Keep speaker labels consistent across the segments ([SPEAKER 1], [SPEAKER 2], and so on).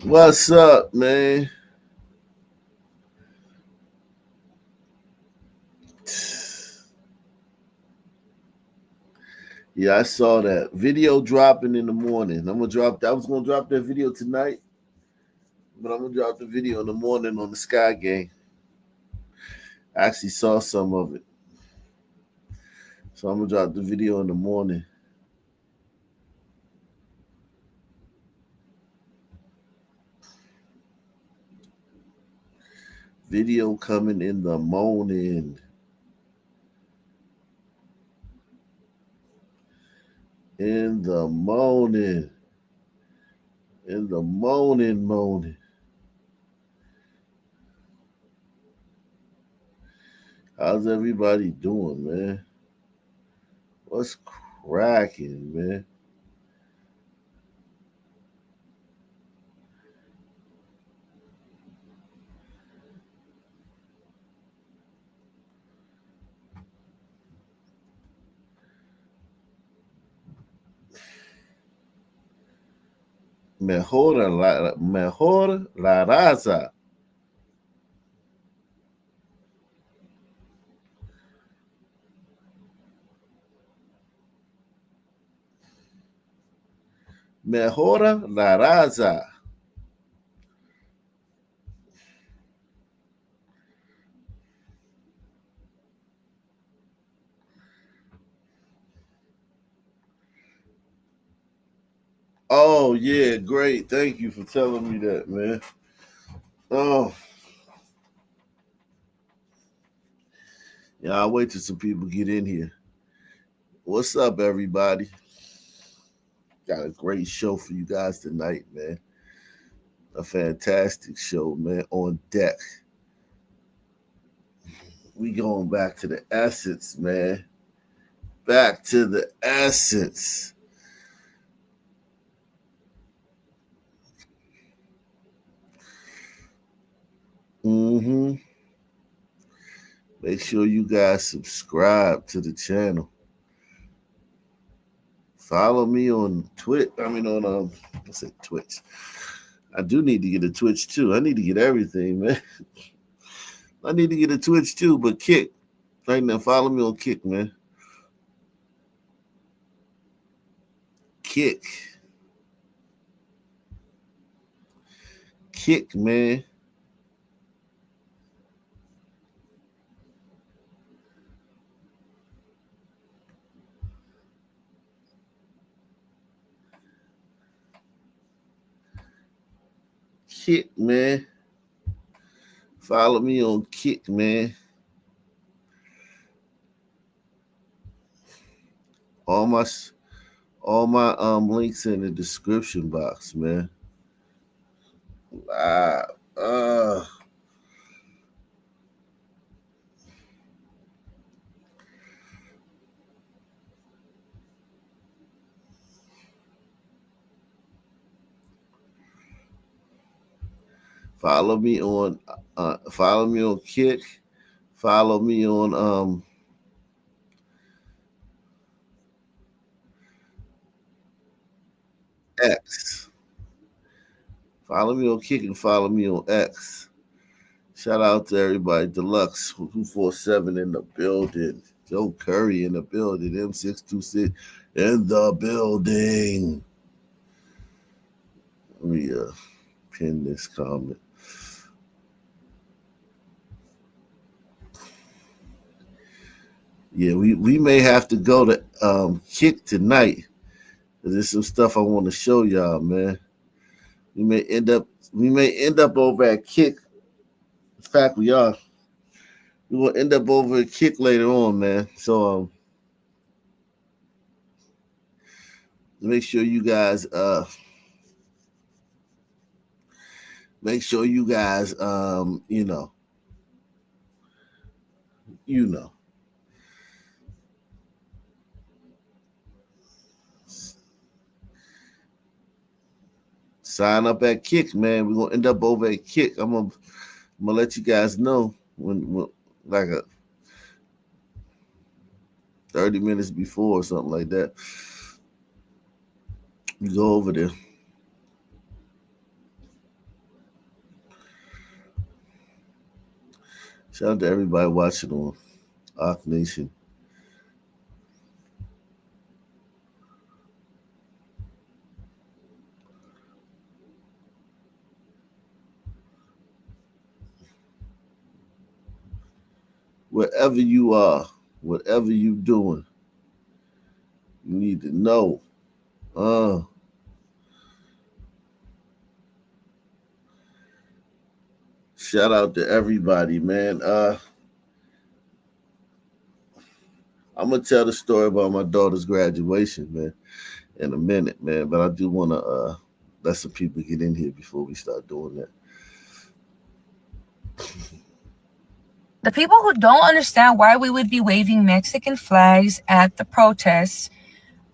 [SPEAKER 1] What's up, man? Yeah, I saw that video dropping in the morning. I'm gonna drop. I was gonna drop that video tonight, but I'm gonna drop the video in the morning on the Sky Game. I actually saw some of it, so I'm gonna drop the video in the morning. Video coming in the morning. In the morning. In the morning. How's everybody doing, man? What's cracking, man? Mejor la raza. Mejora la raza. Oh yeah, great. Thank you for telling me that, man. Oh yeah, I'll wait till some people get in here. What's up, everybody? Got a great show for you guys tonight, man. A fantastic show, man. On deck. We going back to the essence, man. Back to the essence. Mm-hmm. Make sure you guys subscribe to the channel. Follow me on Twitch. I mean on I said Twitch. I do need to get a Twitch too. I need to get everything, man. I need to get a Twitch too, but Kick. Right now, follow me on Kick, man. Kick. Kick, man. Kick, man. Follow me on Kick, man. All my all my links in the description box, man. Ah, uh, follow me on follow me on Kick. Follow me on X. Follow me on Kick and follow me on X. Shout out to everybody. Deluxe 247 in the building. Joe Curry in the building. M626 in the building. Let me pin this comment. Yeah, we may have to go to Kick tonight. There's some stuff I want to show y'all, man. We may end up over at Kick. In fact, we are. We will end up over at Kick later on, man. So make sure you guys you know sign up at Kick, man. We're gonna end up over at Kick. I'm gonna let you guys know when like a 30 minutes before or something like that. You go over there. Shout out to everybody watching on Arc Nation. Wherever you are, whatever you doing, you need to know. Shout out to everybody, man. I'm gonna tell the story about my daughter's graduation, man, in a minute, man. But I do wanna let some people get in here before we start doing that.
[SPEAKER 2] The people who don't understand why we would be waving Mexican flags at the protests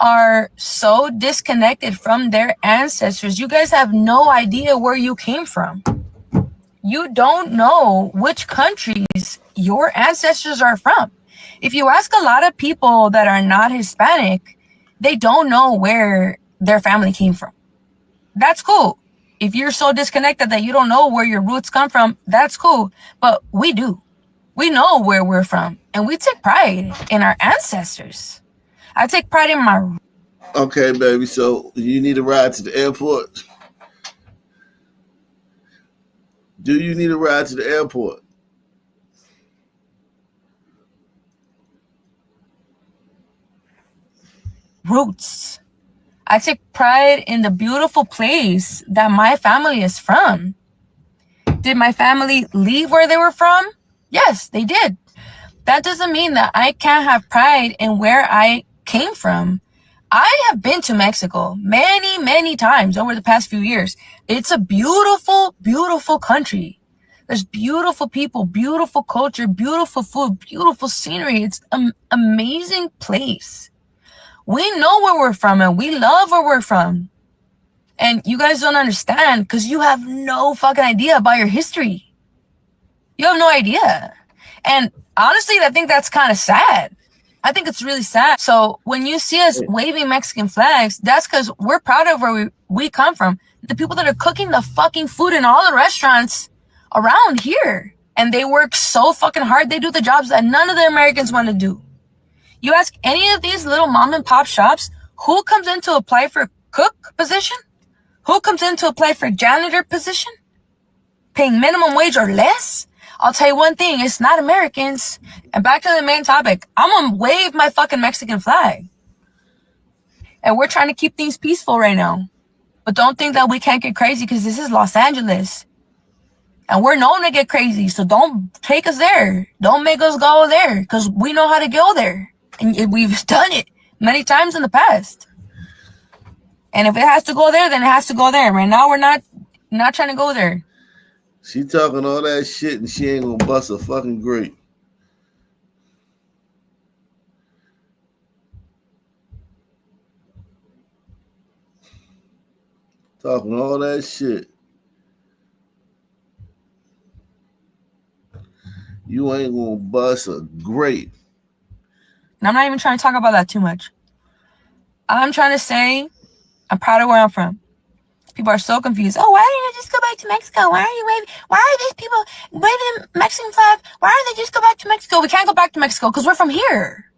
[SPEAKER 2] are so disconnected from their ancestors. You guys have no idea where you came from. You don't know which countries your ancestors are from. If you ask a lot of people that are not Hispanic, they don't know where their family came from. That's cool. If you're so disconnected that you don't know where your roots come from, that's cool. But we do. We know where we're from, and we take pride in our ancestors. I take pride in my...
[SPEAKER 1] Okay, baby. So you need a ride to the airport? Do you need a ride to the airport?
[SPEAKER 2] roots. I take pride in the beautiful place that my family is from. Did my family leave where they were from? Yes, they did. That doesn't mean that I can't have pride in where I came from. I have been to Mexico many, many times over the past few years. It's a beautiful, beautiful country. There's beautiful people, beautiful culture, beautiful food, beautiful scenery. It's an amazing place. We know where we're from and we love where we're from. And you guys don't understand because you have no fucking idea about your history. You have no idea. And honestly, I think that's kind of sad. I think it's really sad. So when you see us waving Mexican flags, that's because we're proud of where we come from. The people that are cooking the fucking food in all the restaurants around here. And they work so fucking hard. They do the jobs that none of the Americans want to do. You ask any of these little mom and pop shops, who comes in to apply for a cook position? Who comes in to apply for a janitor position? Paying minimum wage or less? I'll tell you one thing, it's not Americans. And back to the main topic, I'm gonna wave my fucking Mexican flag. And we're trying to keep things peaceful right now. But don't think that we can't get crazy because this is Los Angeles. And we're known to get crazy, so don't take us there. Don't make us go there because we know how to go there. And we've done it many times in the past. And if it has to go there, then it has to go there. Right now, we're not trying to go there.
[SPEAKER 1] She talking all that shit and she ain't gonna bust a fucking grape. Talking all that shit. You ain't gonna bust a grape.
[SPEAKER 2] And I'm not even trying to talk about that too much. I'm trying to say I'm proud of where I'm from. People are so confused. Oh, why didn't you just go back to Mexico? Why are you waving? Why are these people waving the Mexican flag? Why don't they just go back to Mexico? We can't go back to Mexico because we're from here.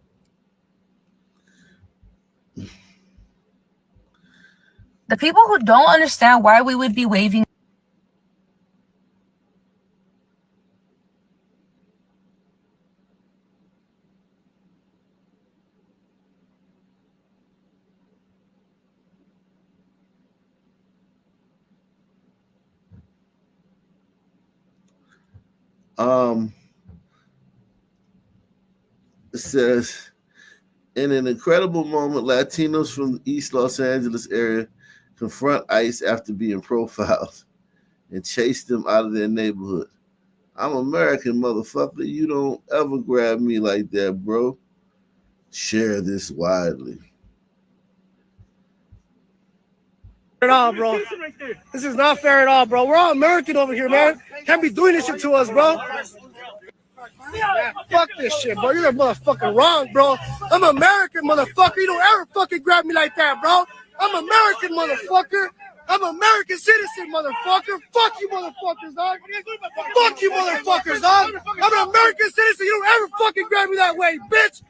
[SPEAKER 2] The people who don't understand why we would be waving
[SPEAKER 1] it says, in an incredible moment, Latinos from the East Los Angeles area confront ICE after being profiled and chase them out of their neighborhood. I'm American, motherfucker. You don't ever grab me like that, bro. Share this widely.
[SPEAKER 3] At all, bro. This is not fair at all, bro. We're all American over here, man. Can't be doing this shit to us, bro. Man, fuck this shit, bro. You're motherfucking wrong, bro. I'm American, motherfucker. You don't ever fucking grab me like that, bro. I'm American, motherfucker. I'm American citizen, motherfucker. Fuck you, motherfuckers, dog. Fuck you, motherfuckers, dog. I'm an American citizen. You don't ever fucking grab me that way, bitch.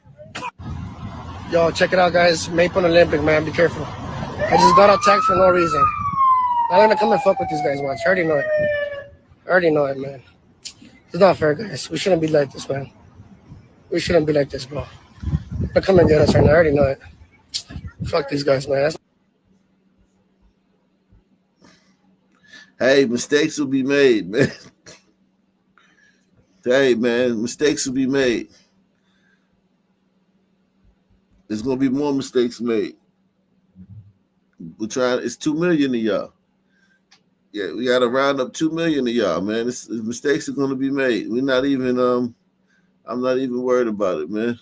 [SPEAKER 3] Yo, check it out, guys. Maple Olympic, man. Be careful. I just got attacked for no reason. I'm gonna come and fuck with these guys. Watch. I already know it, man. It's not fair, guys. We shouldn't be like this, man. We shouldn't be like this, bro. They're coming to get us right now. I already know it. Fuck these guys, man.
[SPEAKER 1] Hey, mistakes will be made, man. Hey, man, mistakes will be made. There's gonna be more mistakes made. We're trying. It's 2 million of y'all. Yeah, we got to round up 2 million of y'all, man. Mistakes are gonna be made. We're not even. I'm not even worried about it, man.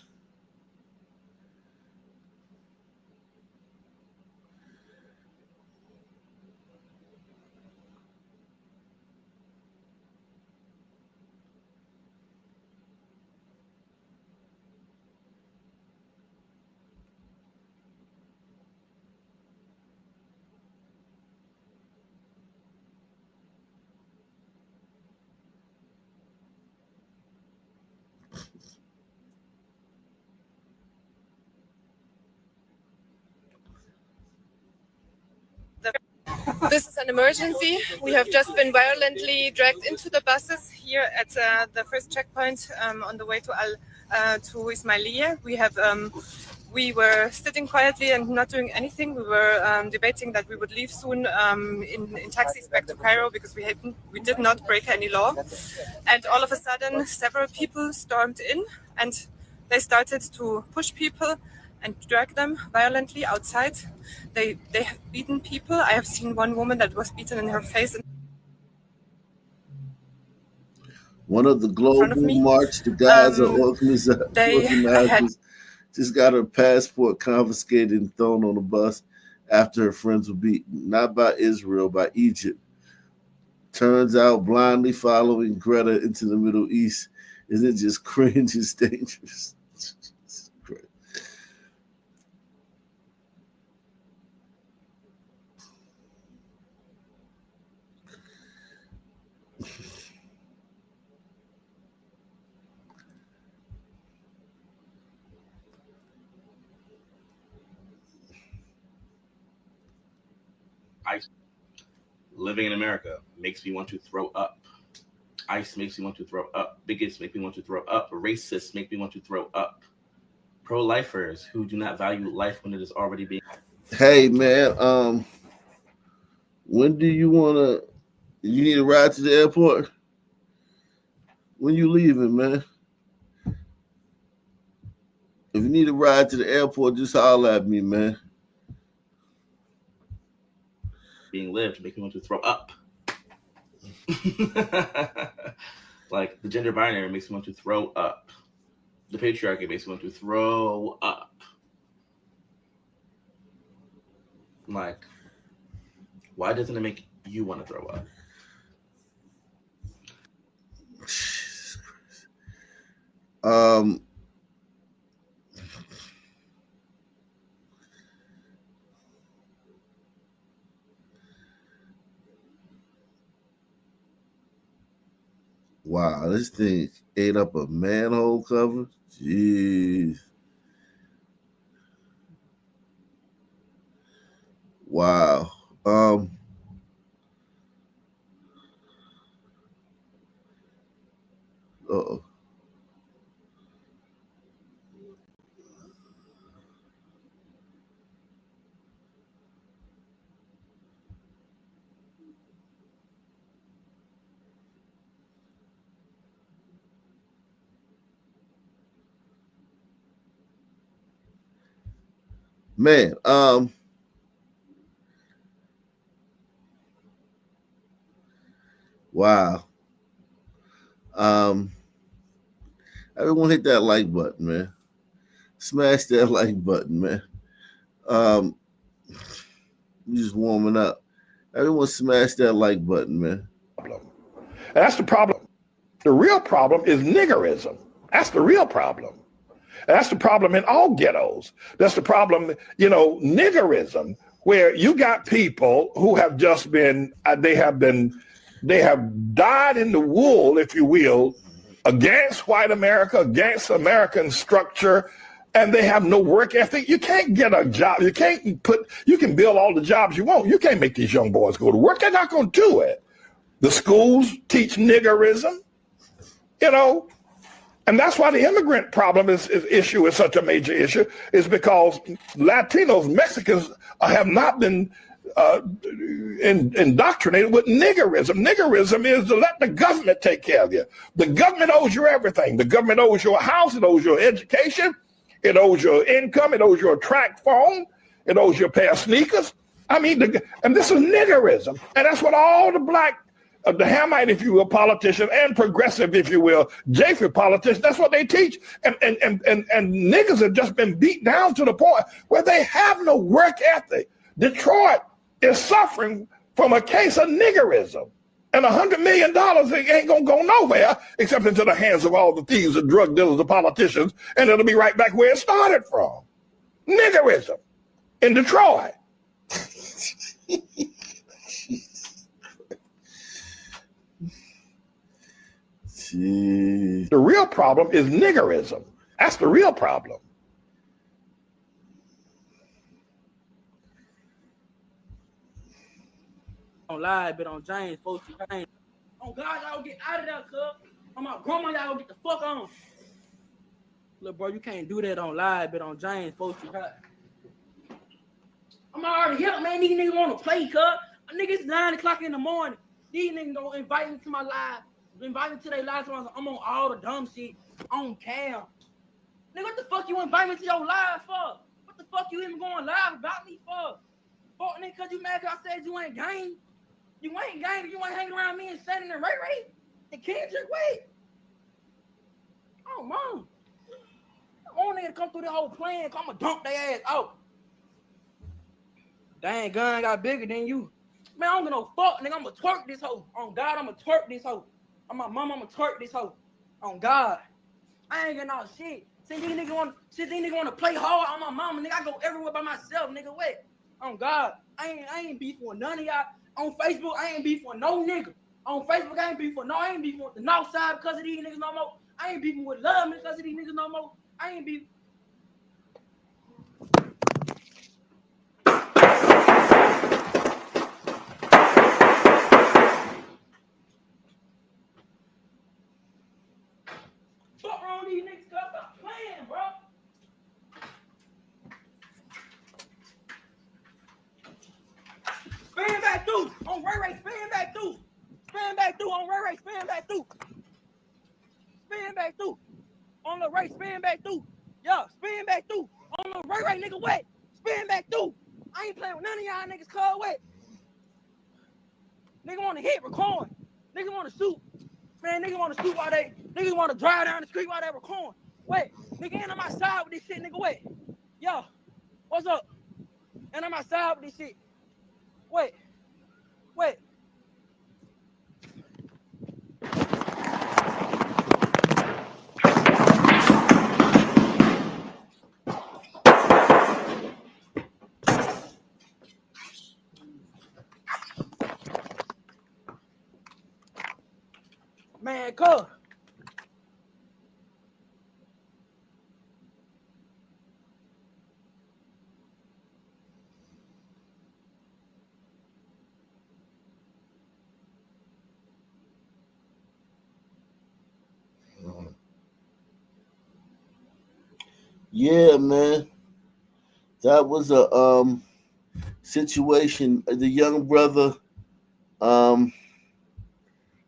[SPEAKER 4] This is an emergency. We have just been violently dragged into the buses here at the first checkpoint on the way to Ismailia. We were sitting quietly and not doing anything. We were debating that we would leave soon in taxis back to Cairo because we did not break any law. And all of a sudden, several people stormed in and they started to push people and drag them violently outside. They have beaten people. I have seen one woman that was beaten in her face.
[SPEAKER 1] One of the global march to Gaza organizers just got her passport confiscated and thrown on the bus after her friends were beaten. Not by Israel, by Egypt. Turns out blindly following Greta into the Middle East isn't just cringe, it's dangerous.
[SPEAKER 5] ICE living in America makes me want to throw up. ICE makes me want to throw up. Bigots make me want to throw up. Racists make me want to throw up. Pro-lifers who do not value life when it is already being.
[SPEAKER 1] Hey man, when do you wanna? You need a ride to the airport? When you leaving, man? If you need a ride to the airport, just holler at me, man.
[SPEAKER 5] Being lived make me want to throw up. Like the gender binary makes me want to throw up. The patriarchy makes me want to throw up. Like, why doesn't it make you want to throw up?
[SPEAKER 1] Wow, this thing ate up a manhole cover. Jeez. Wow. Uh-oh. Man, wow. Everyone hit that like button, man. Smash that like button, man. We just warming up. Everyone smash that like button, man.
[SPEAKER 6] And that's the problem. The real problem is niggerism. That's the real problem. And that's the problem in all ghettos. That's the problem, niggerism, where you got people who have just been, they have died in the wool, if you will, against white America, against American structure, and they have no work ethic. You can't get a job. You can build all the jobs you want. You can't make these young boys go to work. They're not going to do it. The schools teach niggerism, and that's why the immigrant problem issue is such a major issue, is because Latinos, Mexicans have not been indoctrinated with niggerism. Niggerism is to let the government take care of you. The government owes you everything. The government owes you a house. It owes you education. It owes you income. It owes you a track phone. It owes you a pair of sneakers. And this is niggerism. And that's what all the black, the Hamite, if you will, politicians, and progressive, if you will, Japheth politicians, that's what they teach. And niggas have just been beat down to the point where they have no work ethic. Detroit is suffering from a case of niggerism. And $100 million ain't gonna go nowhere except into the hands of all the thieves and drug dealers, the politicians, and it'll be right back where it started from. Niggerism in Detroit.
[SPEAKER 1] Jeez.
[SPEAKER 6] The real problem is niggerism. That's the real problem.
[SPEAKER 7] On live, but on James, folks, James. On God, y'all get out of there, cuz. On my grandma, y'all get the fuck on. Look, bro, you can't do that on live, but on James, folks, I'm already here, man. These niggas want to play, cuz. Niggas 9 o'clock in the morning. These niggas gonna invite me to my live. Invite me to their live. I'm on all the dumb shit on cam. Nigga, what the fuck you invite me to your live for? What the fuck you even going live about me for? Fuck, nigga, cause you mad cause I said you ain't gang. You ain't gang. You ain't hanging around me and Shannon and Ray Ray and Kendrick. Wait. Oh, mom. I want nigga to come through the whole plan. I'm gonna dump their ass out. Dang, gun got bigger than you. Man, I don't give no fuck, nigga. I'm gonna twerk this hoe. On God, I'm gonna twerk this hoe. On my mama, I'm gonna twerk this hoe. On God. I ain't getting all shit. Since these niggas wanna play hard on my mama, nigga, I go everywhere by myself, nigga. Wait. On God. I ain't beefing with none of y'all. On Facebook, I ain't beefing with no nigga. On Facebook, I ain't beefing with the North Side because of these niggas no more. I ain't beefing with Love because of these niggas no more. I ain't beefing. Fuck wrong with these niggas, cuz stop playing, bro. Spin back through on Ray Ray, spin back through. Spin back through on Ray Ray, spin back through. Spin back through. On the Ray, spin back through. Yeah, spin back through. On the Ray Ray, nigga, wet. Spin back through. I ain't playing with none of y'all niggas, cuz wet. Nigga wanna hit, record. Nigga wanna shoot. Man, nigga wanna shoot while niggas wanna drive down the street while they record. Wait, nigga ain't on my side with this shit, nigga, wait. Yo, what's up? And on my side with this shit. Wait. Man, cuz.
[SPEAKER 1] Yeah, man. That was a situation. The young brother,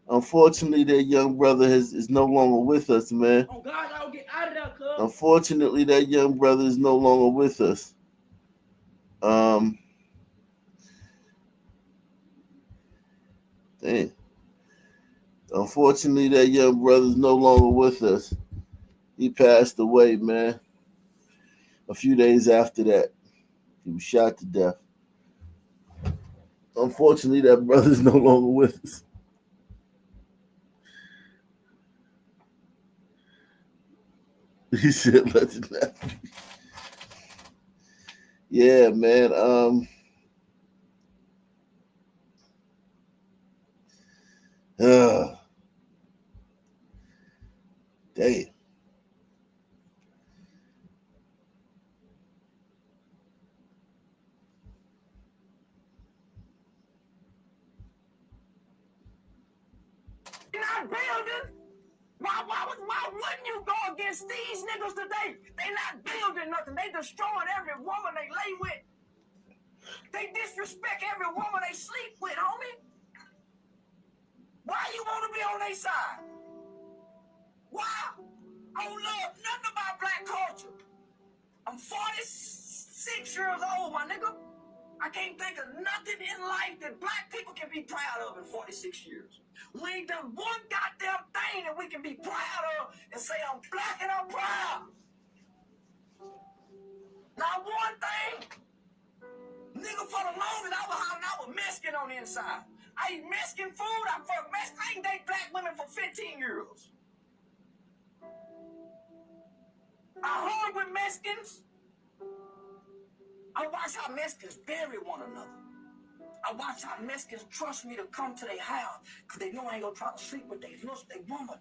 [SPEAKER 1] unfortunately, that young brother is no longer with us, man.
[SPEAKER 7] Oh God, I'll get out of there, cuz.
[SPEAKER 1] Unfortunately, that young brother is no longer with us. Damn. Unfortunately, that young brother is no longer with us. He passed away, man. A few days after that, he was shot to death. Unfortunately, that brother is no longer with us. He said, legendary. Yeah, man. Damn.
[SPEAKER 7] You're not building. Why wouldn't you go against these niggas today? They not building nothing. They destroying every woman they lay with. They disrespect every woman they sleep with, homie. Why you want to be on their side? Why? I don't love nothing about black culture. I'm 46 years old, my nigga. I can't think of nothing in life that black people can be proud of in 46 years. We ain't done one goddamn thing that we can be proud of and say I'm black and I'm proud. Not one thing. Nigga, for the longest, I was Mexican on the inside. I eat Mexican food. I fuck Mexican. I ain't date black women for 15 years. I hung with Mexicans. I watch how Mexicans bury one another. I watch how Mexicans trust me to come to their house because they know I ain't gonna try to sleep with their woman.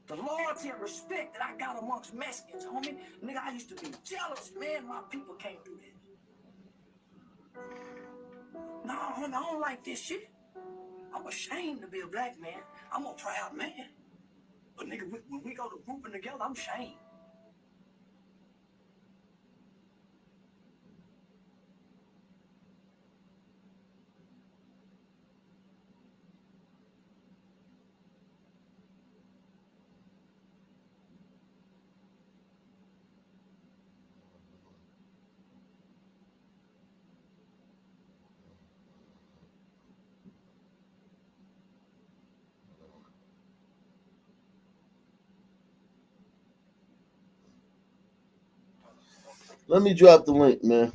[SPEAKER 7] The loyalty and respect that I got amongst Mexicans, homie. Nigga, I used to be jealous, man. My people can't do this. No, homie, I don't like this shit. I'm ashamed to be a black man. I'm a proud man. But nigga, when we go to grouping together, I'm ashamed.
[SPEAKER 1] Let me drop the link, man.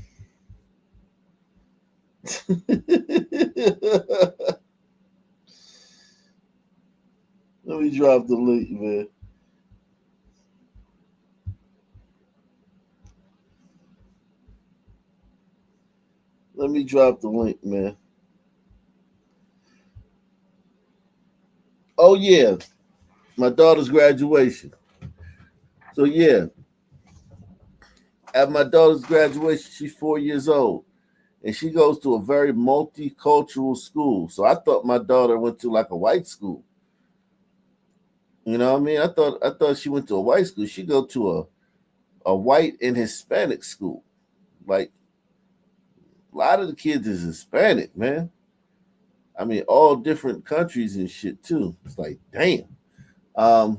[SPEAKER 1] Let me drop the link, man. Let me drop the link, man. Oh, yeah. My daughter's graduation. So, yeah. At my daughter's graduation, she's 4 years old. And she goes to a very multicultural school. So I thought my daughter went to like a white school. You know what I mean? I thought she went to a white school. She go to a white and Hispanic school. Like a lot of the kids is Hispanic, man. I mean, all different countries and shit too. It's like, damn. But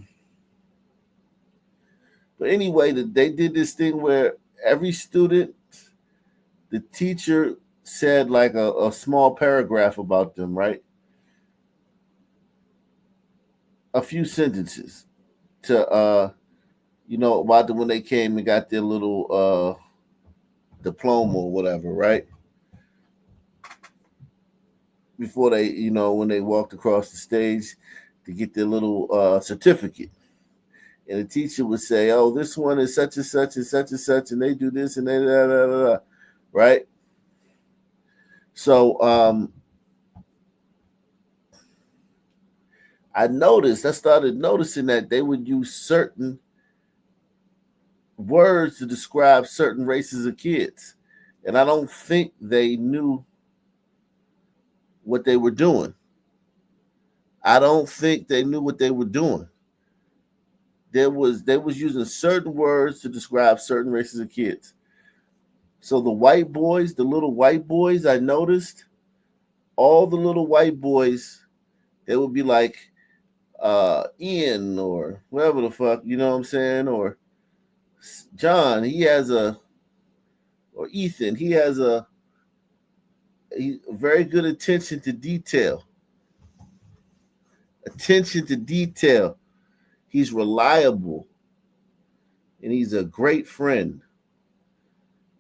[SPEAKER 1] anyway, they did this thing where every student, the teacher said like a small paragraph about them, right? A few sentences to about when they came and got their little diploma or whatever, right? Before they, when they walked across the stage to get their little certificate. And the teacher would say, "Oh, this one is such and such and such and such, and they do this and they da da da da," right? So I started noticing that they would use certain words to describe certain races of kids. And I don't think they knew what they were doing. I don't think they knew what they were doing. They was using certain words to describe certain races of kids. So the little white boys, I noticed all the little white boys, they would be like Ian or whatever the fuck, you know what I'm saying? Or John, or Ethan, he has a very good attention to detail. Attention to detail. He's reliable. And he's a great friend.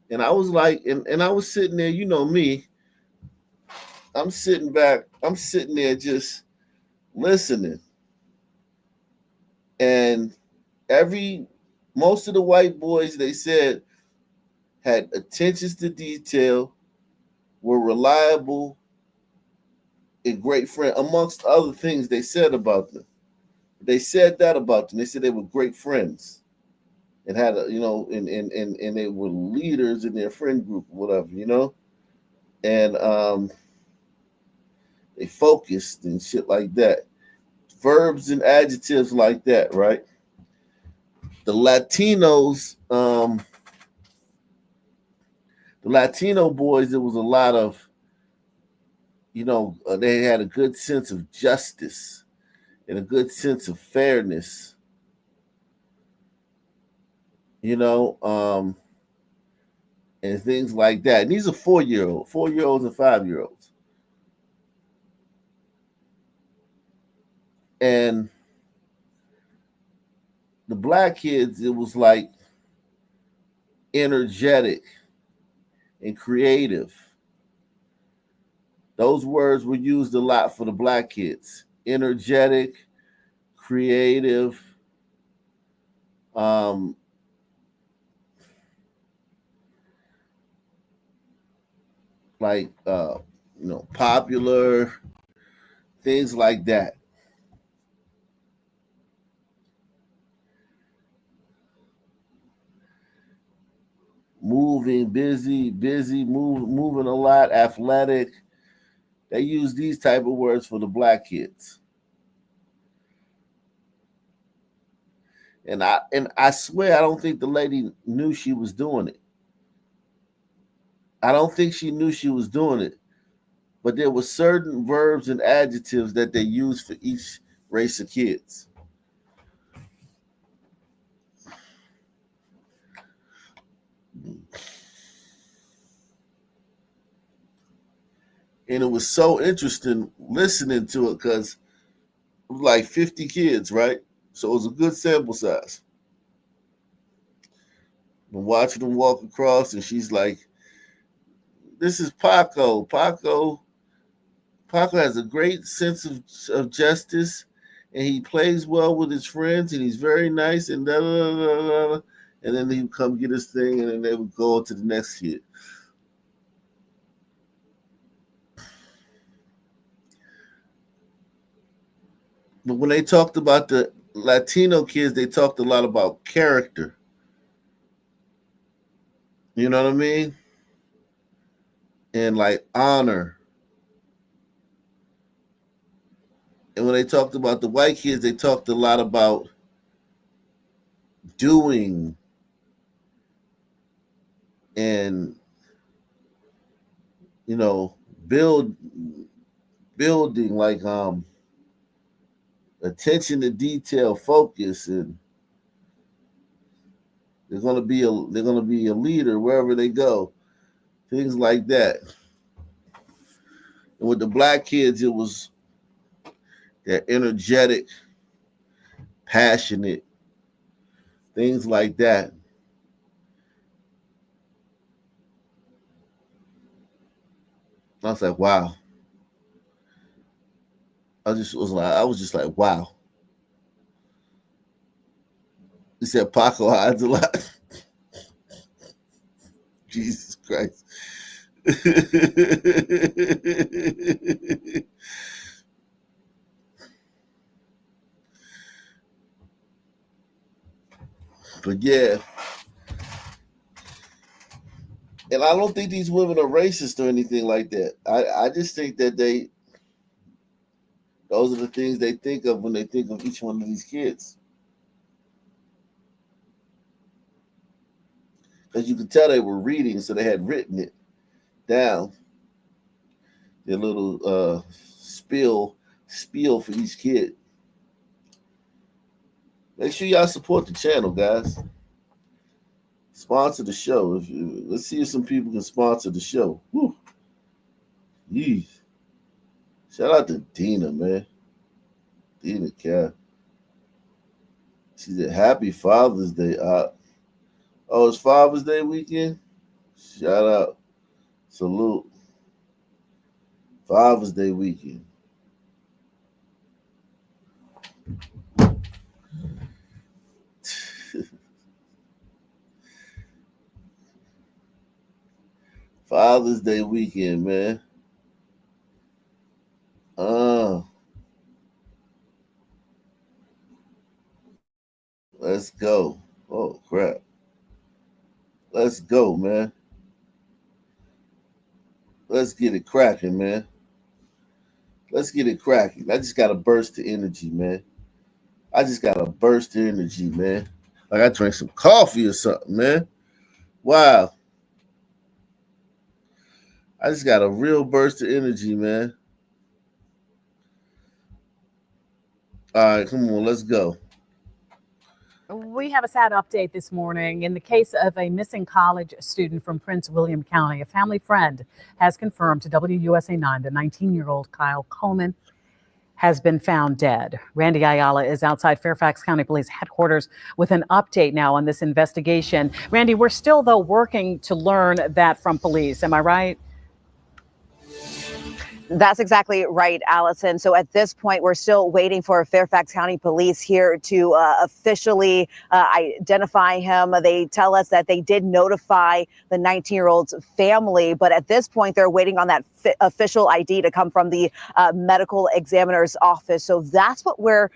[SPEAKER 1] And I was like, and I was sitting there, you know me. I'm sitting there just listening. And most of the white boys, they said, had attentions to detail, were reliable, and great friend, amongst other things they said about them, They said that about them. They said they were great friends and had a, you know, and they were leaders in their friend group, or whatever, you know, and they focused and shit like that. Verbs and adjectives like that, right? The Latinos, the Latino boys, it was a lot of, you know, they had a good sense of justice and a good sense of fairness, you know, and things like that. And these are 4-year-olds and 5-year-olds. And the black kids, it was like energetic and creative. Those words were used a lot for the black kids. Energetic, creative, um, like you know, popular, things like that. Moving, moving a lot, athletic. They use these type of words for the black kids. And I swear I don't think the lady knew she was doing it. I don't think she knew she was doing it. But there were certain verbs and adjectives that they used for each race of kids. And it was so interesting listening to it because it was like 50 kids, right? So it was a good sample size. I'm watching them walk across, and she's like, "This is Paco. Paco has a great sense of justice, and he plays well with his friends, and he's very nice." And da da da da da. And then he would come get his thing, and then they would go on to the next kid. But when they talked about the Latino kids, they talked a lot about character. You know what I mean? And like honor. And when they talked about the white kids, they talked a lot about doing and, you know, building, like attention to detail, focus, and they're gonna be a leader wherever they go. Things like that. And with the black kids, it was they're energetic, passionate, things like that. I was like, wow. I was just like, wow. He said Paco hides a lot. Jesus Christ. But yeah. And I don't think these women are racist or anything like that. I just think that those are the things they think of when they think of each one of these kids. Because you could tell they were reading, so they had written it down. Their little spiel for each kid. Make sure y'all support the channel, guys. Sponsor the show. Let's see if some people can sponsor the show. Whew. Yeesh. Shout out to Dina, man. Dina Cat. She said, "Happy Father's Day." Oh, it's Father's Day weekend? Shout out. Salute. Father's Day weekend. Father's Day weekend, man. Let's go. Oh, crap. Let's go, man. Let's get it cracking, man. Let's get it cracking. I just got a burst of energy, man. I just got a burst of energy, man. Like I drank some coffee or something, man. Wow. I just got a real burst of energy, man. All right, come on, let's go.
[SPEAKER 8] We have a sad update this morning. In the case of a missing college student from Prince William County, a family friend has confirmed to WUSA 9 that 19-year-old Kyle Coleman has been found dead. Randy Ayala is outside Fairfax County Police headquarters with an update now on this investigation. Randy, we're still, though, working to learn that from police. Am I right?
[SPEAKER 9] That's exactly right, Allison. So at this point, we're still waiting for Fairfax County Police here to officially identify him. They tell us that they did notify the 19-year-old's family, but at this point, they're waiting on that official ID to come from the medical examiner's office. So that's what we're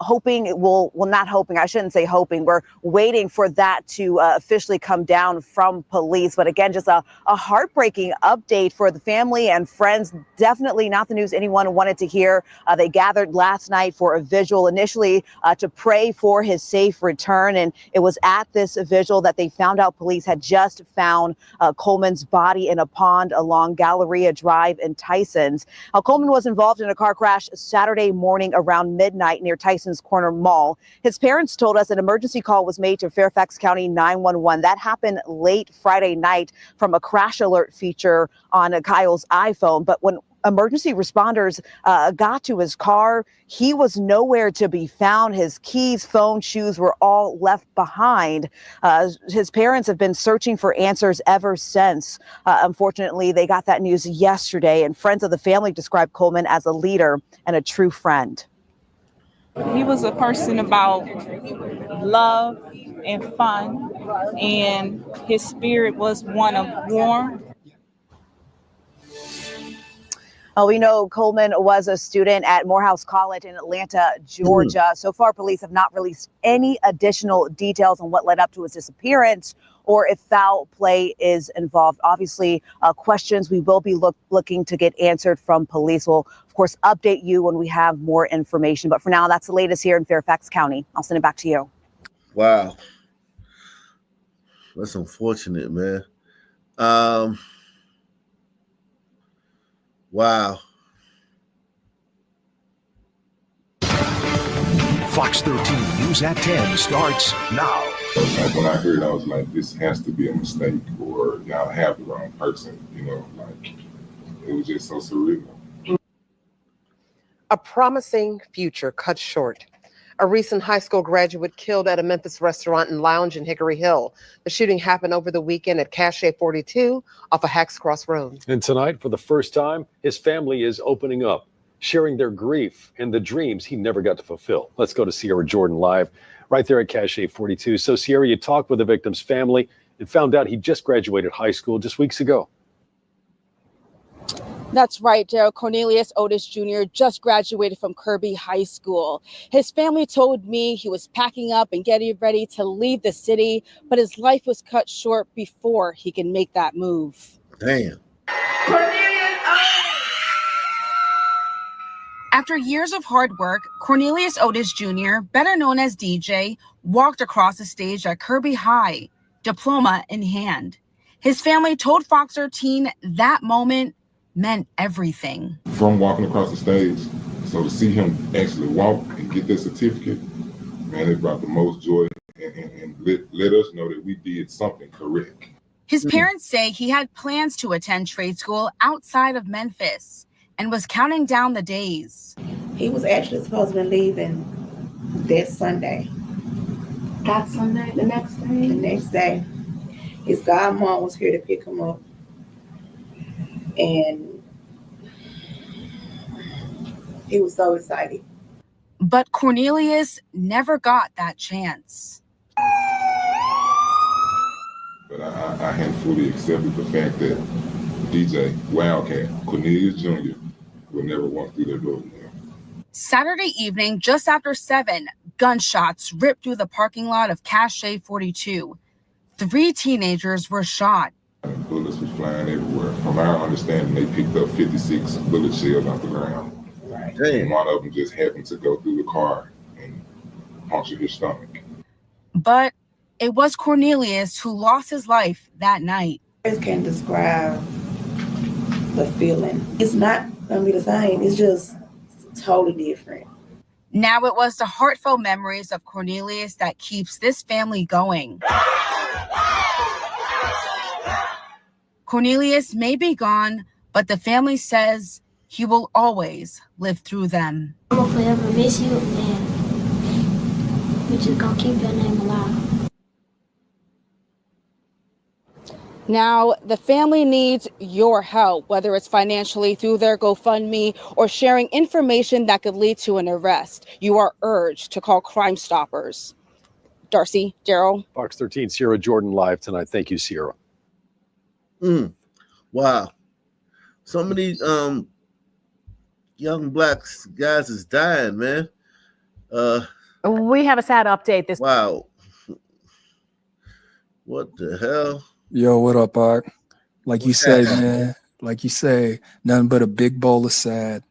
[SPEAKER 9] hoping. Well, not hoping. I shouldn't say hoping. We're waiting for that to officially come down from police. But again, just a heartbreaking update for the family and friends. Definitely not the news anyone wanted to hear. They gathered last night for a vigil initially to pray for his safe return. And it was at this vigil that they found out police had just found Coleman's body in a pond along Galleria Drive in Tysons. Coleman was involved in a car crash Saturday morning around midnight near Tysons Corner Mall. His parents told us an emergency call was made to Fairfax County 911. That happened late Friday night from a crash alert feature on Kyle's iPhone. But when emergency responders got to his car, he was nowhere to be found. His keys, phone, shoes were all left behind. His parents have been searching for answers ever since. Unfortunately, they got that news yesterday, and friends of the family described Coleman as a leader and a true friend.
[SPEAKER 10] He was a person about love and fun, and his spirit was one of warmth.
[SPEAKER 9] We know Coleman was a student at Morehouse College in Atlanta, Georgia. So far, police have not released any additional details on what led up to his disappearance or if foul play is involved. Obviously, questions we will be looking to get answered from police. We'll, of course, update you when we have more information. But for now, that's the latest here in Fairfax County. I'll send it back to you.
[SPEAKER 1] Wow. That's unfortunate, man. Wow.
[SPEAKER 11] Fox 13 News at 10 starts now.
[SPEAKER 12] Like when I heard, I was like, this has to be a mistake, or y'all have the wrong person. You know, like it was just so surreal.
[SPEAKER 13] A promising future cut short. A recent high school graduate killed at a Memphis restaurant and lounge in Hickory Hill. The shooting happened over the weekend at Cache 42 off of Hacks Cross Road.
[SPEAKER 14] And tonight, for the first time, his family is opening up, sharing their grief and the dreams he never got to fulfill. Let's go to Sierra Jordan live right there at Cache 42. So Sierra, you talked with the victim's family and found out he just graduated high school just weeks ago.
[SPEAKER 15] That's right, Daryl. Cornelius Otis Jr. just graduated from Kirby High School. His family told me he was packing up and getting ready to leave the city, but his life was cut short before he can make that move.
[SPEAKER 1] Damn.
[SPEAKER 2] After years of hard work, Cornelius Otis Jr., better known as DJ, walked across the stage at Kirby High, diploma in hand. His family told Fox 13 that moment meant everything.
[SPEAKER 12] From walking across the stage, so to see him actually walk and get that certificate, man, it brought the most joy and let us know that we did something correct.
[SPEAKER 2] His parents say he had plans to attend trade school outside of Memphis and was counting down the days.
[SPEAKER 16] He was actually supposed to be leaving that Sunday. That Sunday, the next day? The next day. His godmom was here to pick him up. And he was so excited.
[SPEAKER 2] But Cornelius never got that chance.
[SPEAKER 12] But I hadn't fully accepted the fact that DJ Wildcat, Cornelius Jr., would never walk through that door again.
[SPEAKER 2] Saturday evening, just after 7, gunshots ripped through the parking lot of Cache 42. 3 teenagers were shot.
[SPEAKER 12] Bullets were flying everywhere. From our understanding, they picked up 56 bullet shells off the ground. And one of them just happened to go through the car and puncture his stomach.
[SPEAKER 2] But it was Cornelius who lost his life that night.
[SPEAKER 16] I can't describe the feeling. It's not gonna be the same. It's just totally different.
[SPEAKER 2] Now it was the heartfelt memories of Cornelius that keeps this family going. Cornelius may be gone, but the family says he will always live through them.
[SPEAKER 17] I'm gonna forever miss you, and we just gonna keep your name alive.
[SPEAKER 15] Now, the family needs your help, whether it's financially through their GoFundMe or sharing information that could lead to an arrest. You are urged to call Crime Stoppers. Darcy, Gerald.
[SPEAKER 14] Fox 13, Sierra Jordan live tonight. Thank you, Sierra.
[SPEAKER 1] Wow. So many young black guys is dying, man.
[SPEAKER 8] We have a sad update this.
[SPEAKER 1] Wow. What the hell?
[SPEAKER 18] Yo, what up, Art? Like you say, man, like you say, nothing but a big bowl of sad.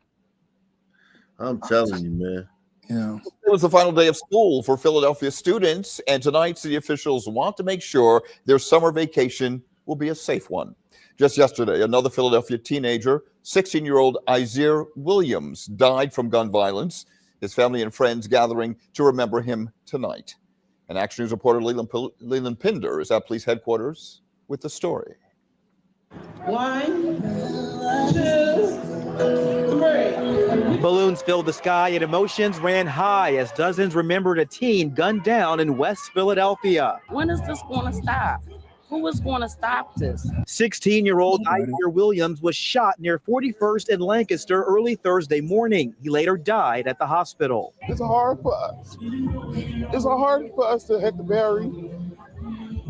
[SPEAKER 1] I'm telling you, man.
[SPEAKER 18] You know.
[SPEAKER 19] It was the final day of school for Philadelphia students, and tonight city officials want to make sure their summer vacation will be a safe one. Just yesterday, another Philadelphia teenager, 16-year-old Isaiah Williams, died from gun violence. His family and friends gathering to remember him tonight. And Action News reporter Leland Pinder is at police headquarters with the story.
[SPEAKER 20] 1, 2, 3. Balloons filled the sky and emotions ran high as dozens remembered a teen gunned down in West Philadelphia.
[SPEAKER 7] When is this going to stop? Who is going to stop this?
[SPEAKER 20] 16-year-old Isaiah Williams was shot near 41st and Lancaster early Thursday morning. He later died at the hospital.
[SPEAKER 21] It's hard for us. It's hard for us to have to bury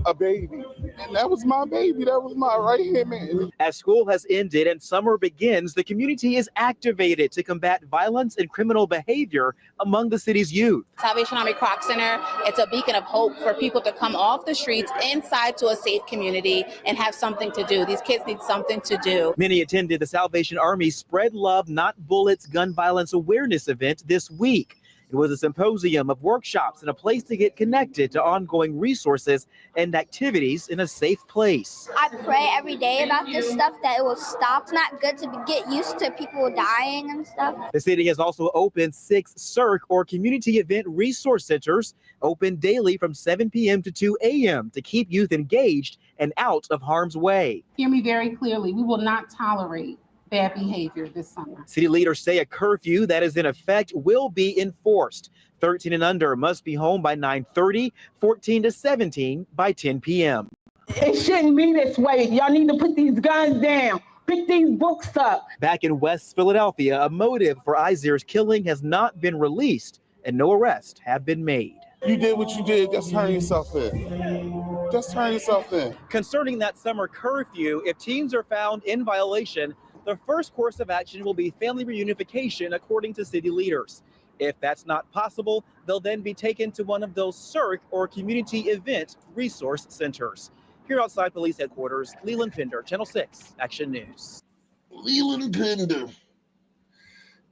[SPEAKER 21] a baby. And that was my baby. That was my right-hand man.
[SPEAKER 20] As school has ended and summer begins, the community is activated to combat violence and criminal behavior among the city's youth.
[SPEAKER 22] Salvation Army Croc Center, it's a beacon of hope for people to come off the streets inside to a safe community and have something to do. These kids need something to do.
[SPEAKER 20] Many attended the Salvation Army Spread Love, Not Bullets gun violence awareness event this week. It was a symposium of workshops and a place to get connected to ongoing resources and activities in a safe place.
[SPEAKER 23] I pray every day about this stuff that it will stop. It's not good to get used to people dying and stuff.
[SPEAKER 20] The city has also opened 6 CIRC or community event resource centers, open daily from 7 p.m. to 2 a.m. to keep youth engaged and out of harm's way.
[SPEAKER 24] Hear me very clearly. We will not tolerate bad behavior this summer.
[SPEAKER 20] City leaders say a curfew that is in effect will be enforced. 13 and under must be home by 9:30, 14 to 17 by 10 p.m.
[SPEAKER 7] It shouldn't be this way. Y'all need to put these guns down. Pick these books up.
[SPEAKER 20] Back in West Philadelphia, a motive for Isaiah's killing has not been released and no arrests have been made.
[SPEAKER 21] You did what you did. Just turn yourself in. Just turn yourself in.
[SPEAKER 20] Concerning that summer curfew, if teens are found in violation, the first course of action will be family reunification, according to city leaders. If that's not possible, they'll then be taken to one of those CIRC or community event resource centers. Here outside police headquarters, Leland Pinder, Channel 6, Action News.
[SPEAKER 1] Leland Pinder.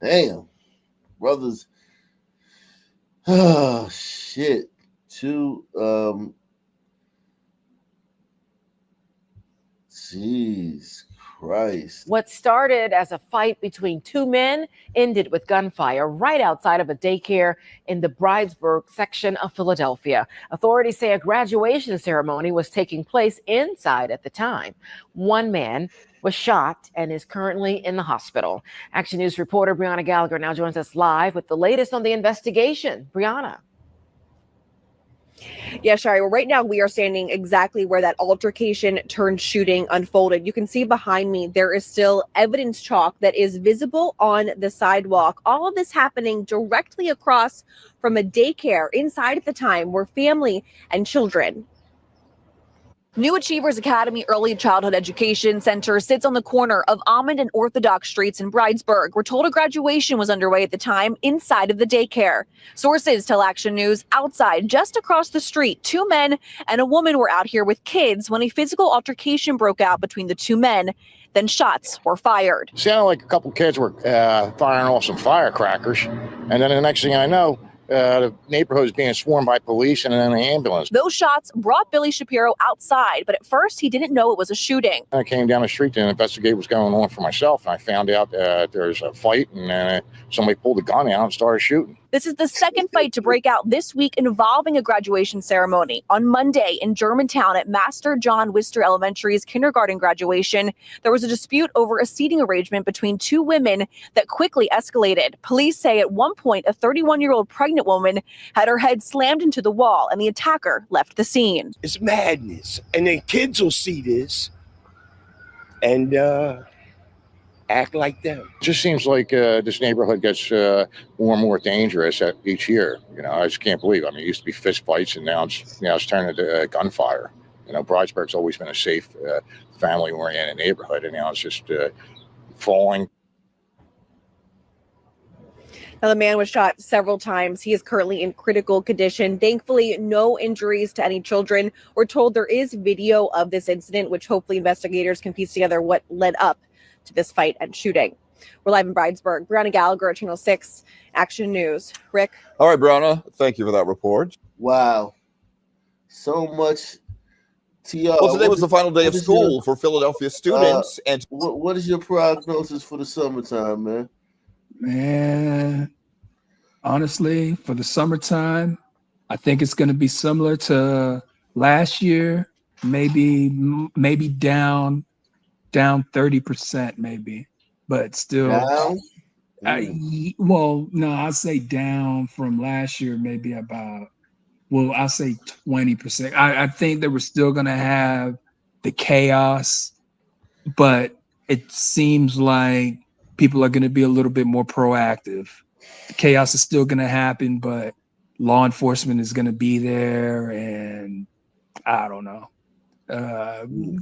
[SPEAKER 1] Damn. Brothers. Oh, shit. Jeez Christ.
[SPEAKER 8] What started as a fight between 2 men ended with gunfire right outside of a daycare in the Bridesburg section of Philadelphia. Authorities say a graduation ceremony was taking place inside at the time. 1 man was shot and is currently in the hospital. Action News reporter Brianna Gallagher now joins us live with the latest on the investigation. Brianna.
[SPEAKER 9] Yeah, Shari, well, right now we are standing exactly where that altercation turned shooting unfolded. You can see behind me, there is still evidence chalk that is visible on the sidewalk. All of this happening directly across from a daycare inside at the time where family and children.
[SPEAKER 3] New Achievers Academy Early Childhood Education Center sits on the corner of Almond and Orthodox Streets in Bridesburg. We're told a graduation was underway at the time inside of the daycare. Sources tell Action News outside, just across the street, 2 men and a woman were out here with kids when a physical altercation broke out between the 2 men. Then shots were fired.
[SPEAKER 4] Sounded like a couple kids were firing off some firecrackers. And then the next thing I know, the neighborhood is being swarmed by police and then an ambulance.
[SPEAKER 3] Those shots brought Billy Shapiro outside, but at first he didn't know it was a shooting.
[SPEAKER 4] I came down the street to investigate what's going on for myself, and I found out there's a fight, and somebody pulled a gun out and started shooting.
[SPEAKER 3] This is the second fight to break out this week involving a graduation ceremony. On Monday in Germantown at Master John Wister Elementary's kindergarten graduation, there was a dispute over a seating arrangement between 2 women that quickly escalated. Police say at one point a 31-year-old pregnant woman had her head slammed into the wall and the attacker left the scene.
[SPEAKER 5] It's madness. And then kids will see this and act like them.
[SPEAKER 4] It just seems like this neighborhood gets more and more dangerous each year. You know, I just can't believe. I mean, it used to be fist fights, and now it's turning into gunfire. You know, Bridesburg's always been a safe, family-oriented neighborhood, and now it's just falling.
[SPEAKER 3] Now, the man was shot several times. He is currently in critical condition. Thankfully, no injuries to any children. We're told there is video of this incident, which hopefully investigators can piece together what led up to this fight and shooting. We're live in Bridesburg. Brianna Gallagher, Channel 6, Action News. Rick?
[SPEAKER 19] All right, Brianna, thank you for that report.
[SPEAKER 1] Wow. So much.
[SPEAKER 19] Well, today was the final day of school for Philadelphia students. And
[SPEAKER 1] what is your prognosis for the summertime, man?
[SPEAKER 18] Man, honestly, for the summertime, I think it's going to be similar to last year, maybe down 30%, maybe, but still.
[SPEAKER 1] Down?
[SPEAKER 18] I'll say down from last year, maybe about, I'll say 20%. I think that we're still going to have the chaos, but it seems like people are going to be a little bit more proactive. The chaos is still going to happen, but law enforcement is going to be there, and I don't know.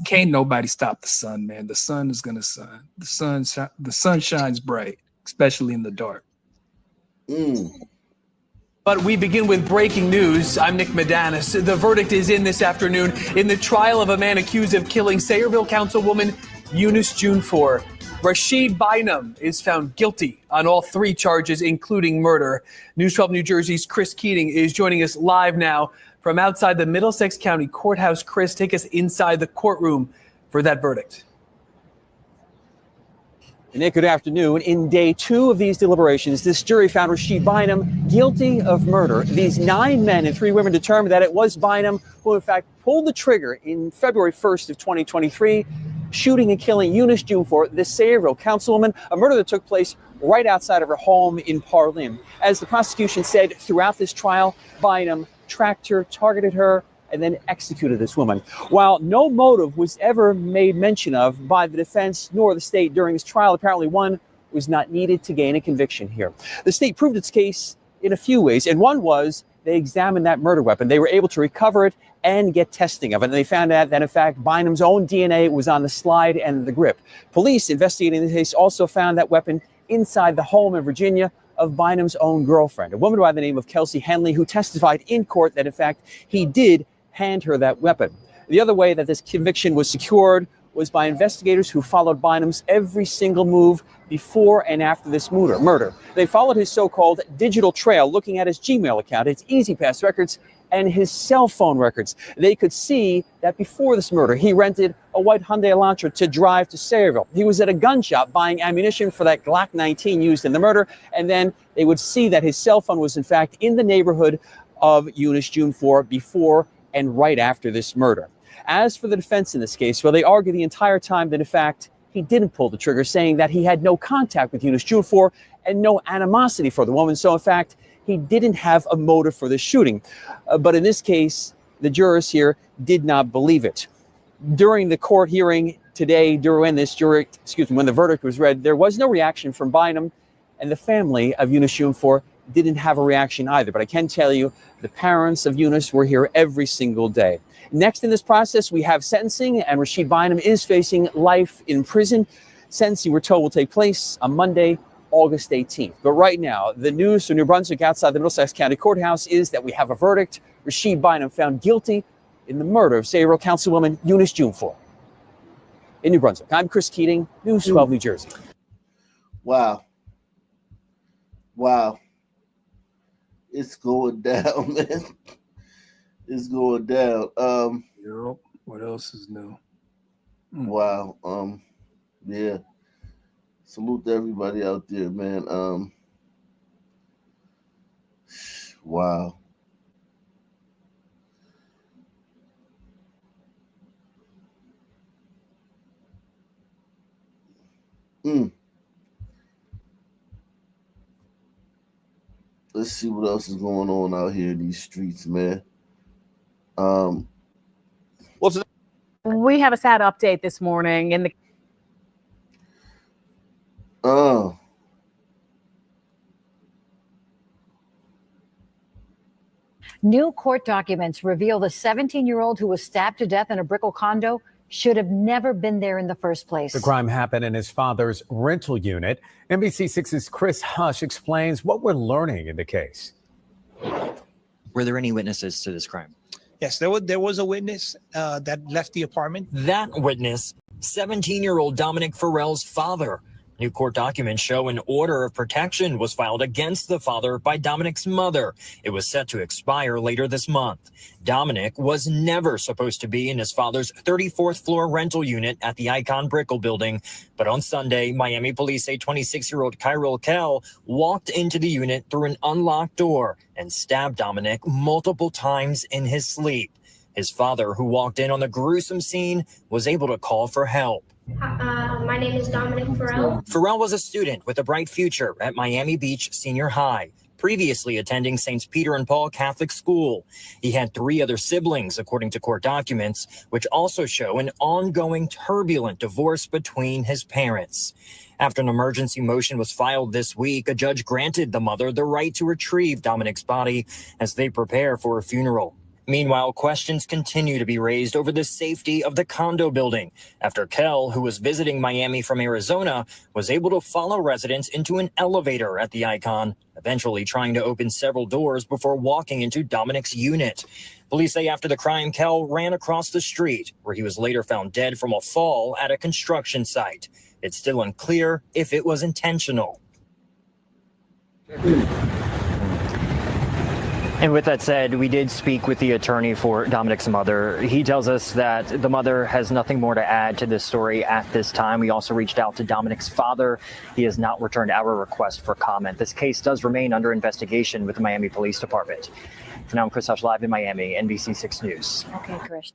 [SPEAKER 18] Can't nobody stop the sun, man. The sun is going to sun. The sun shines bright, especially in the dark.
[SPEAKER 6] But we begin with breaking news. I'm Nick Medanis. The verdict is in this afternoon in the trial of a man accused of killing Sayreville Councilwoman Eunice Junfor. Rashid Bynum is found guilty on all 3 charges, including murder. News 12 New Jersey's Chris Keating is joining us live now from outside the Middlesex County Courthouse. Chris, take us inside the courtroom for that verdict.
[SPEAKER 20] Nick, good afternoon. In day 2 of these deliberations, this jury found Rashid Bynum guilty of murder. These 9 men and 3 women determined that it was Bynum who, in fact, pulled the trigger in February 1st of 2023, shooting and killing Eunice Junfor, the Sayreville councilwoman, a murder that took place right outside of her home in Parlin. As the prosecution said throughout this trial, Bynum tracked her, targeted her, and then executed this woman. While no motive was ever made mention of by the defense nor the state during this trial, apparently one was not needed to gain a conviction here. The state proved its case in a few ways, and one was they examined that murder weapon. They were able to recover it and get testing of it. And they found out that, in fact, Bynum's own DNA was on the slide and the grip. Police investigating the case also found that weapon inside the home in Virginia of Bynum's own girlfriend, a woman by the name of Kelsey Henley, who testified in court that, in fact, he did hand her that weapon. The other way that this conviction was secured was by investigators who followed Bynum's every single move before and after this murder. They followed his so-called digital trail, looking at his Gmail account, his EasyPass records, and his cell phone records. They could see that before this murder, he rented a white Hyundai Elantra to drive to Sayreville. He was at a gun shop buying ammunition for that Glock 19 used in the murder, and then they would see that his cell phone was, in fact, in the neighborhood of Eunice Junfor before and right after this murder. As for the defense in this case, well, they argue the entire time that, in fact, he didn't pull the trigger, saying that he had no contact with Eunice Junfor and no animosity for the woman. So, in fact, he didn't have a motive for the shooting. But in this case, the jurors here did not believe it. During the court hearing today, when the verdict was read, there was no reaction from Bynum, and the family of Eunice Junfor didn't have a reaction either. But I can tell you, the parents of Eunice were here every single day.
[SPEAKER 10] Next in this process, we have sentencing, and Rashid Bynum is facing life in prison. Sentencing, we're told, will take place on Monday, August 18th. But right now, the news from New Brunswick outside the Middlesex County Courthouse is that we have a verdict. Rashid Bynum found guilty in the murder of Sayreville Councilwoman Eunice Junfor. In New Brunswick, I'm Chris Keating, News 12 New Jersey.
[SPEAKER 1] Wow. Wow. It's going down, man. It's going down.
[SPEAKER 18] Europe. What else is new?
[SPEAKER 1] Wow. Yeah. Salute to everybody out there, man. Wow. Let's see what else is going on out here in these streets, man.
[SPEAKER 8] We have a sad update this morning in the
[SPEAKER 11] New court documents reveal the 17-year-old who was stabbed to death in a Brickell condo should have never been there in the first place.
[SPEAKER 12] The crime happened in his father's rental unit. NBC6's Chris Hush explains what we're learning in the case.
[SPEAKER 13] Were there any witnesses to this crime?
[SPEAKER 25] Yes, there was a witness that left the apartment.
[SPEAKER 26] That witness, 17-year-old Dominic Farrell's father. New court documents show an order of protection was filed against the father by Dominic's mother. It was set to expire later this month. Dominic was never supposed to be in his father's 34th floor rental unit at the Icon Brickell building. But on Sunday, Miami police say 26-year-old Kyril Kell walked into the unit through an unlocked door and stabbed Dominic multiple times in his sleep. His father, who walked in on the gruesome scene, was able to call for help.
[SPEAKER 17] My name is Dominic Farrell.
[SPEAKER 26] Farrell was a student with a bright future at Miami Beach Senior High, previously attending St. Peter and Paul Catholic School. He had 3 other siblings, according to court documents, which also show an ongoing turbulent divorce between his parents. After an emergency motion was filed this week, a judge granted the mother the right to retrieve Dominic's body as they prepare for a funeral. Meanwhile, questions continue to be raised over the safety of the condo building after Kell, who was visiting Miami from Arizona, was able to follow residents into an elevator at the Icon, eventually trying to open several doors before walking into Dominic's unit. Police say after the crime, Kell ran across the street, where he was later found dead from a fall at a construction site. It's still unclear if it was intentional. And with that said, we did speak with the attorney for Dominic's mother. He tells us that the mother has nothing more to add to this story at this time. We also reached out to Dominic's father. He has not returned our request for comment. This case does remain under investigation with the Miami Police Department. For now, I'm Chris Hush, live in Miami, NBC6 News.
[SPEAKER 11] Okay, Chris.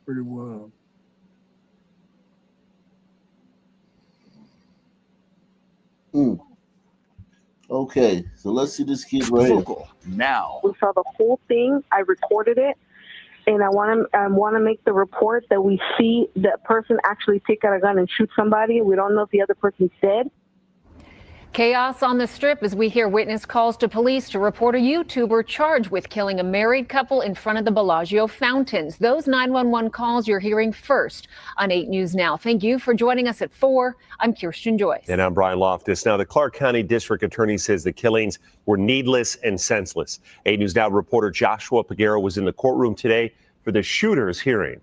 [SPEAKER 18] Pretty well.
[SPEAKER 1] Okay, so let's see this kid right here.
[SPEAKER 27] Now. We saw the whole thing. I recorded it, and I want to make the report that we see that person actually take out a gun and shoot somebody. We don't know if the other person's dead.
[SPEAKER 28] Chaos on the Strip as we hear witness calls to police to report a YouTuber charged with killing a married couple in front of the Bellagio fountains. Those 911 calls you're hearing first on 8 News Now. Thank you for joining us at 4. I'm Kirsten Joyce.
[SPEAKER 29] And I'm Brian Loftus. Now, the Clark County District Attorney says the killings were needless and senseless. 8 News Now reporter Joshua Peguero was in the courtroom today for the shooter's hearing.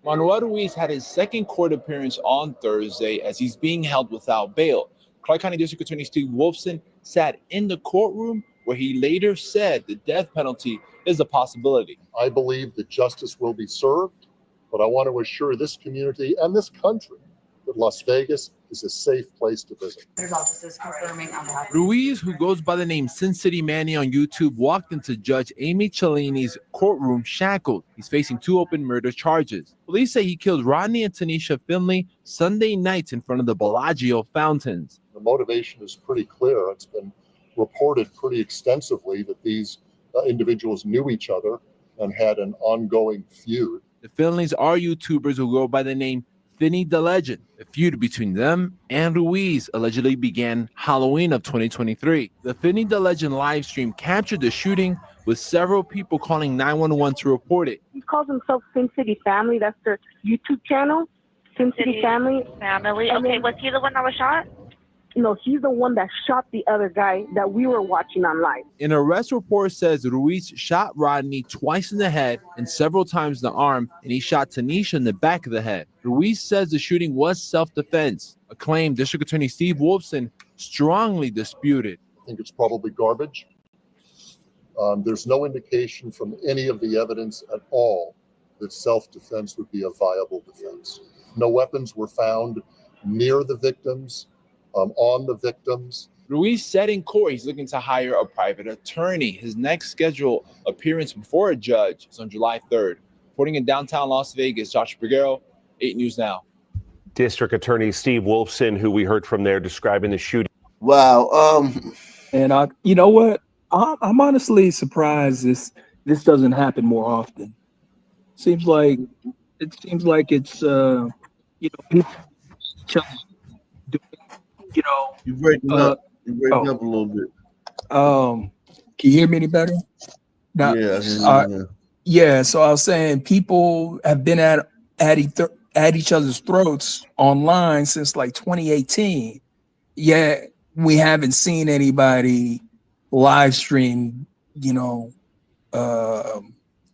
[SPEAKER 30] Manuel Ruiz had his second court appearance on Thursday as he's being held without bail. Clark County District Attorney Steve Wolfson sat in the courtroom where he later said the death penalty is a possibility.
[SPEAKER 31] I believe that justice will be served, but I want to assure this community and this country that Las Vegas is a safe place to visit.
[SPEAKER 28] There's officers confirming on behalf of
[SPEAKER 30] Ruiz, who goes by the name Sin City Manny on YouTube, walked into Judge Amy Cellini's courtroom shackled. He's facing 2 open murder charges. Police say he killed Rodney and Tanisha Finley Sunday nights in front of the Bellagio fountains.
[SPEAKER 31] The motivation is pretty clear. It's been reported pretty extensively that these individuals knew each other and had an ongoing feud.
[SPEAKER 30] The Finleys are YouTubers who go by the name Finney the Legend. The feud between them and Ruiz allegedly began Halloween of 2023. The Finney the Legend live stream captured the shooting with several people calling 911 to report it.
[SPEAKER 27] He calls himself Sin City Family. That's their YouTube channel, Sin City Family.
[SPEAKER 2] Family.
[SPEAKER 27] And
[SPEAKER 2] Okay,
[SPEAKER 27] then-
[SPEAKER 2] was he the one that was shot?
[SPEAKER 27] No, he's the one that shot the other guy that we were watching on live.
[SPEAKER 30] An arrest report says Ruiz shot Rodney twice in the head and several times in the arm, and he shot Tanisha in the back of the head. Ruiz says the shooting was self-defense, a claim District Attorney Steve Wolfson strongly disputed.
[SPEAKER 31] I think it's probably garbage. There's no indication from any of the evidence at all that self-defense would be a viable defense. No weapons were found near the victims, on the victims.
[SPEAKER 30] Ruiz said in court he's looking to hire a private attorney. His next scheduled appearance before a judge is on July 3rd. Reporting in downtown Las Vegas, Josh Briguero, 8 News Now.
[SPEAKER 29] District Attorney Steve Wolfson, who we heard from there, describing the shooting.
[SPEAKER 1] Wow.
[SPEAKER 18] And you know what? I'm honestly surprised this doesn't happen more often. Seems like it's people
[SPEAKER 1] You breaking up. You breaking up a little bit.
[SPEAKER 18] Can you hear me any better? Now,
[SPEAKER 1] Yeah.
[SPEAKER 18] yeah. So I was saying people have been at each other's throats online since like 2018. Yet we haven't seen anybody live stream, a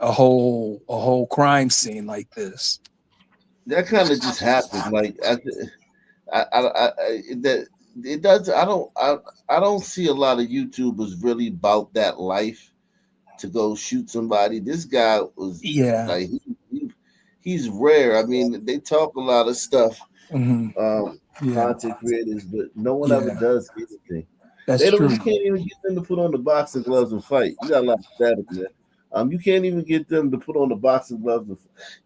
[SPEAKER 18] whole crime scene like this.
[SPEAKER 1] That kind of just happened. Like that it does. I don't see a lot of YouTubers really about that life to go shoot somebody. This guy was like he's rare. I mean, they talk a lot of stuff, content creators, but no one ever does anything.
[SPEAKER 18] That's
[SPEAKER 1] You
[SPEAKER 18] true.
[SPEAKER 1] can't even get them to put on the boxing gloves and fight. You got a lot of static there. You can't even get them to put on the boxing gloves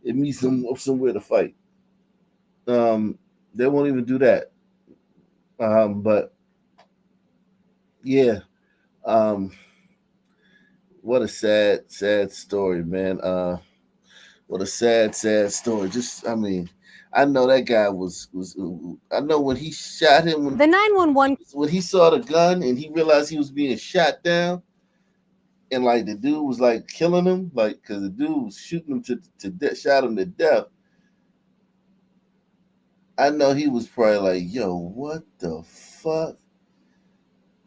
[SPEAKER 1] and meet somewhere to fight. They won't even do that. But yeah, what a sad story, man. What a sad story. I know that guy was I know when he shot him,
[SPEAKER 3] The 911
[SPEAKER 1] when he saw the gun and he realized he was being shot down, and like the dude was like killing him, like because the dude was shooting him to death, shot him to death. I know he was probably like, yo, what the fuck?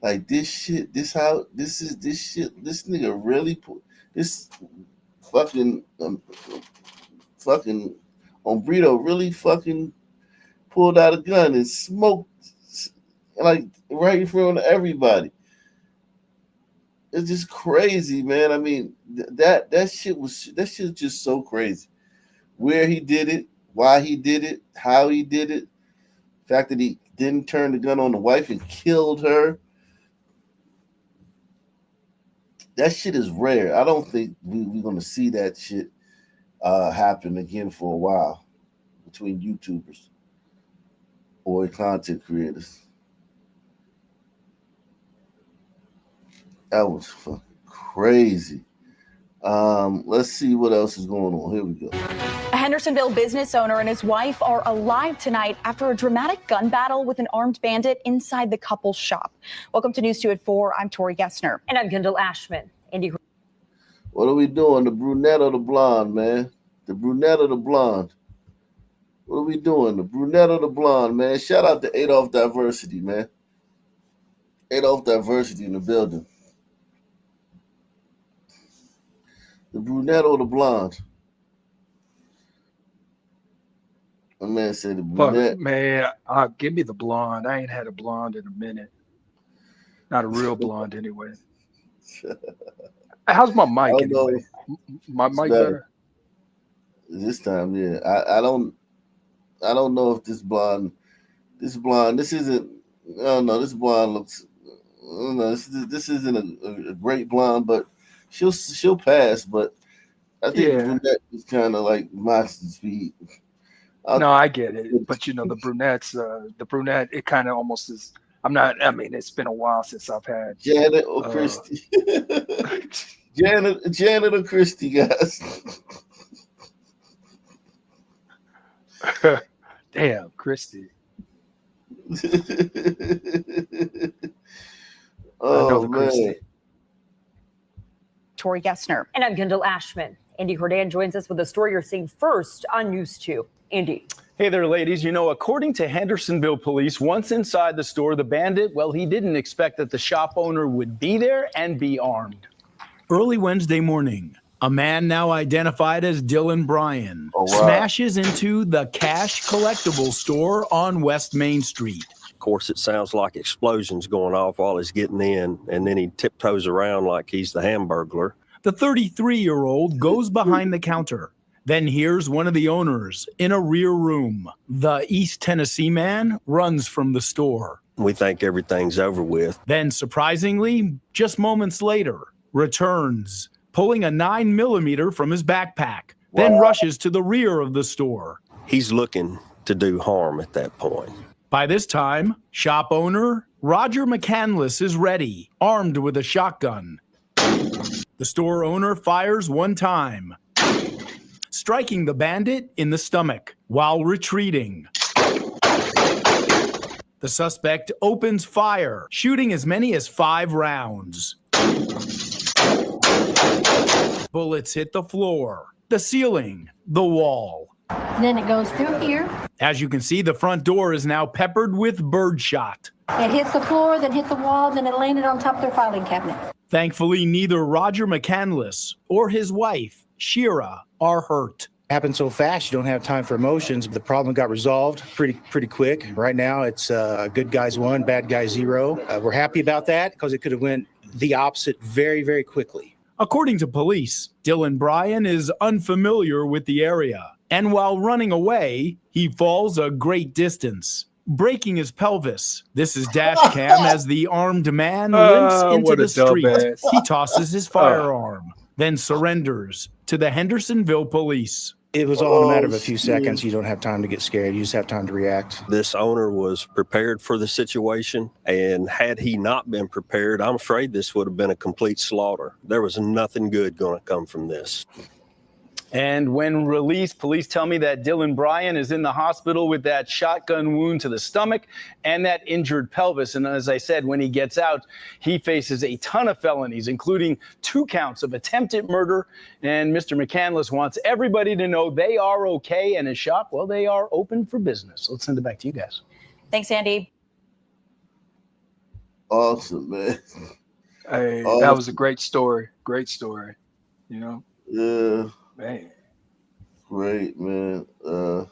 [SPEAKER 1] Like this shit, this nigga really put this fucking Ombrito really fucking pulled out a gun and smoked like right in front of everybody. It's just crazy, man. I mean, that shit's just so crazy. Where he did it, why he did it, how he did it, the fact that he didn't turn the gun on the wife and killed her. That shit is rare. I don't think we're gonna see that shit happen again for a while between YouTubers or content creators. That was fucking crazy. Let's see what else is going on. Here we go.
[SPEAKER 3] A Hendersonville business owner and his wife are alive tonight after a dramatic gun battle with an armed bandit inside the couple's shop. Welcome to News 2 at 4. I'm Tori Gessner.
[SPEAKER 5] And I'm Kendall Ashman.
[SPEAKER 1] What are we doing? The brunette or the blonde, man? The brunette or the blonde? What are we doing? The brunette or the blonde, man? Shout out to Adolph Diversity, man. Adolph Diversity in the building. The brunette or the blonde? My man said the brunette.
[SPEAKER 7] Fuck, man, give me the blonde. I ain't had a blonde in a minute. Not a real blonde, anyway. How's my mic anyway? My mic better?
[SPEAKER 1] This time, yeah. I don't know if this blonde, this isn't. I don't know. This blonde looks. I don't know. This isn't a great blonde, but she'll pass. But I think brunette is kind of like my speed.
[SPEAKER 7] No, I get it, but the brunette, it kind of almost is. I mean, it's been a while since I've had
[SPEAKER 1] Janet or Christy. Janet or Christy, guys.
[SPEAKER 7] Damn, Christy.
[SPEAKER 1] Oh, man.
[SPEAKER 2] Tori Gessner. And I'm Kendall Ashman. Andy Cordan joins us with a story you're seeing first on News 2. Andy.
[SPEAKER 4] Hey there, ladies. You know, according to Hendersonville police, once inside the store, the bandit, well, he didn't expect that the shop owner would be there and be armed.
[SPEAKER 5] Early Wednesday morning, a man now identified as Dylan Bryan smashes into the Cash Collectibles store on West Main Street.
[SPEAKER 9] Of course, it sounds like explosions going off while he's getting in, and then he tiptoes around like he's the Hamburglar.
[SPEAKER 5] The 33-year-old goes behind the counter, then hears one of the owners in a rear room. The East Tennessee man runs from the store.
[SPEAKER 9] We think everything's over with.
[SPEAKER 5] Then, surprisingly, just moments later, returns, pulling a 9mm from his backpack, then rushes to the rear of the store.
[SPEAKER 9] He's looking to do harm at that point.
[SPEAKER 5] By this time, shop owner Roger McCandless is ready, armed with a shotgun. The store owner fires one time, striking the bandit in the stomach while retreating. The suspect opens fire, shooting as many as 5 rounds. Bullets hit the floor, the ceiling, the wall.
[SPEAKER 14] Then it goes through here.
[SPEAKER 5] As you can see, the front door is now peppered with birdshot.
[SPEAKER 14] It hit the floor, then hit the wall, then it landed on top of their filing cabinet.
[SPEAKER 5] Thankfully, neither Roger McCandless or his wife, Shira, are hurt.
[SPEAKER 15] Happened so fast, you don't have time for emotions. The problem got resolved pretty quick. Right now, it's good guys 1, bad guys 0. We're happy about that because it could have went the opposite very, very quickly.
[SPEAKER 5] According to police, Dylan Bryan is unfamiliar with the area, and while running away, he falls a great distance, breaking his pelvis. This is dash cam as the armed man limps into the street. He tosses his firearm, then surrenders to the Hendersonville police.
[SPEAKER 15] It was all in a matter of a few seconds. You don't have time to get scared. You just have time to react.
[SPEAKER 9] This owner was prepared for the situation, and had he not been prepared, I'm afraid this would have been a complete slaughter. There was nothing good going to come from this.
[SPEAKER 4] And when released, police tell me that Dylan Bryan is in the hospital with that shotgun wound to the stomach and that injured pelvis. And as I said, when he gets out, he faces a ton of felonies, including 2 counts of attempted murder. And Mr. McCandless wants everybody to know they are okay. And his shop, well, they are open for business. Let's send it back to you guys.
[SPEAKER 2] Thanks, Andy.
[SPEAKER 1] Awesome, man.
[SPEAKER 7] Hey, that was a great story. Great story. You know?
[SPEAKER 1] Yeah.
[SPEAKER 7] Man.
[SPEAKER 1] Great, man. I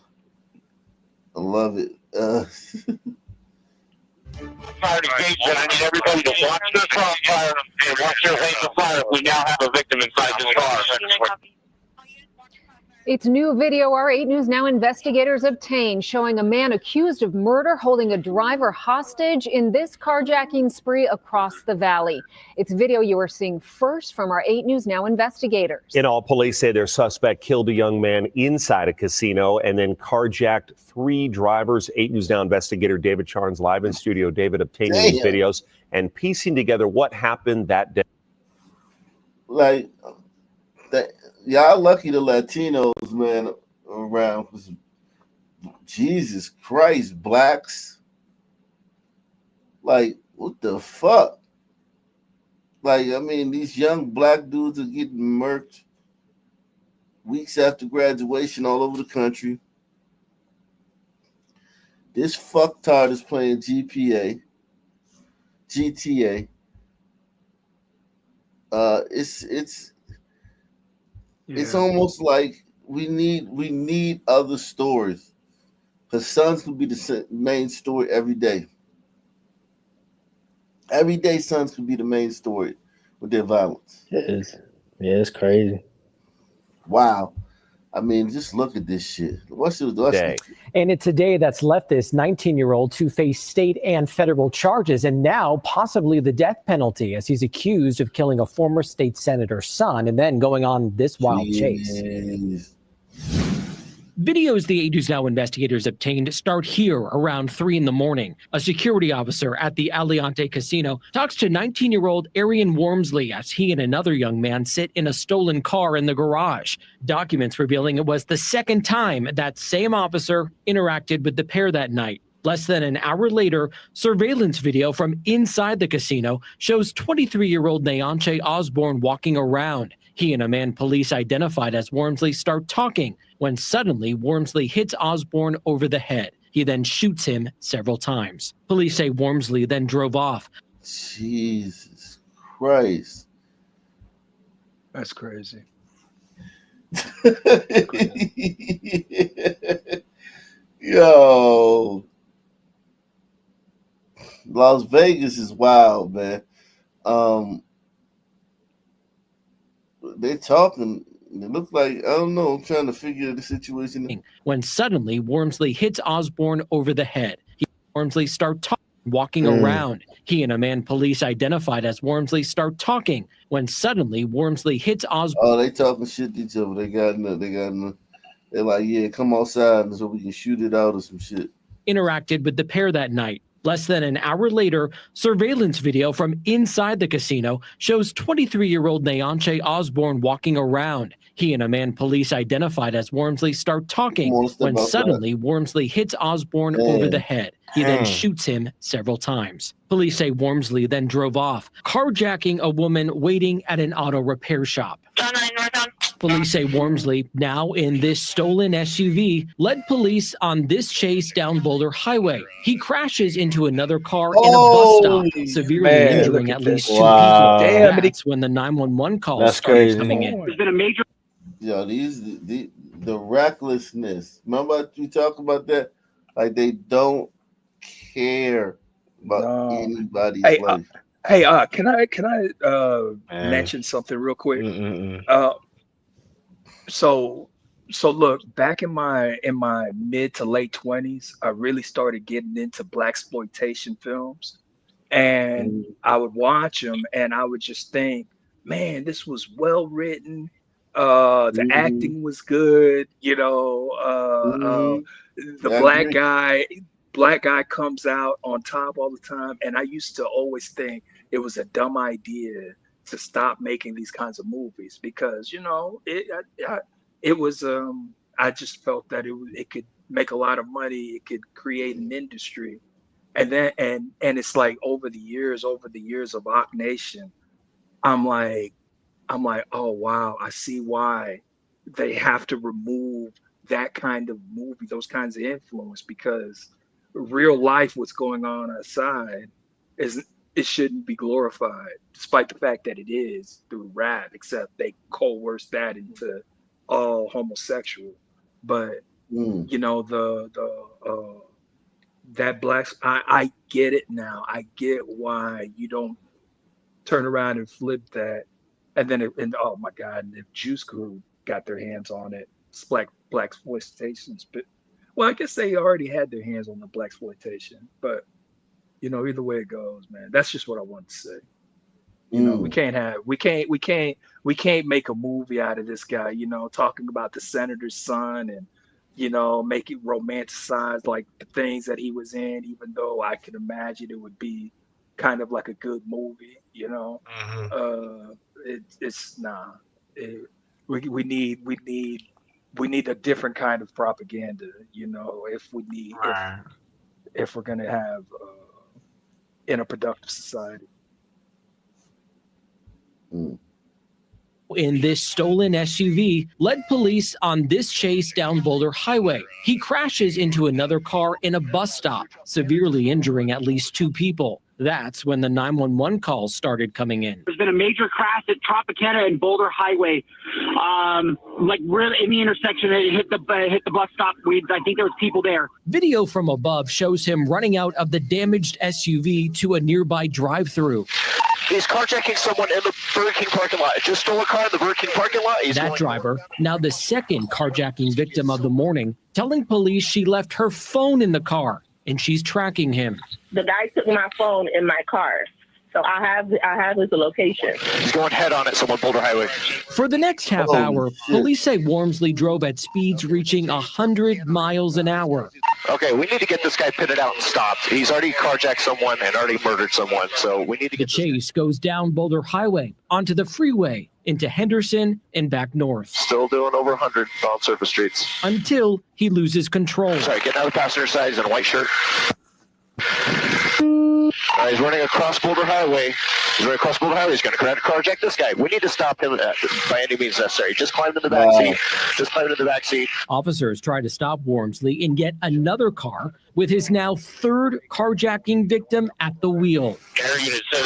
[SPEAKER 1] love it.
[SPEAKER 16] Fire engaged, and I need everybody to watch their crossfire and watch their hands of fire. We now have a victim inside this car.
[SPEAKER 28] It's new video our 8 News Now investigators obtained showing a man accused of murder holding a driver hostage in this carjacking spree across the valley. It's video you are seeing first from our 8 News Now investigators.
[SPEAKER 29] In all, police say their suspect killed a young man inside a casino and then carjacked 3 drivers. 8 News Now investigator David Charnes live in studio. David obtaining these videos and piecing together what happened that day.
[SPEAKER 1] Like that. Y'all lucky the Latinos, man, around. Jesus Christ, blacks. Like, what the fuck? Like, I mean, these young black dudes are getting murked weeks after graduation all over the country. This fucktard is playing GTA. It's almost like we need other stories, because Sons could be the main story every day. Every day, Sons could be the main story with their violence.
[SPEAKER 21] It's crazy.
[SPEAKER 1] Wow. I mean, just look at this shit. What's day?
[SPEAKER 22] And it's a day that's left this 19-year-old to face state and federal charges and now possibly the death penalty as he's accused of killing a former state senator's son and then going on this wild chase. Videos the 8 News Now investigators obtained start here around 3 in the morning. A security officer at the Aliante Casino talks to 19-year-old Arian Wormsley as he and another young man sit in a stolen car in the garage. Documents revealing it was the second time that same officer interacted with the pair that night. Less than an hour later, surveillance video from inside the casino shows 23-year-old Neonche Osborne walking around. He and a man police identified as Wormsley start talking when suddenly Wormsley hits Osborne over the head. He then shoots him several times. Police say Wormsley then drove off.
[SPEAKER 1] Jesus Christ.
[SPEAKER 7] That's crazy.
[SPEAKER 1] Yo. Las Vegas is wild, man. They talking. It looks like, I don't know, I'm trying to figure the situation.
[SPEAKER 22] When suddenly Wormsley hits Osborne over the head. Wormsley start walking around. He and a man police identified as Wormsley start talking when suddenly Wormsley hits Osborne.
[SPEAKER 1] Oh, they talking shit to each other. They're like, yeah, come outside so we can shoot it out or some shit.
[SPEAKER 22] Interacted with the pair that night. Less than an hour later, surveillance video from inside the casino shows 23-year-old Neonche Osborne walking around. He and a man police identified as Wormsley start talking when suddenly Wormsley hits Osborne over the head. He then shoots him several times. Police say Wormsley then drove off, carjacking a woman waiting at an auto repair shop. Police say Wormsley, now in this stolen SUV, led police on this chase down Boulder Highway. He crashes into another car in a bus stop, severely injuring at least 2 people. That's when the 911 calls started coming in.
[SPEAKER 1] There's been a major. Yo, the recklessness. Remember we talked about that? Like they don't care about anybody's life.
[SPEAKER 7] Can I mention something real quick? So look, back in my mid to late 20s, I really started getting into blaxploitation films, and I would watch them and I would just think, man, this was well written. The acting was good, you know. The black guy comes out on top all the time, and I used to always think it was a dumb idea to stop making these kinds of movies because, you know, it was I just felt that it could make a lot of money, it could create an industry, and then and it's like over the years of Ock Nation, I'm like, oh wow, I see why they have to remove that kind of movie, those kinds of influence, because real life, what's going on outside, it shouldn't be glorified, despite the fact that it is through rap, except they coerce that into all homosexual. But you know, that blacks, I get it now. I get why you don't turn around and flip that. And then, oh my God, if Juice Crew got their hands on it, it's blaxploitation. But well, I guess they already had their hands on the blaxploitation. But you know, either way it goes, man. That's just what I want to say. You know, we can't make a movie out of this guy. You know, talking about the senator's son and, you know, make it romanticized like the things that he was in, even though I can imagine it would be kind of like a good movie. You know, we need a different kind of propaganda. You know, if we're gonna have in a productive society.
[SPEAKER 22] In this stolen SUV, led police on this chase down Boulder Highway. He crashes into another car in a bus stop, severely injuring at least 2 people. That's when the 911 calls started coming in.
[SPEAKER 6] There's been a major crash at Tropicana and Boulder Highway. Like really in the intersection, it hit the bus stop. I think there was people there.
[SPEAKER 22] Video from above shows him running out of the damaged SUV to a nearby drive-through.
[SPEAKER 8] He's carjacking someone in the Burger King parking lot. Just stole a car in the Burger King parking lot.
[SPEAKER 22] That driver, now the second carjacking victim of the morning, telling police she left her phone in the car and she's tracking him.
[SPEAKER 10] The guy took my phone in my car.
[SPEAKER 27] So I have his location.
[SPEAKER 8] He's going head on at someone Boulder Highway.
[SPEAKER 22] For the next half hour, police say Wormsley drove at speeds reaching 100 miles an hour.
[SPEAKER 8] Okay, we need to get this guy pitted out and stopped. He's already carjacked someone and already murdered someone, so we need to
[SPEAKER 22] The
[SPEAKER 8] get
[SPEAKER 22] chase goes down Boulder Highway, onto the freeway, into Henderson, and back north.
[SPEAKER 8] Still doing over 100 on surface streets.
[SPEAKER 22] Until he loses control.
[SPEAKER 8] Sorry, getting out of the passenger side. He's in a white shirt. He's running across Boulder Highway. He's running across Boulder Highway. He's going to try to carjack this guy. We need to stop him by any means necessary. Just climbed in the back seat. Just climbed in the back seat.
[SPEAKER 22] Officers try to stop Wormsley in yet another car with his now third carjacking victim at the wheel.
[SPEAKER 16] Is there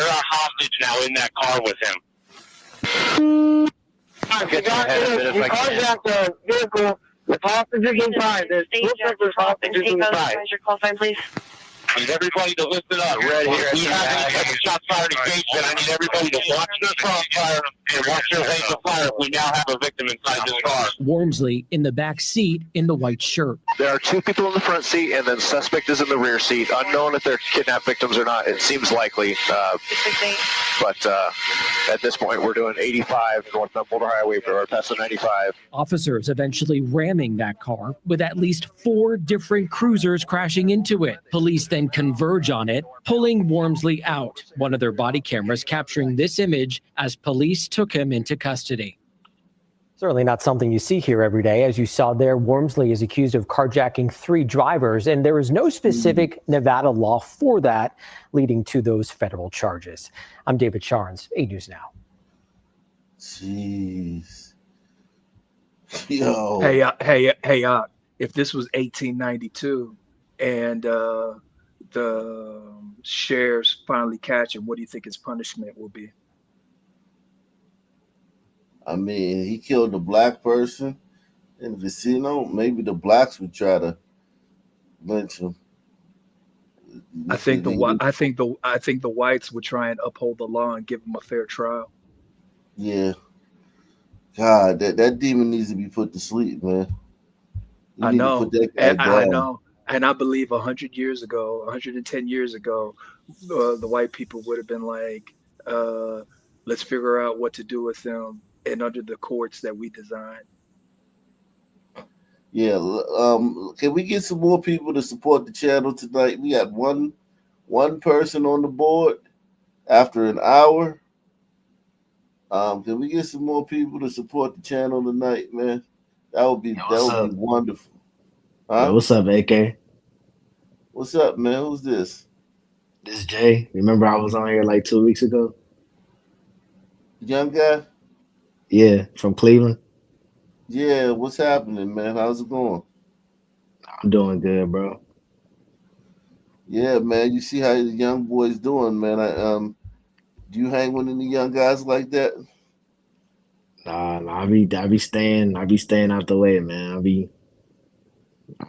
[SPEAKER 16] a hostage now in that car with him?
[SPEAKER 8] You
[SPEAKER 16] carjacked the vehicle with hostages inside. There's hostages inside.
[SPEAKER 10] Your call sign, please.
[SPEAKER 16] I need everybody to listen up. Right here. We have any shots fired engagement. I need everybody to watch this crossfire and watch your face of fire. We now have a victim inside this car.
[SPEAKER 22] Wormsley in the back seat in the white shirt.
[SPEAKER 8] There are two people in the front seat, and then suspect is in the rear seat. Unknown if they're kidnapped victims or not. It seems likely. But at this point, we're doing 85 northbound Boulder Highway or past the 95.
[SPEAKER 22] Officers eventually ramming that car with at least 4 different cruisers crashing into it. Police then converge on it, pulling Wormsley out. One of their body cameras capturing this image as police took him into custody.
[SPEAKER 11] Certainly not something you see here every day. As you saw there, Wormsley is accused of carjacking 3 drivers, and there is no specific Nevada law for that, leading to those federal charges. I'm David Charnes, 8 News Now.
[SPEAKER 1] Jeez. Yo.
[SPEAKER 7] Hey, if this was 1892 and the sheriffs finally catch him, what do you think his punishment will be?
[SPEAKER 1] I mean, he killed a black person in the casino. Maybe the blacks would try to lynch him.
[SPEAKER 7] I think the whites would try and uphold the law and give him a fair trial.
[SPEAKER 1] Yeah. God, that demon needs to be put to sleep, man.
[SPEAKER 7] I know. I know. And I believe 100 years ago, 110 years ago, the white people would have been like, let's figure out what to do with them and under the courts that we designed.
[SPEAKER 1] Yeah. Can we get some more people to support the channel tonight? We got one person on the board after an hour. Can we get some more people to support the channel tonight, man? That would be wonderful.
[SPEAKER 21] Huh? Yo, what's up, AK?
[SPEAKER 1] What's up, man? Who's this?
[SPEAKER 21] This is Jay. Remember I was on here like 2 weeks ago?
[SPEAKER 1] Young guy?
[SPEAKER 21] Yeah, from Cleveland.
[SPEAKER 1] Yeah, what's happening, man? How's it going?
[SPEAKER 21] I'm doing good, bro.
[SPEAKER 1] Yeah, man. You see how the young boys doing, man. Do you hang with any young guys like that?
[SPEAKER 21] Nah, I be staying out the way, man. I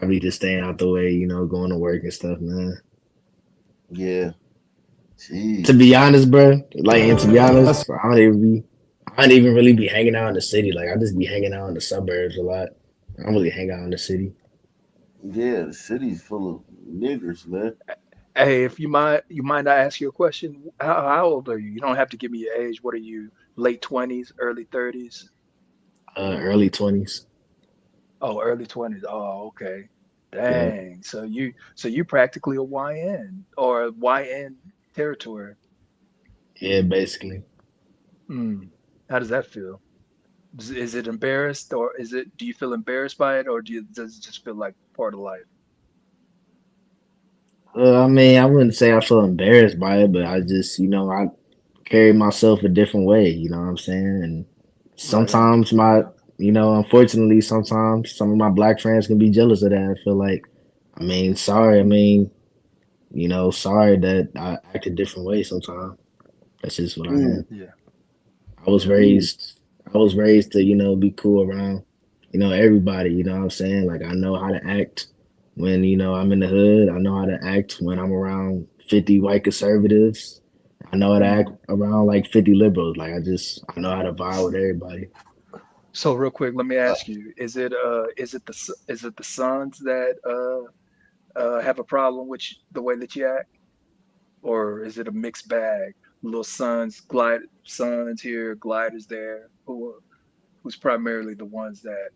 [SPEAKER 21] be just staying out the way, you know, going to work and stuff, man.
[SPEAKER 1] Yeah. Jeez.
[SPEAKER 21] To be honest, bro, I don't even really be hanging out in the city. Like, I just be hanging out in the suburbs a lot. I don't really hang out in the city.
[SPEAKER 1] Yeah, the city's full of niggers, man.
[SPEAKER 7] Hey, if you mind I ask you a question? How old are you? You don't have to give me your age. What are you? Late 20s, early 30s?
[SPEAKER 21] Early 20s.
[SPEAKER 7] Oh, early 20s. Oh, okay. Dang. Yeah. So you practically a YN or YN territory.
[SPEAKER 21] Yeah, basically.
[SPEAKER 7] How does that feel? Is it embarrassed, or do you feel embarrassed by it, or does it just feel like part of life?
[SPEAKER 21] I mean, I wouldn't say I feel embarrassed by it, but I just, you know, I carry myself a different way, you know what I'm saying? And sometimes unfortunately, sometimes some of my black friends can be jealous of that. I feel like, sorry that I act a different way sometimes. That's just what I am.
[SPEAKER 7] Yeah.
[SPEAKER 21] I was raised to, you know, be cool around, you know, everybody, you know what I'm saying? Like, I know how to act when, you know, I'm in the hood. I know how to act when I'm around 50 white conservatives. I know how to act around like 50 liberals. Like, I know how to vibe with everybody.
[SPEAKER 7] So real quick, let me ask you: is it the sons that have a problem with the way that you act? or is it a mixed bag? Little sons here, gliders there, who's primarily the ones that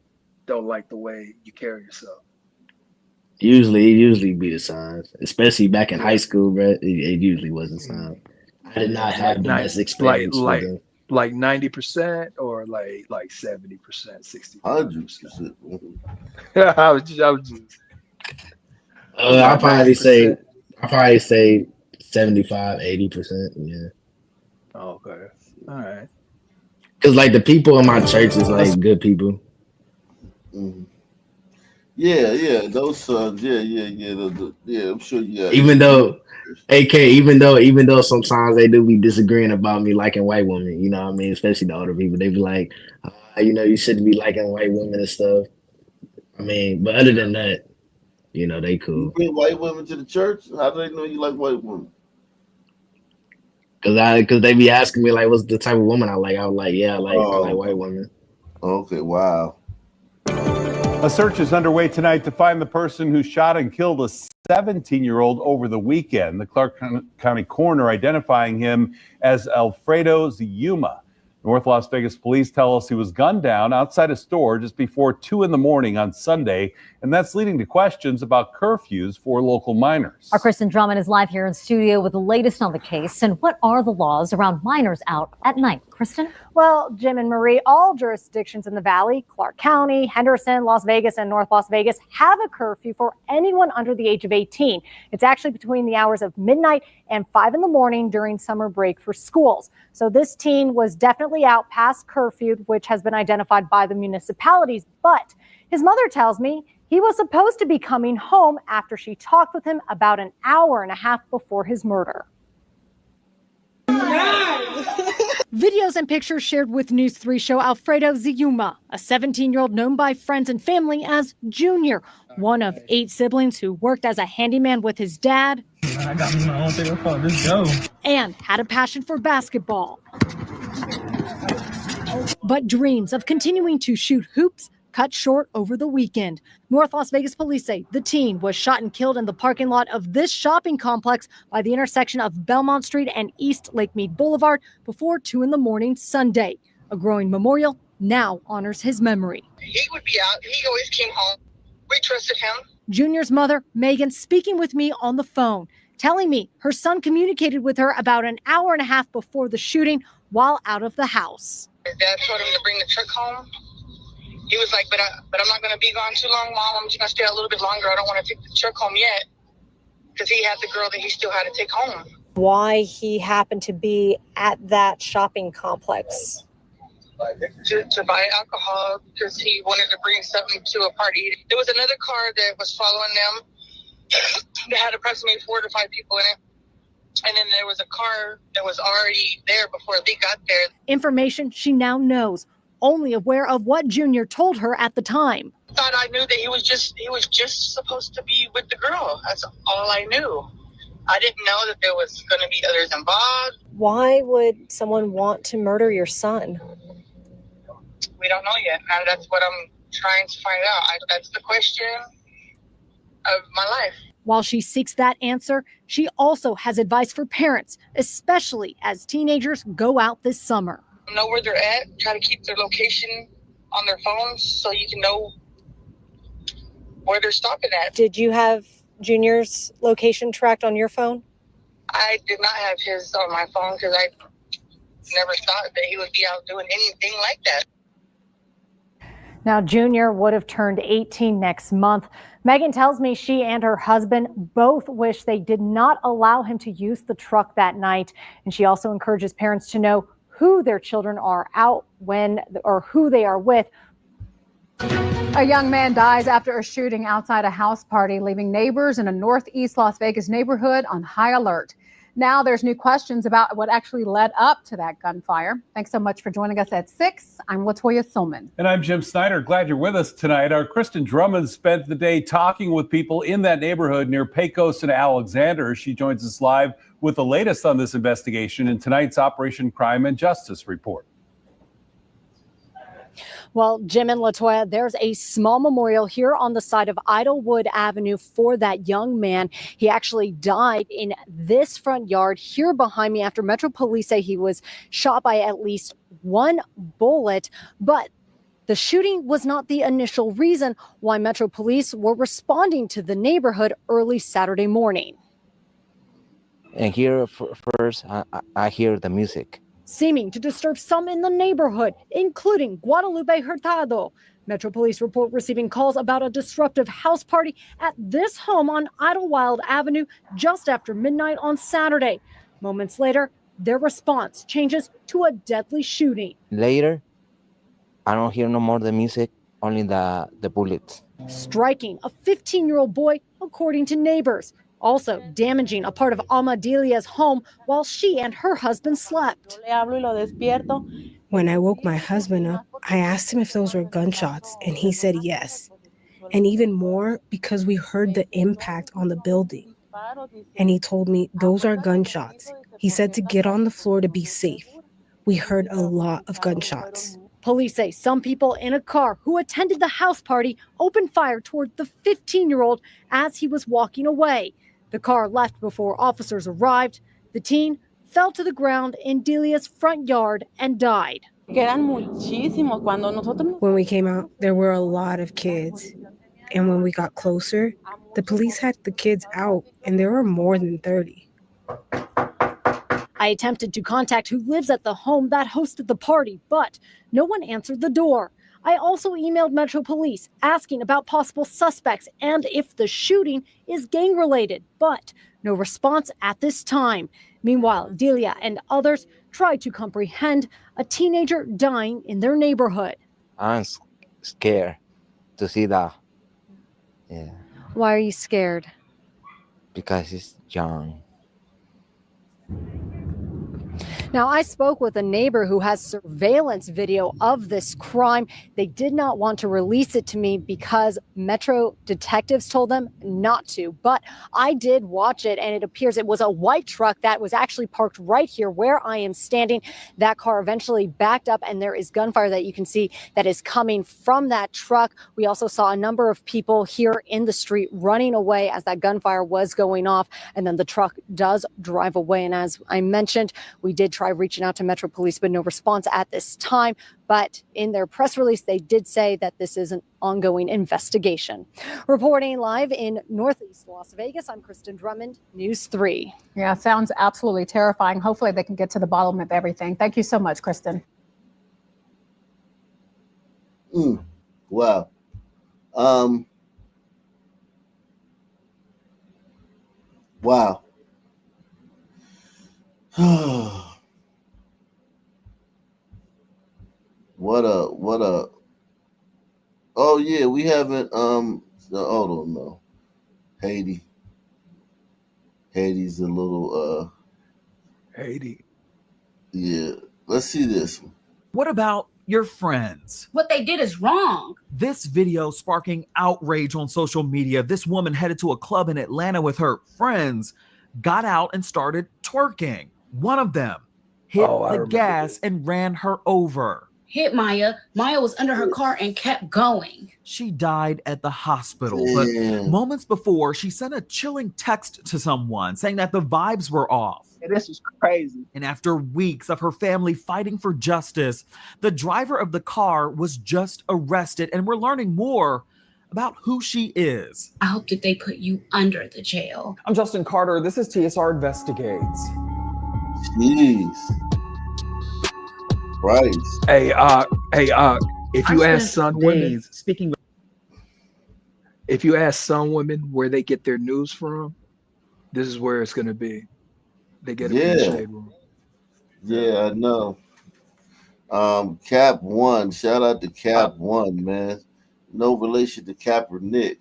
[SPEAKER 7] don't like the way you carry yourself?
[SPEAKER 21] It usually be the signs, especially back in high school, bro. It usually was the signs. I did not have the best experience with them.
[SPEAKER 7] Like 90% or like 70%, 60%.
[SPEAKER 1] 100%.
[SPEAKER 7] I was just.
[SPEAKER 21] I'll probably say 75, 80%. Yeah.
[SPEAKER 7] Okay. All right.
[SPEAKER 21] Cause like the people in my church is like good people.
[SPEAKER 1] Mm-hmm. Yeah, those sons. Yeah. I'm sure you got.
[SPEAKER 21] Even though sometimes they do be disagreeing about me liking white women, you know what I mean? Especially the older people, they be like, you shouldn't be liking white women and stuff. I mean, but other than that, they cool.
[SPEAKER 1] You bring white women to the church? How do they know you like white women?
[SPEAKER 21] Cause they be asking me like, what's the type of woman I like? I was like, I like white women.
[SPEAKER 1] Okay, wow.
[SPEAKER 10] A search is underway tonight to find the person who shot and killed a 17-year-old over the weekend. The Clark County coroner identifying him as Alfredo Ziyuma. North Las Vegas police tell us he was gunned down outside a store just before 2 a.m. on Sunday, and that's leading to questions about curfews for local minors.
[SPEAKER 2] Our Kristen Drummond is live here in studio with the latest on the case. And what are the laws around minors out at night? Kristen?
[SPEAKER 12] Well, Jim and Marie, all jurisdictions in the Valley, Clark County, Henderson, Las Vegas, and North Las Vegas have a curfew for anyone under the age of 18. It's actually between the hours of midnight and 5 a.m. during summer break for schools. So this teen was definitely out past curfew, which has been identified by the municipalities. But his mother tells me he was supposed to be coming home after she talked with him about an hour and a half before his murder. Videos and pictures shared with News 3 show Alfredo Ziyuma, a 17-year-old known by friends and family as Junior, one of 8 siblings who worked as a handyman with his dad. I got me my own thing. Let's go. And had a passion for basketball. But dreams of continuing to shoot hoops cut short over the weekend. North Las Vegas police say the teen was shot and killed in the parking lot of this shopping complex by the intersection of Belmont Street and East Lake Mead Boulevard before 2 a.m. Sunday. A growing memorial now honors his memory.
[SPEAKER 13] He would be out. He always came home. We trusted him.
[SPEAKER 12] Junior's mother, Megan, speaking with me on the phone, telling me her son communicated with her about an hour and a half before the shooting while out of the house.
[SPEAKER 13] His dad told him to bring the truck home. He was like, but I'm not going to be gone too long, Mom. I'm just going to stay a little bit longer. I don't want to take the truck home yet, because he had the girl that he still had to take home.
[SPEAKER 12] Why he happened to be at that shopping complex?
[SPEAKER 13] To buy alcohol, because he wanted to bring something to a party. There was another car that was following them that had approximately 4 to 5 people in it. And then there was a car that was already there before they got there.
[SPEAKER 12] Information she now knows, only aware of what Junior told her at the time.
[SPEAKER 13] I thought I knew that he was just supposed to be with the girl. That's all I knew. I didn't know that there was going to be others involved.
[SPEAKER 12] Why would someone want to murder your son?
[SPEAKER 13] We don't know yet. And that's what I'm trying to find out. That's the question of my life.
[SPEAKER 12] While she seeks that answer, she also has advice for parents, especially as teenagers go out this summer.
[SPEAKER 13] Know where they're at, try to keep their location on their phones so you can know where they're stopping at.
[SPEAKER 12] Did you have Junior's location tracked on your phone?
[SPEAKER 13] I did not have his on my phone because I never thought that he would be out doing anything like that.
[SPEAKER 12] Now, Junior would have turned 18 next month. Megan tells me she and her husband both wish they did not allow him to use the truck that night. And she also encourages parents to know who their children are out when or who they are with.
[SPEAKER 17] A young man dies after a shooting outside a house party, leaving neighbors in a northeast Las Vegas neighborhood on high alert. Now there's new questions about what actually led up to that gunfire. Thanks so much for joining us at 6. I'm Latoya Silman.
[SPEAKER 10] And I'm Jim Snyder. Glad you're with us tonight. Our Kristen Drummond spent the day talking with people in that neighborhood near Pecos and Alexander. She joins us live with the latest on this investigation in tonight's Operation Crime and Justice report.
[SPEAKER 12] Well, Jim and LaToya, there's a small memorial here on the side of Idlewood Avenue for that young man. He actually died in this front yard here behind me after Metro Police say he was shot by at least one bullet. But the shooting was not the initial reason why Metro Police were responding to the neighborhood early Saturday morning.
[SPEAKER 3] And here first, I hear the music.
[SPEAKER 12] Seeming to disturb some in the neighborhood, including Guadalupe Hurtado. Metro Police report receiving calls about a disruptive house party at this home on Idlewild Avenue just after midnight on Saturday. Moments later, their response changes to a deadly shooting.
[SPEAKER 3] Later, I don't hear no more the music, only the bullets.
[SPEAKER 12] Striking a 15-year-old boy, according to neighbors. Also damaging a part of Amadilia's home while she and her husband slept.
[SPEAKER 14] When I woke my husband up, I asked him if those were gunshots, and he said yes. And even more because we heard the impact on the building. And he told me those are gunshots. He said to get on the floor to be safe. We heard a lot of gunshots.
[SPEAKER 12] Police say some people in a car who attended the house party opened fire toward the 15-year-old as he was walking away. The car left before officers arrived. The teen fell to the ground in Delia's front yard and died.
[SPEAKER 14] When we came out, there were a lot of kids. And when we got closer, the police had the kids out, and there were more than 30.
[SPEAKER 12] I attempted to contact who lives at the home that hosted the party, but no one answered the door. I also emailed Metro Police asking about possible suspects and if the shooting is gang-related, but no response at this time. Meanwhile, Delia and others tried to comprehend a teenager dying in their neighborhood.
[SPEAKER 3] I'm scared to see that. Yeah.
[SPEAKER 12] Why are you scared?
[SPEAKER 3] Because he's young.
[SPEAKER 12] Now, I spoke with a neighbor who has surveillance video of this crime. They did not want to release it to me because Metro detectives told them not to. But I did watch it, and it appears it was a white truck that was actually parked right here where I am standing. That car eventually backed up, and there is gunfire that you can see that is coming from that truck. We also saw a number of people here in the street running away as that gunfire was going off, and then the truck does drive away. And as I mentioned, we did try reaching out to Metro Police, but no response at this time. But in their press release, they did say that this is an ongoing investigation. Reporting live in Northeast Las Vegas, I'm Kristen Drummond, News 3.
[SPEAKER 17] Yeah, sounds absolutely terrifying. Hopefully they can get to the bottom of everything. Thank you so much, Kristen.
[SPEAKER 1] Wow. Wow. What a oh yeah, we haven't hold on, no. Haiti's a little
[SPEAKER 7] Haiti.
[SPEAKER 1] Yeah. Let's see this one.
[SPEAKER 18] What about your friends?
[SPEAKER 19] What they did is wrong.
[SPEAKER 18] This video sparking outrage on social media. This woman headed to a club in Atlanta with her friends, got out and started twerking. One of them hit the gas and ran her over.
[SPEAKER 19] Hit Maya. Maya was under her car and kept going.
[SPEAKER 18] She died at the hospital, but moments before, she sent a chilling text to someone saying that the vibes were off.
[SPEAKER 7] This is crazy.
[SPEAKER 18] And after weeks of her family fighting for justice, the driver of the car was just arrested, and we're learning more about who she is.
[SPEAKER 19] I hope that they put you under the jail.
[SPEAKER 20] I'm Justin Carter. This is TSR Investigates.
[SPEAKER 1] Jeez. Right.
[SPEAKER 7] If you ask some women, if you ask some women where they get their news from, this is where it's gonna be. They get it from the Shade Room.
[SPEAKER 1] Yeah, I know. Cap One, shout out to Cap One, man. No relation to Kaepernick.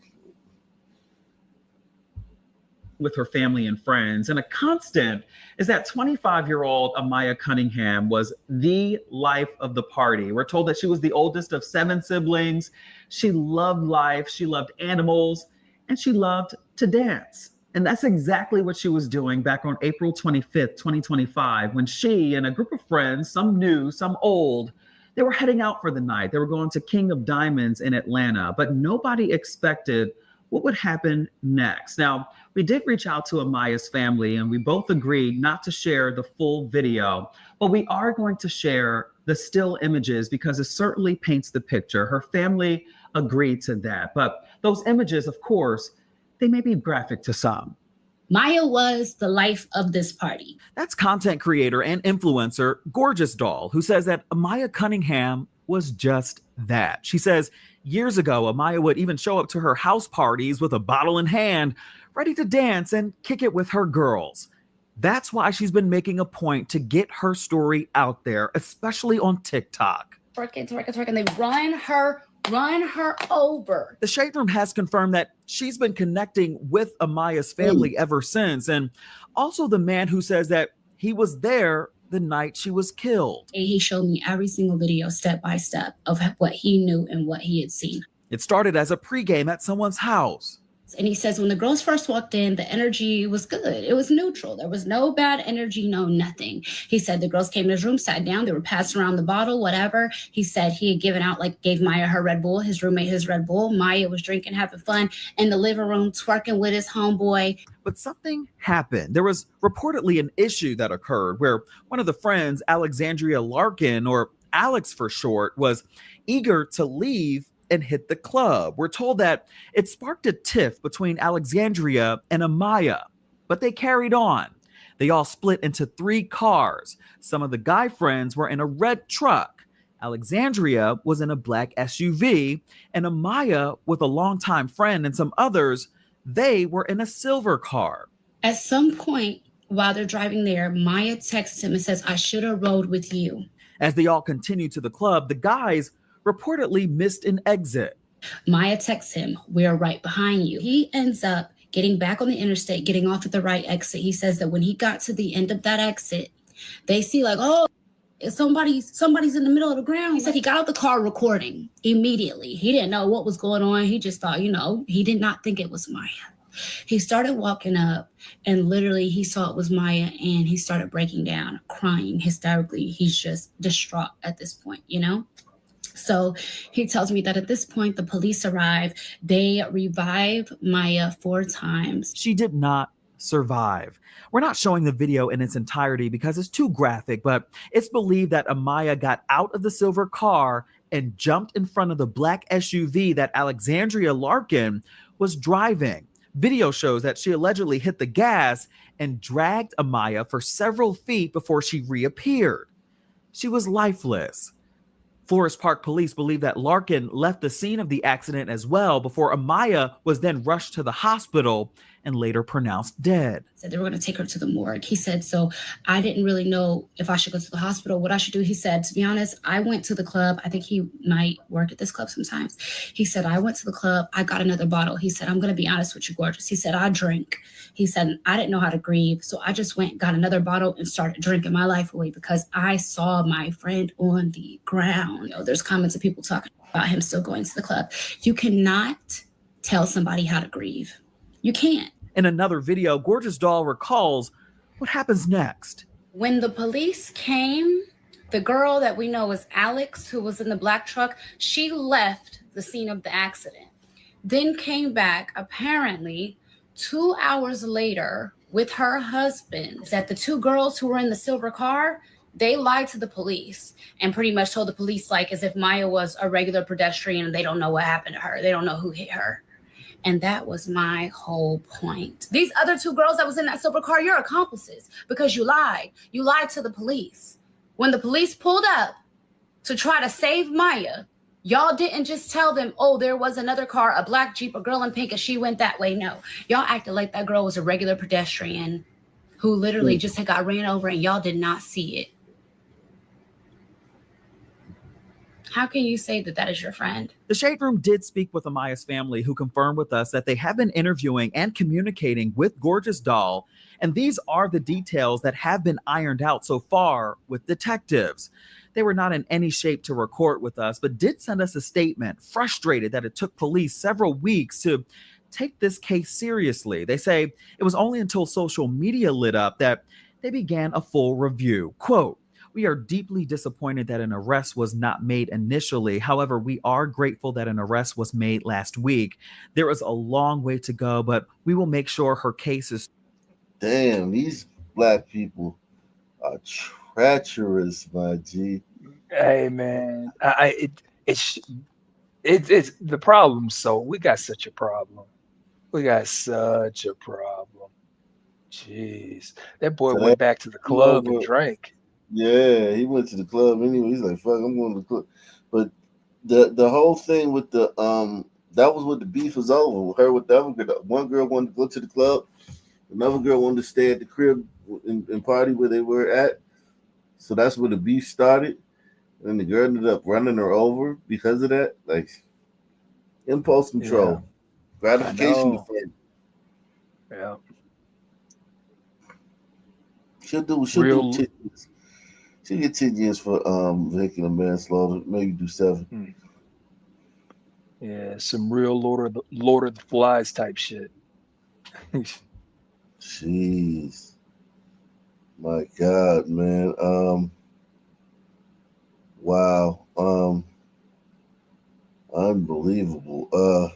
[SPEAKER 18] With her family and friends. And a constant is that 25-year-old Amaya Cunningham was the life of the party. We're told that she was the oldest of 7 siblings. She loved life, she loved animals, and she loved to dance. And that's exactly what she was doing back on April 25th, 2025, when she and a group of friends, some new, some old, They were heading out for the night. They were going to King of Diamonds in Atlanta, but nobody expected what would happen next. Now, we did reach out to Amaya's family, and we both agreed not to share the full video, but we are going to share the still images because it certainly paints the picture. Her family agreed to that, but those images, of course, they may be graphic to some.
[SPEAKER 19] Maya was the life of this party.
[SPEAKER 18] That's content creator and influencer Gorgeous Doll, who says that Amaya Cunningham was just that. She says years ago, Amaya would even show up to her house parties with a bottle in hand, ready to dance and kick it with her girls. That's why she's been making a point to get her story out there, especially on TikTok.
[SPEAKER 19] Twerking. They run her over.
[SPEAKER 18] The Shade Room has confirmed that she's been connecting with Amaya's family ever since, and also the man who says that he was there the night she was killed.
[SPEAKER 19] He showed me every single video, step by step, of what he knew and what he had seen.
[SPEAKER 18] It started as a pregame at someone's house.
[SPEAKER 19] And he says when the girls first walked in, the energy was good. It was neutral. There was no bad energy, no nothing. He said the girls came to his room, sat down. They were passing around the bottle, whatever. He said he had given out, gave Maya her Red Bull, his roommate his Red Bull. Maya was drinking, having fun in the living room, twerking with his homeboy.
[SPEAKER 18] But something happened. There was reportedly an issue that occurred where one of the friends, Alexandria Larkin, or Alex for short, was eager to leave and hit the club. We're told that it sparked a tiff between Alexandria and Amaya, but they carried on. They all split into 3 cars. Some of the guy friends were in a red truck. Alexandria was in a black SUV, and Amaya, with a longtime friend and some others, they were in a silver car.
[SPEAKER 19] At some point while they're driving there, Maya texts him and says, I should have rode with you.
[SPEAKER 18] As they all continued to the club, the guys reportedly missed an exit.
[SPEAKER 19] Maya texts him, we're right behind you. He ends up getting back on the interstate, getting off at the right exit. He says that when he got to the end of that exit, they see somebody's in the middle of the ground. He said he got out the car recording immediately. He didn't know what was going on. He just thought, he did not think it was Maya. He started walking up and literally he saw it was Maya and he started breaking down, crying hysterically. He's just distraught at this point, So he tells me that at this point, the police arrive. They revive Maya 4 times.
[SPEAKER 18] She did not survive. We're not showing the video in its entirety because it's too graphic, but it's believed that Amaya got out of the silver car and jumped in front of the black SUV that Alexandria Larkin was driving. Video shows that she allegedly hit the gas and dragged Amaya for several feet before she reappeared. She was lifeless. Forest Park police believe that Larkin left the scene of the accident as well before Amaya was then rushed to the hospital and later pronounced dead.
[SPEAKER 19] Said they were going to take her to the morgue. He said, so I didn't really know if I should go to the hospital, what I should do. He said, to be honest, I went to the club. I think he might work at this club sometimes. He said, I went to the club. I got another bottle. He said, I'm going to be honest with you, Gorgeous. He said, I drink. He said, I didn't know how to grieve. So I just went, got another bottle and started drinking my life away because I saw my friend on the ground. There's comments of people talking about him still going to the club. You cannot tell somebody how to grieve. You can't.
[SPEAKER 18] In another video, Gorgeous Doll recalls what happens next.
[SPEAKER 19] When the police came, the girl that we know as Alex, who was in the black truck, she left the scene of the accident, then came back apparently 2 hours later with her husband. That the 2 girls who were in the silver car, they lied to the police and pretty much told the police as if Maya was a regular pedestrian and they don't know what happened to her. They don't know who hit her. And that was my whole point. These other 2 girls that was in that silver car, you're accomplices because you lied. You lied to the police. When the police pulled up to try to save Maya, y'all didn't just tell them, oh, there was another car, a black Jeep, a girl in pink, and she went that way. No, y'all acted like that girl was a regular pedestrian who literally just had got ran over and y'all did not see it. How can you say that that is your friend?
[SPEAKER 18] The Shade Room did speak with Amaya's family, who confirmed with us that they have been interviewing and communicating with Gorgeous Doll, and these are the details that have been ironed out so far with detectives. They were not in any shape to record with us, but did send us a statement, frustrated that it took police several weeks to take this case seriously. They say it was only until social media lit up that they began a full review. Quote, We are deeply disappointed that an arrest was not made initially. However, we are grateful that an arrest was made last week. There is a long way to go, but we will make sure her case is.
[SPEAKER 1] Damn, these black people are treacherous, my G.
[SPEAKER 7] Hey man, it's the problem. So we got such a problem. We got such a problem. Jeez, that boy
[SPEAKER 1] So
[SPEAKER 7] went
[SPEAKER 1] that
[SPEAKER 7] back to the
[SPEAKER 1] he
[SPEAKER 7] club and
[SPEAKER 1] over.
[SPEAKER 7] drank.
[SPEAKER 1] Yeah, he went to the club anyway. He's like, "Fuck, I'm going to the club." But the whole thing with the that was what the beef was over. Her with the other girl. One girl wanted to go to the club. Another girl wanted to stay at the crib and party where they were at. So that's where the beef started. And the girl ended up running her over because of that. Like impulse control, gratification deferred.
[SPEAKER 7] Yeah.
[SPEAKER 1] She'll do
[SPEAKER 7] Real.
[SPEAKER 1] 10 years. She'll get 10 years for vehicular manslaughter, maybe do 7.
[SPEAKER 7] Yeah, some real Lord of the Flies type shit.
[SPEAKER 1] Jeez. My God, man. Wow. Unbelievable.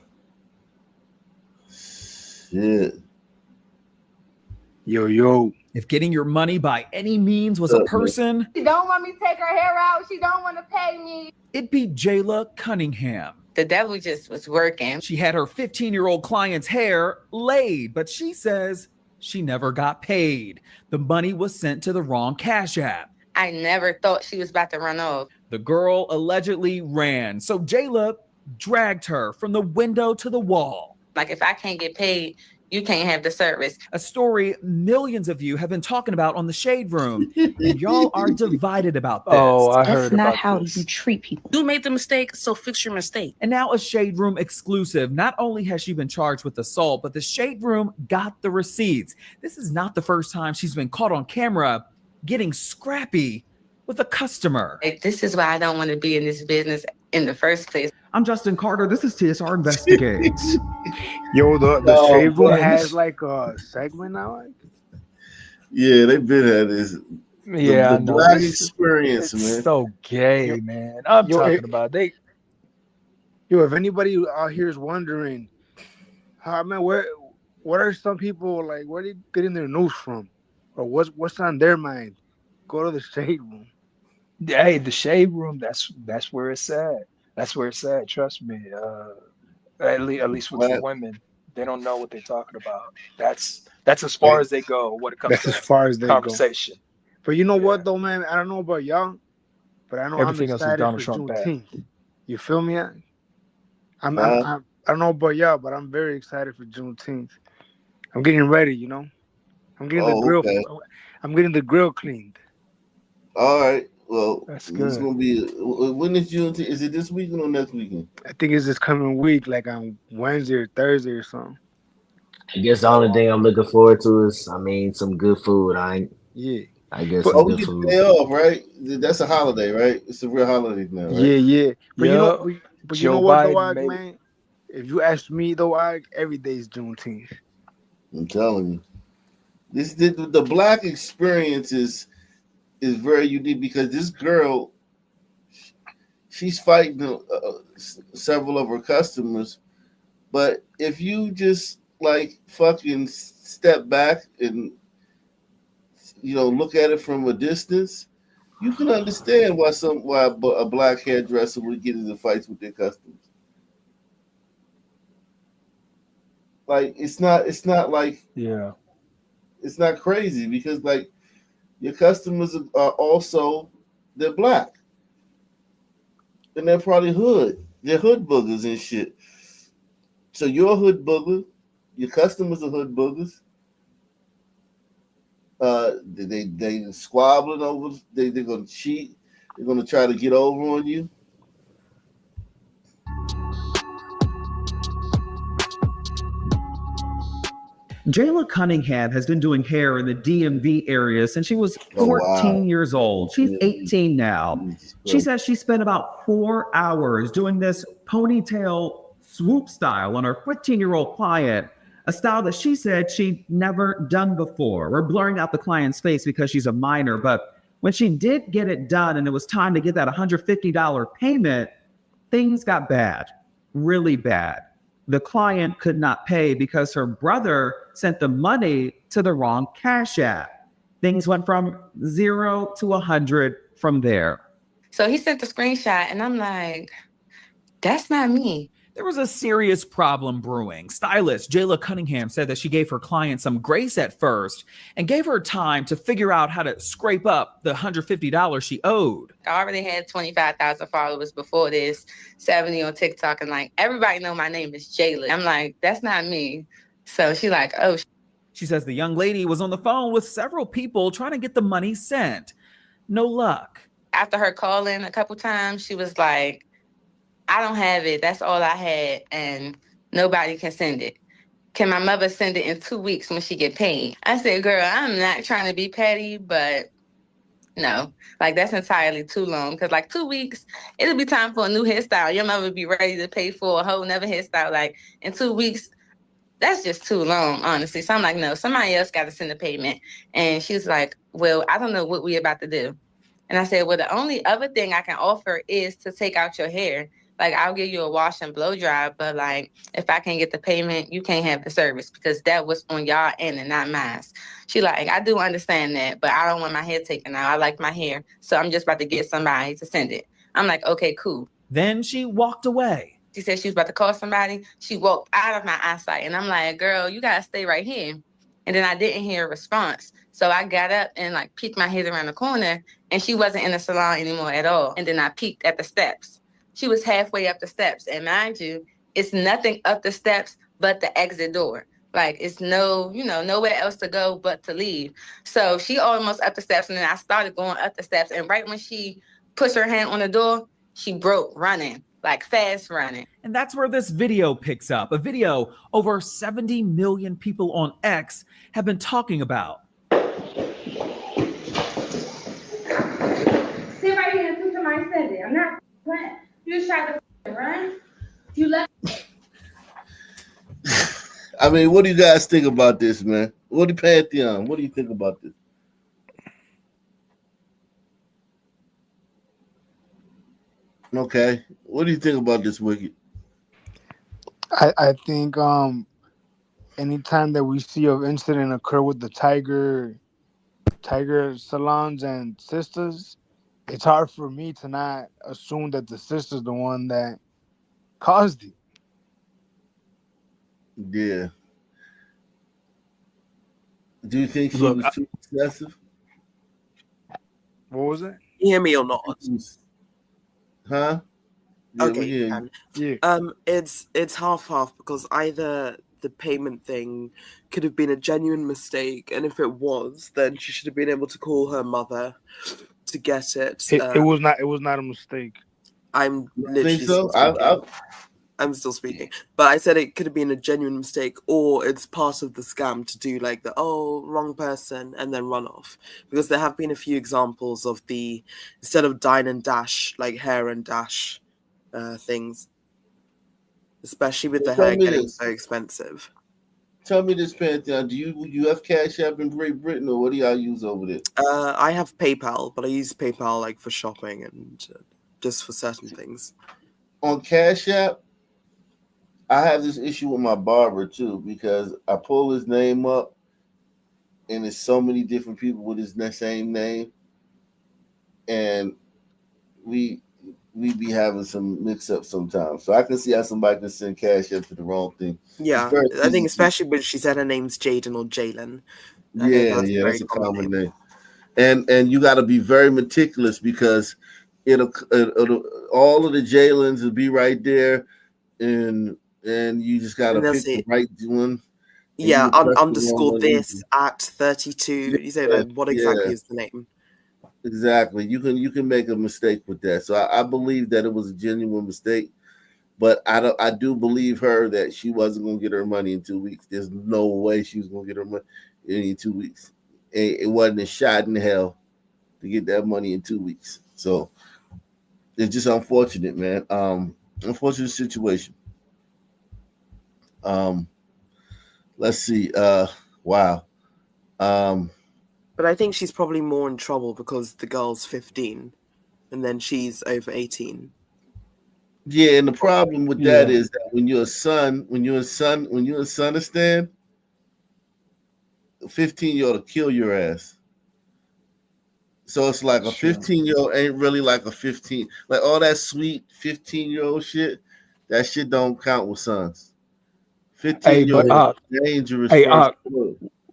[SPEAKER 1] Shit.
[SPEAKER 7] Yo.
[SPEAKER 18] If getting your money by any means was a person,
[SPEAKER 4] She don't want me to take her hair out. She don't want to pay me.
[SPEAKER 18] it'd be Jayla Cunningham.
[SPEAKER 5] The devil just was working.
[SPEAKER 18] She had her 15-year-old client's hair laid, but she says she never got paid. The money was sent to the wrong Cash App.
[SPEAKER 5] I never thought she was about to run off.
[SPEAKER 18] The girl allegedly ran, so Jayla dragged her from the window to the wall.
[SPEAKER 5] Like, if I can't get paid, you can't have the service.
[SPEAKER 18] A story millions of you have been talking about on the Shade Room, and y'all are divided about this.
[SPEAKER 7] Oh, I heard
[SPEAKER 9] That's not
[SPEAKER 7] about
[SPEAKER 9] how
[SPEAKER 7] this.
[SPEAKER 9] you treat people. You made the mistake, so fix your mistake.
[SPEAKER 18] And now a Shade Room exclusive. Not only has she been charged with assault, but the Shade Room got the receipts. This is not the first time she's been caught on camera getting scrappy with a customer.
[SPEAKER 5] This is why I don't want to be in this business in the first place.
[SPEAKER 18] I'm Justin Carter. This is TSR Investigates.
[SPEAKER 15] Yo, the Shade Room has like a segment now.
[SPEAKER 1] Yeah, they've been at this.
[SPEAKER 7] Yeah,
[SPEAKER 1] the black experience,
[SPEAKER 7] it's
[SPEAKER 1] man.
[SPEAKER 7] so gay, man. I'm talking about they.
[SPEAKER 15] Yo, if anybody out here is wondering, what are some people like? Where they getting their news from, or what's on their mind? Go to the Shade Room.
[SPEAKER 7] Hey, the Shade Room. That's where it's at. That's where it's at. Trust me. At least with the women, they don't know what they're talking about. That's as far as they go when it comes
[SPEAKER 15] That's
[SPEAKER 7] to
[SPEAKER 15] as far as they
[SPEAKER 7] conversation.
[SPEAKER 15] But you know what though, man? I don't know about y'all, but I know
[SPEAKER 7] Everything
[SPEAKER 15] I'm
[SPEAKER 7] else is
[SPEAKER 15] excited
[SPEAKER 7] Donald
[SPEAKER 15] for
[SPEAKER 7] Trump bad.
[SPEAKER 15] Juneteenth. You feel me? I don't know about y'all, but I'm very excited for Juneteenth. I'm getting ready, you know. I'm getting the grill.
[SPEAKER 1] Okay.
[SPEAKER 15] I'm getting the grill cleaned.
[SPEAKER 1] All right. Well,
[SPEAKER 15] That's
[SPEAKER 1] it's
[SPEAKER 15] good.
[SPEAKER 1] gonna be. When is Juneteenth? Is it this weekend or next weekend?
[SPEAKER 15] I think it's this coming week, like on Wednesday or Thursday or something.
[SPEAKER 21] I guess the only thing I'm looking forward to is, some good food. I guess some
[SPEAKER 1] we
[SPEAKER 21] good
[SPEAKER 1] get
[SPEAKER 21] food.
[SPEAKER 1] the day off, right? That's a holiday, right? It's a real holiday now, right?
[SPEAKER 15] Yeah. But you know, but you know
[SPEAKER 7] Joe
[SPEAKER 15] what though,
[SPEAKER 7] Biden
[SPEAKER 15] man? If you ask me though, every day is Juneteenth.
[SPEAKER 1] I'm telling you, the black experience is very unique because this girl, she's fighting several of her customers, but if you just like fucking step back and look at it from a distance, you can understand why a black hairdresser would get into fights with their customers. Like it's not like it's not crazy because like your customers are also they're black and they're probably hood. They're hood boogers and shit. So you're a hood booger, your customers are hood boogers. They squabbling over. They're gonna cheat. They're gonna try to get over on you.
[SPEAKER 18] Jayla Cunningham has been doing hair in the DMV area since she was 14 years old. She's 18 now. She says she spent about 4 hours doing this ponytail swoop style on her 15-year-old client, a style that she said she'd never done before. We're blurring out the client's face because she's a minor, but When she did get it done and it was time to get that $150 payment, things got bad, really bad. The client could not pay because her brother sent the money to the wrong Cash App. Things went from 0 to 100 from there.
[SPEAKER 5] So he sent the screenshot, and I'm like, that's not me.
[SPEAKER 6] There was a serious problem brewing. Stylist Jayla Cunningham said that she gave her client some grace at first and gave her time to figure out how to scrape up the $150 she owed.
[SPEAKER 5] I already had 25,000 followers before this, 70 on TikTok, and like everybody know my name is Jayla. I'm like, that's not me. So she like, oh.
[SPEAKER 6] She says the young lady was on the phone with several people trying to get the money sent. No luck.
[SPEAKER 5] After her calling a couple times, she was like, I don't have it. That's all I had, and nobody can send it. Can my mother send it in 2 weeks when she get paid? I said, girl, I'm not trying to be petty, but no, like that's entirely too long. Because like 2 weeks, it'll be time for a new hairstyle. Your mother will be ready to pay for a whole nother hairstyle. Like in 2 weeks, that's just too long, honestly. So I'm like, no, somebody else got to send the payment. And she was like, well, I don't know what we about to do. And I said, well, the only other thing I can offer is to take out your hair. Like, I'll give you a wash and blow dry, but like, if I can't get the payment, you can't have the service because that was on y'all end and not mine. She like, I do understand that, but I don't want my hair taken out. I like my hair. So I'm just about to get somebody to send it. I'm like, okay, cool.
[SPEAKER 6] Then she walked away.
[SPEAKER 5] She said she was about to call somebody. She walked out of my eyesight. And I'm like, girl, you got to stay right here. And then I didn't hear a response. So I got up and like peeked my head around the corner and she wasn't in the salon anymore at all. And then I peeked at the steps. She was halfway up the steps. And mind you, it's nothing up the steps but the exit door. Like it's nowhere else to go but to leave. So she almost up the steps and then I started going up the steps. And right when she pushed her hand on the door, she broke running, like fast running.
[SPEAKER 6] And that's where this video picks up. A video over 70 million people on X have been talking about.
[SPEAKER 4] Sit right here until somebody sends it. I'm not playing. You just tried to run. You left.
[SPEAKER 1] I mean, what do you guys think about this, man? What do Pantheon? What do you think about this? Okay, what do you think about this, Wicked?
[SPEAKER 15] I think anytime that we see an incident occur with the tiger salons and sisters, it's hard for me to not assume that the sister's the one that caused it.
[SPEAKER 1] Yeah. Do you think she
[SPEAKER 16] Look,
[SPEAKER 1] was too excessive?
[SPEAKER 15] What was it?
[SPEAKER 16] Hear me or not?
[SPEAKER 1] Huh? Yeah,
[SPEAKER 16] Okay. It's half because either the payment thing could have been a genuine mistake, and if it was, then she should have been able to call her mother to get it.
[SPEAKER 15] It was not a mistake.
[SPEAKER 16] I'm literally
[SPEAKER 1] Think so?
[SPEAKER 16] still speaking. I'm still speaking, but I said it could have been a genuine mistake, or it's part of the scam to do like the wrong person and then run off, because there have been a few examples of the instead of dine and dash, like hair and dash things, especially with the hair getting so expensive.
[SPEAKER 1] Tell me this, Pantheon. Do you have Cash App in Great Britain, or what do y'all use over there?
[SPEAKER 16] I have PayPal, but I use PayPal like for shopping and just for certain things.
[SPEAKER 1] On Cash App, I have this issue with my barber too, because I pull his name up and there's so many different people with his same name, and we be having some mix up sometimes. So I can see how somebody can send Cash App to the wrong thing.
[SPEAKER 16] Yeah, I think especially when she said her name's Jaden or Jalen.
[SPEAKER 1] Yeah, that's a common name. And you got to be very meticulous, because it'll all of the Jalens will be right there, and you just got to pick the right one.
[SPEAKER 16] Yeah, underscore this at 32. You say what exactly is the name?
[SPEAKER 1] Exactly. You can make a mistake with that. So I believe that it was a genuine mistake, but I do believe her that she wasn't gonna get her money in 2 weeks. There's no way she was gonna get her money in 2 weeks. It wasn't a shot in hell to get that money in 2 weeks. So it's just unfortunate, man. Unfortunate situation. Let's see. Wow.
[SPEAKER 16] But But I think she's probably more in trouble because the girl's 15 and then she's over 18.
[SPEAKER 1] Yeah, and the problem with that is that when you're a son, when you're a son, 15-year-old will kill your ass. So it's like a 15-year-old ain't really like a 15, like all that sweet 15-year-old shit. That shit don't count with sons. 15-year-old dangerous first.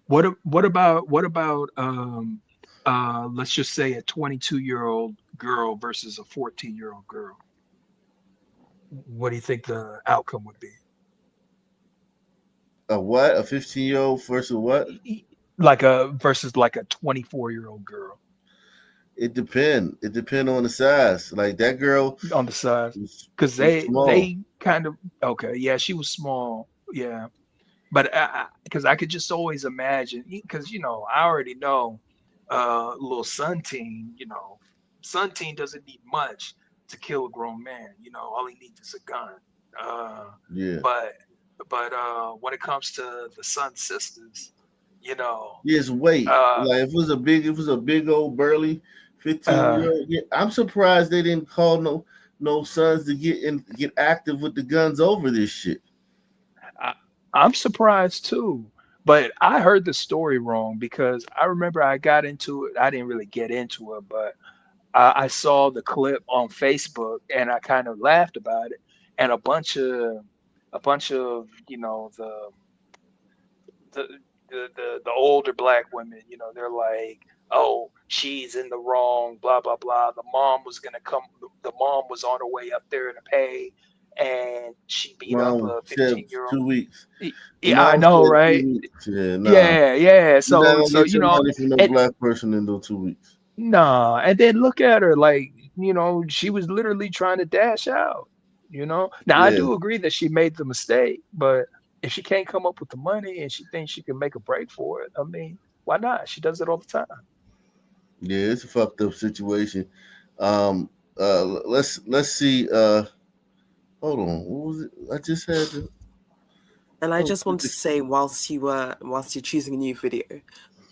[SPEAKER 7] What about let's just say a 22-year-old girl versus a 14-year-old girl? What do you think the outcome would be?
[SPEAKER 1] A what? A 15-year-old versus what?
[SPEAKER 7] Versus like a 24-year-old girl.
[SPEAKER 1] It depends. It depends on the size. Like that girl
[SPEAKER 7] on the size, because they kind of she was small, but because I could just always imagine, because I already know little Sun Teen doesn't need much to kill a grown man. All he needs is a gun. But when it comes to the Sun sisters,
[SPEAKER 1] yes, weight. Like if it was a big old burly 15-year-old, I'm surprised they didn't call no sons to get active with the guns over this shit.
[SPEAKER 7] I'm surprised too, but I heard the story wrong because I remember I got into it. I didn't really get into it, but I saw the clip on Facebook and I kind of laughed about it. And a bunch of the older black women, they're like, oh, she's in the wrong, blah blah blah. The mom was on her way up there to pay, and she beat up a 15-year-old.
[SPEAKER 1] 2 weeks.
[SPEAKER 7] Yeah, I know, right? Yeah. So
[SPEAKER 1] get money from no black person in those 2 weeks.
[SPEAKER 7] Nah, and then look at her, like, she was literally trying to dash out. Now I do agree that she made the mistake, but if she can't come up with the money and she thinks she can make a break for it, I mean, why not? She does it all the time.
[SPEAKER 1] Yeah, it's a fucked up situation. Let's see. Hold on, what was it? I just had to.
[SPEAKER 16] And I just want to say, whilst you're choosing a new video,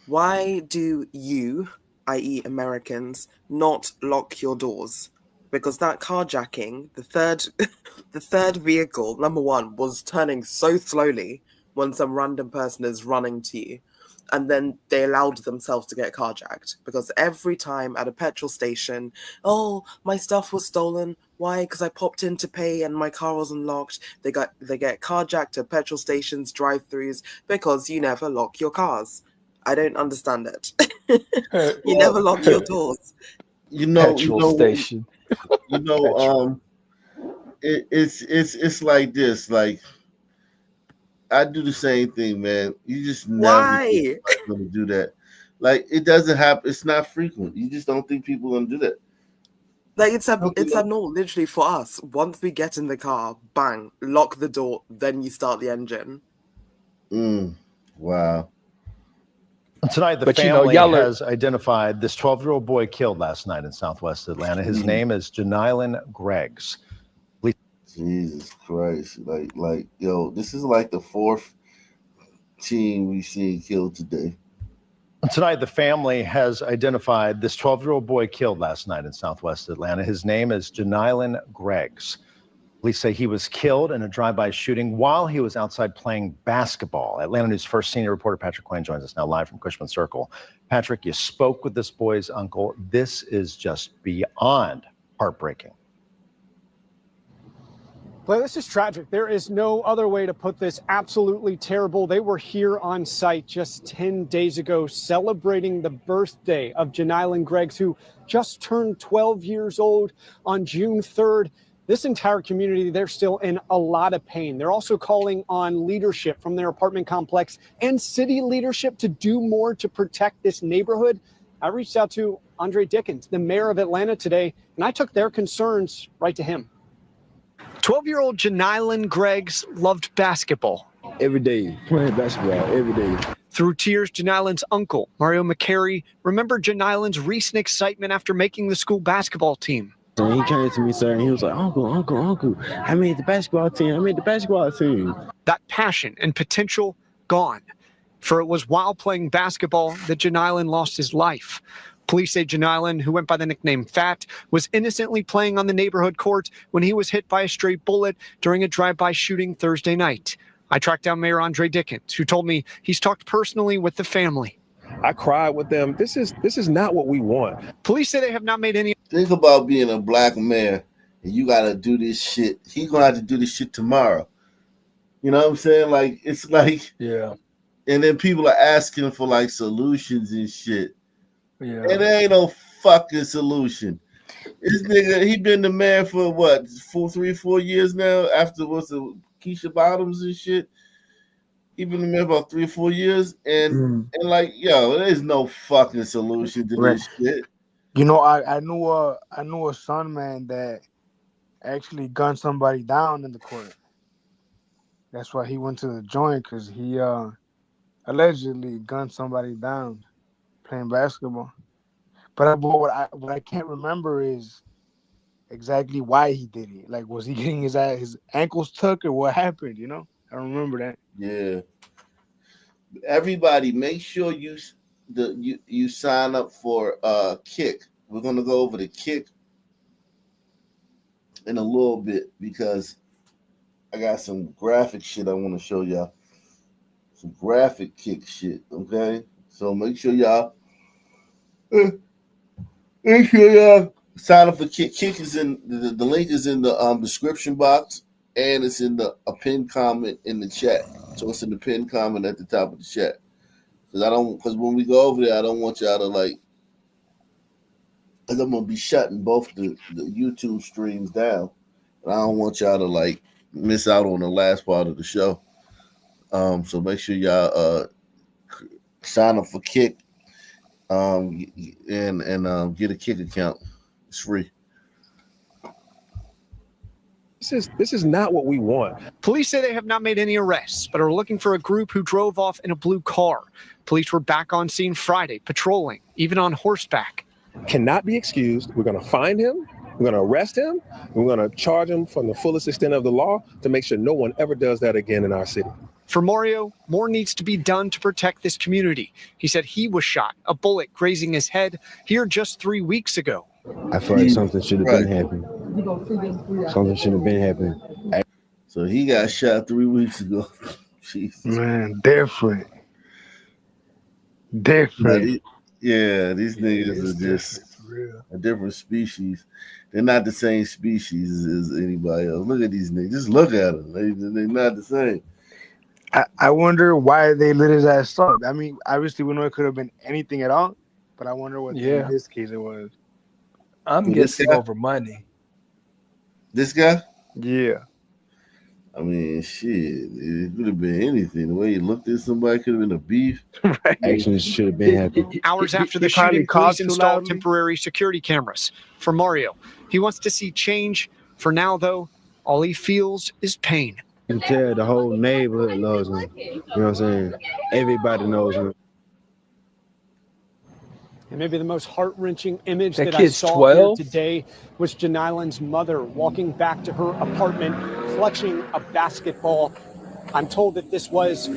[SPEAKER 16] why do you, i.e. Americans, not lock your doors? Because that carjacking, the third vehicle, number one, was turning so slowly when some random person is running to you. And then they allowed themselves to get carjacked. Because every time at a petrol station, oh, my stuff was stolen. Why? Because I popped in to pay and my car wasn't locked. They get carjacked at petrol stations, drive-thrus, because you never lock your cars. I don't understand it. You never lock your doors.
[SPEAKER 7] Petrol station.
[SPEAKER 1] It's like this. Like, I do the same thing, man. You just never going to do that. Like, it doesn't happen. It's not frequent. You just don't think people going to do that.
[SPEAKER 16] Like, it's abnormal, literally, for us. Once we get in the car, bang, lock the door, then you start the engine.
[SPEAKER 1] Wow.
[SPEAKER 8] Tonight, the family has identified this 12-year-old boy killed last night in Southwest Atlanta. His name is Janilan Greggs.
[SPEAKER 1] Jesus Christ. Like, yo, this is like the fourth teen we've seen killed today.
[SPEAKER 8] Tonight, the family has identified this 12-year-old boy killed last night in Southwest Atlanta. His name is Janilan Greggs. Police say he was killed in a drive-by shooting while he was outside playing basketball. Atlanta News First senior reporter Patrick Quinn joins us now live from Cushman Circle. Patrick, you spoke with this boy's uncle. This is just beyond heartbreaking.
[SPEAKER 22] Well, this is tragic. There is no other way to put this. Absolutely terrible. They were here on site just 10 days ago celebrating the birthday of Janilan Greggs, who just turned 12 years old on June 3rd. This entire community, they're still in a lot of pain. They're also calling on leadership from their apartment complex and city leadership to do more to protect this neighborhood. I reached out to Andre Dickens, the mayor of Atlanta, today, and I took their concerns right to him. 12-year-old Janilan Greggs loved basketball.
[SPEAKER 23] Every day, playing basketball, every day.
[SPEAKER 22] Through tears, Janilan's uncle, Mario McCary, remembered Janilan's recent excitement after making the school basketball team.
[SPEAKER 23] And he came to me, sir, and he was like, Uncle, I made the basketball team. That passion and potential gone.
[SPEAKER 22] for it was while playing basketball that Janilan lost his life. Police say Janilan, who went by the nickname Fat, was innocently playing on the neighborhood court when he was hit by a stray bullet during a drive-by shooting Thursday night. I tracked down Mayor Andre Dickens, who told me he's talked personally with the family.
[SPEAKER 23] I cried with them. This is not what we want.
[SPEAKER 22] Police say they have not made any.
[SPEAKER 1] Think about being a black mayor and you got to do this shit. He's going to have to do this shit tomorrow. You know what I'm saying? Like, it's like,
[SPEAKER 7] yeah.
[SPEAKER 1] And then people are asking for like solutions and shit.
[SPEAKER 7] Yeah.
[SPEAKER 1] And there ain't no fucking solution. This nigga, he been the mayor for what, 4 years now? After what's the Keisha Bottoms and shit. He been the mayor about 3 or 4 years, and like, yo, there's no fucking solution to this shit.
[SPEAKER 15] You know, I knew a son, man, that actually gunned somebody down in the court. That's why he went to the joint, because he allegedly gunned somebody down playing basketball. But what I can't remember is exactly why he did it. Like, was he getting his ankles tucked, or what happened? You know, I don't remember that.
[SPEAKER 1] Yeah. Everybody, make sure you sign up for Kick. We're gonna go over the Kick in a little bit because I got some graphic shit I want to show y'all. Some graphic Kick shit. Okay, so make sure y'all. Make sure y'all sign up for Kick. Kick is in the link is in the description box, and it's in a pinned comment in the chat. So it's in the pinned comment at the top of the chat. Because when we go over there, I don't want y'all to like, because I'm gonna be shutting both the YouTube streams down, and I don't want y'all to like miss out on the last part of the show. So make sure y'all sign up for Kick. And get a Kick account. It's free.
[SPEAKER 23] This is not what we want.
[SPEAKER 22] Police say they have not made any arrests, but are looking for a group who drove off in a blue car. Police were back on scene Friday, patrolling, even on horseback.
[SPEAKER 23] Cannot be excused. We're going to find him. We're going to arrest him. We're going to charge him from the fullest extent of the law to make sure no one ever does that again in our city.
[SPEAKER 22] For Mario, more needs to be done to protect this community. He said he was shot, a bullet grazing his head here just 3 weeks ago.
[SPEAKER 23] I feel like something should have been happening. Something should have been happening.
[SPEAKER 1] So he got shot 3 weeks ago. Jesus.
[SPEAKER 15] Man, different. Different.
[SPEAKER 1] Yeah, these niggas are just a different species. They're not the same species as anybody else. Look at these niggas. Just look at them. They're not the same.
[SPEAKER 15] I wonder why they lit his ass up. I mean, obviously we know it could have been anything at all, but I wonder what in this case it was.
[SPEAKER 7] I'm guessing over money.
[SPEAKER 1] This guy?
[SPEAKER 15] Yeah.
[SPEAKER 1] I mean, shit. It could have been anything. The way he looked at somebody could have been a beef.
[SPEAKER 23] Right. Actually, should have been happening.
[SPEAKER 22] Hours after the shooting, police installed temporary security cameras. For Mario, he wants to see change. For now, though, all he feels is pain.
[SPEAKER 23] You can tell the whole neighborhood knows him. You know what I'm saying? Everybody knows him.
[SPEAKER 22] And maybe the most heart-wrenching image that I
[SPEAKER 7] kid's
[SPEAKER 22] saw
[SPEAKER 7] 12?
[SPEAKER 22] here today was Janilan's mother walking back to her apartment, clutching a basketball. I'm told that this was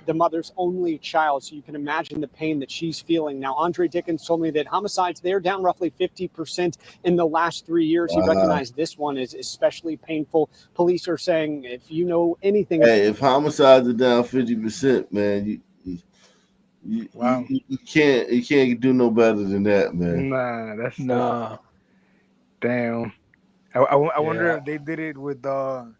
[SPEAKER 22] the mother's only child, so you can imagine the pain that she's feeling. Now, Andre Dickens told me that homicides, they're down roughly 50% in the last 3 years. He recognized this one as especially painful. Police are saying, if you know anything...
[SPEAKER 1] Hey, if homicides are down 50%, man, you can't do no better than that, man.
[SPEAKER 15] Nah, that's nah. Damn. I wonder if they did it with the